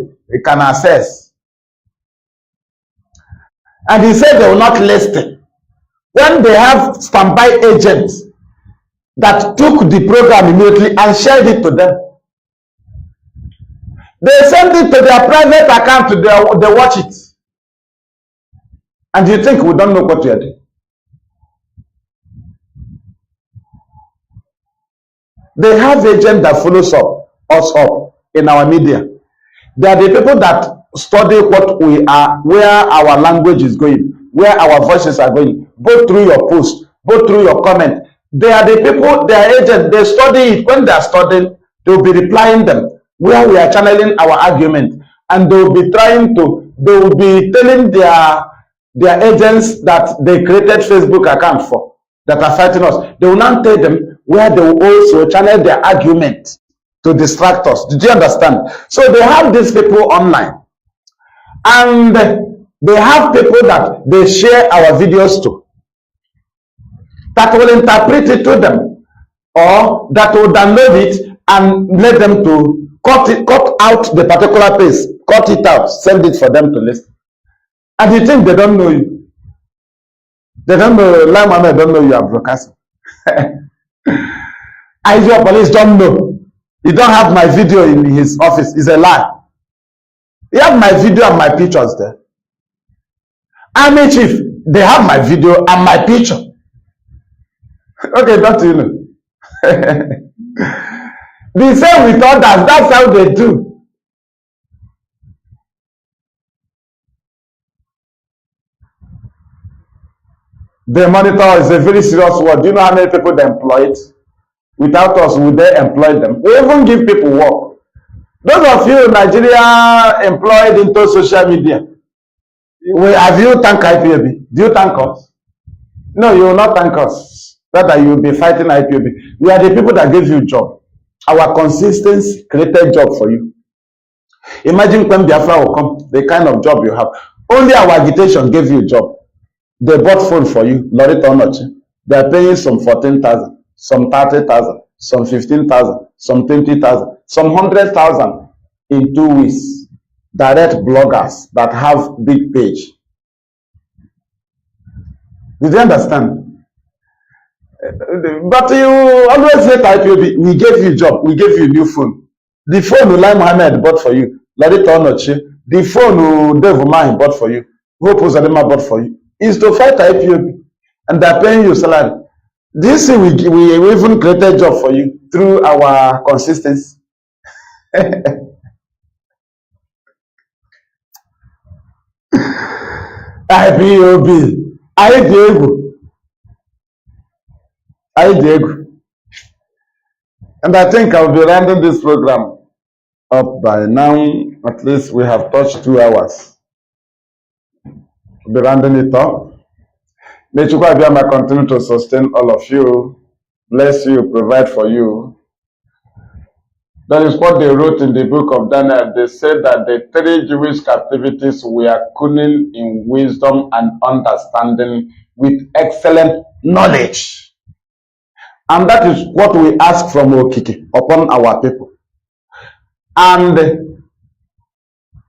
can access. And he said they will not listen. When they have standby agents that took the program immediately and shared it to them, they send it to their private account, they watch it. And you think we don't know what we are doing? They have agents that follows us up in our media. They are the people that study what we are, where our language is going, where our voices are going. Go through your post, go through your comment. They are the people, they are agents, they study it. When they are studying, they will be replying them where we are channeling our argument, and they will be trying to, they will be telling their agents that they created Facebook account for that are fighting us. They will now tell them where they will also channel their argument to distract us. Did you understand? So they have these people online, and they have people that they share our videos to, that will interpret it to them, or that will download it and let them to cut out the particular piece, cut it out, send it for them to listen. And you think they don't know you? They don't know, like Mama, don't know you are broadcasting. IPOB police don't know. You don't have my video in his office. It's a lie. You have my video and my pictures there. Army chief, they have my video and my picture. Okay, don't you know? The same with others. That's how they do. The monitor is a very serious word. Do you know how many people they employ it? Without us, would they employ them? We even give people work. Those of you in Nigeria employed into social media, have you thanked IPOB? Do you thank us? No, you will not thank us. Rather, you will be fighting IPOB. We are the people that gave you job. Our consistency created job for you. Imagine when Biafra will come, the kind of job you have. Only our agitation gave you a job. They bought phone for you, Loretta Onochi. They are paying some 14,000, some 30,000, some 15,000, some 20,000, some 100,000 in 2 weeks. Direct bloggers that have big page. Did you understand? But you always say to IPOB, we gave you job, we gave you new phone. The phone Ulai Mohammed bought for you, Loretta Onochi. The phone Dave Umahi bought for you, Hope Uzadema bought for you, is to fight IPOB, and they're paying you salary. This we even created job for you through our consistency. IPOB, I Diego. And I think I'll be rounding this program up by now. At least we have touched 2 hours. We'll be rounding it up. May Chukwuabiama continue to sustain all of you, bless you, provide for you. That is what they wrote in the book of Daniel. They said that the 3 Jewish captivities were cunning in wisdom and understanding with excellent knowledge. And that is what we ask from Okiki upon our people. And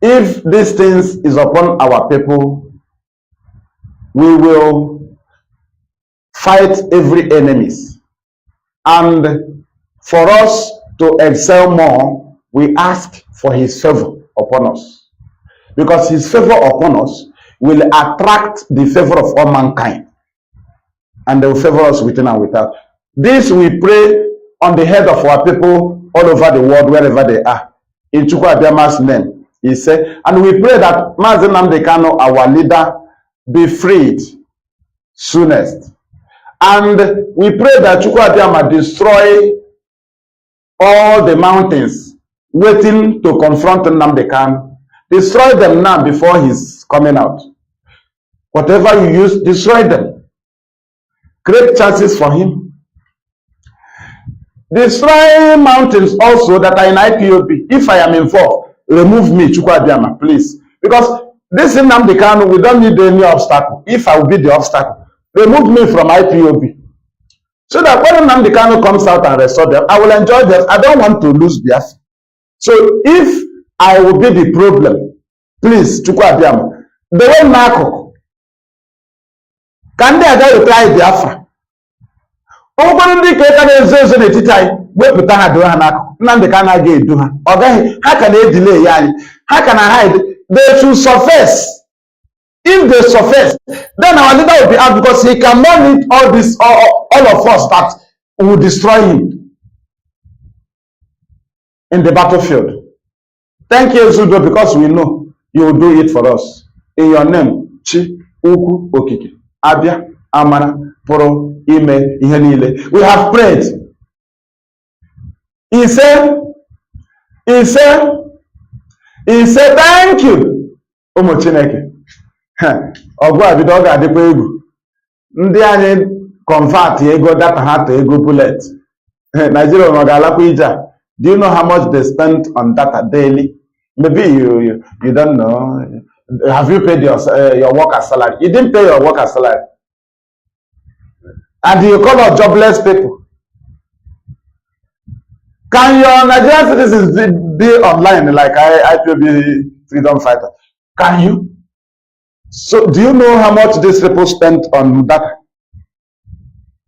if these things is upon our people, we will fight every enemies. And for us to excel more, we ask for his favor upon us. Because his favor upon us will attract the favor of all mankind. And they will favor us within and without. This we pray on the head of our people all over the world, wherever they are. In Chukwuabiama's name, he said, and we pray that Mazi Nnamdi Kanu, our leader, be freed soonest. And we pray that Chukwuabiama destroy all the mountains waiting to confront Nnamdi Kanu. Destroy them now before he's coming out. Whatever you use, destroy them. Create chances for him. Destroy mountains also that are in IPOB. If I am involved, remove me, Chukwuabiama, please. Because this Nnamdi Kanu, we don't need any obstacle. If I will be the obstacle, remove me from IPOB. So that when Nnamdi Kanu comes out and restore them, I will enjoy them. I don't want to lose Biafra. So if I will be the problem, please, Chukwuabiama, the way Nako, can they again reply Biafra? Ndị ka eka na-ezo ezo n'etiti anyị wepụta ha doo ha n'akụkụ. Nnamdi Kanu agaghị edu ha. Ọ gaghị, ha ka na-edile ya anyị. Ha ka na hide. They should surface. If they surface, then our leader will be out because he cannot need all this, all of us that will destroy him in the battlefield. Thank you, Zudo, because we know You will do it for us. In your name, Chi, Uku, Okiki, Abia, Amana, Poro, Ime, Ihenile. We have prayed. He said, thank you. Ụmụ Chineke. Ọgwụ abido ọ ga-adịkwa egwu. Ndị anyị convert ego data ha to ego bullet. Nigeria ọ ga-alakwa ije a. Do you know how much they spend on data daily? Maybe you don't know. Have you paid your worker salary? You didn't pay your worker salary. And you call us jobless people. Can your Nigerian citizens be online like IPOB freedom fighter? Can you? So do you know how much these people spent on data?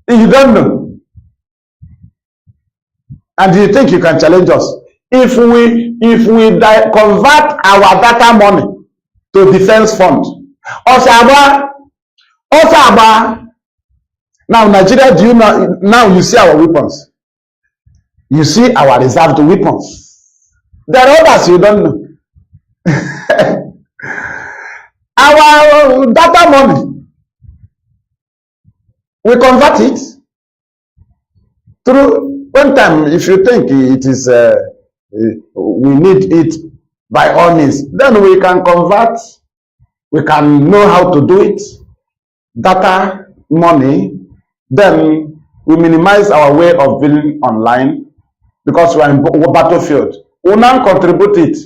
You don't know. And you think you can challenge us? If we convert our data money to defense fund, Osaba, now Nigeria, do you know? Now you see our weapons. You see our reserved weapons. There are others you don't know. Our data money, we convert it through one time. If you think it is, we need it by all means, then we can convert. We can know how to do it. Data money, then we minimize our way of being online because we are in battlefield. We now contribute it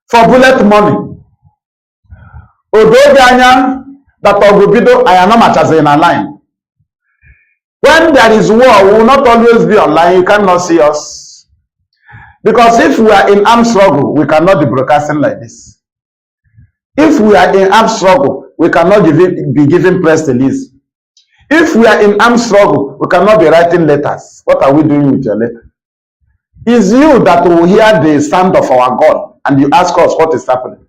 for bullet money. That I am not much as in a line. When there is war, we will not always be online. You cannot see us. Because if we are in armed struggle, we cannot be broadcasting like this. If we are in armed struggle, we cannot be giving press release. If we are in armed struggle, we cannot be writing letters. What are we doing with your letter? It's you that will hear the sound of our God and you ask us what is happening.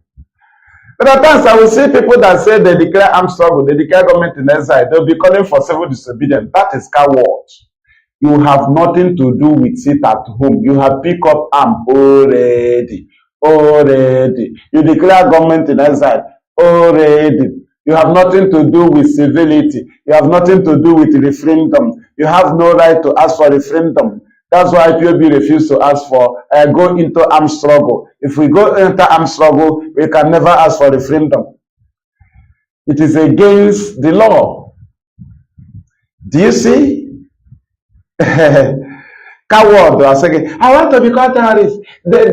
There are times I will see people that say they declare armed struggle, they declare government in exile, they'll be calling for civil disobedience. That is coward. You have nothing to do with sit at home. You have picked up arm already. You declare government in exile already. You have nothing to do with civility. You have nothing to do with referendum. You have no right to ask for referendum. That's why IPOB refused to ask for, go into armed struggle. If we go into armed struggle, we can never ask for referendum. It is against the law. Do you see? Coward are saying, I want to become terrorist. The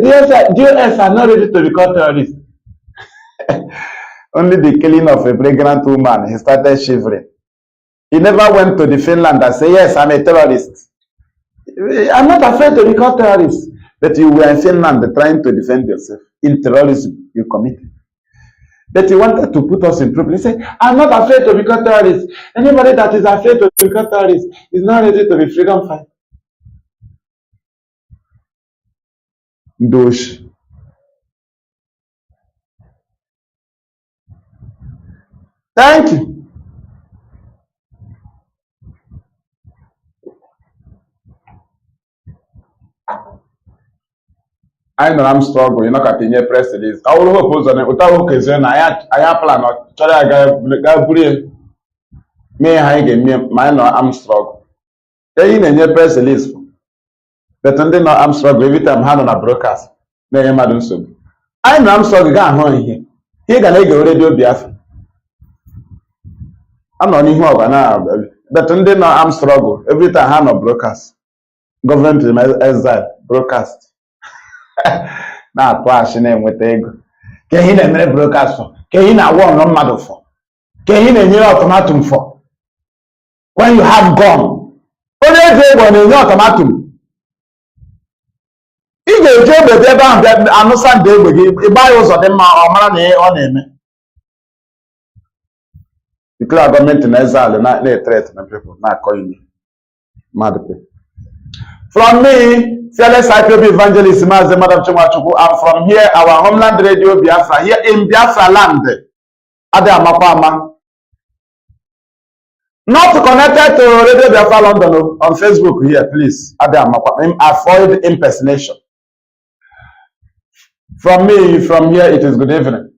DOS are not ready to become terrorists. Only the killing of a pregnant woman, he started shivering. He never went to the Finland and said, yes, I'm a terrorist. I'm not afraid to become terrorist. But you were in Finland trying to defend yourself in terrorism you committed. But he wanted to put us in trouble. He said, I'm not afraid to become terrorist. Anybody that is afraid to become terrorist is not ready to be freedom fighter. Dosh. Thank you. I know I'm struggling. You're not going to press release. I will oppose on it. Without occasion, I plan on trying to go free. Me, I get me. I'm struggling. They in a press release. But then no, I'm struggling every time I'm on a broadcast. I know I'm struggling. I'm here. Here, can go radio Biafra. I'm not even now. But then no, I'm struggling every time I'm on broadcast. Government in exile broadcast. Na-atụ achị na-enweta ego ka ehi na-emere broadcast for ka ehi na-agwa ọnọ mmadụ for ka ehi na-enyere automatum for when you have gone onye eji egbe na-enye automatum ị ga-eji egbe ebe ahụ anụsa ndị egbe gị ịgba ya ụzọ dị mma ọ mara na ọ na-eme declare gọọmenti na exile na-threat na people na-akọ ihe mmadụ. From me, fearless IPOB Evangelism, Mazi Maduabuchi, and from here, our homeland radio Biafra, here in Biafra land, Ade Amapama. Not connected to Radio Biafra London on Facebook here, please. Ade Amapama. Avoid impersonation. From me, from here, it is good evening.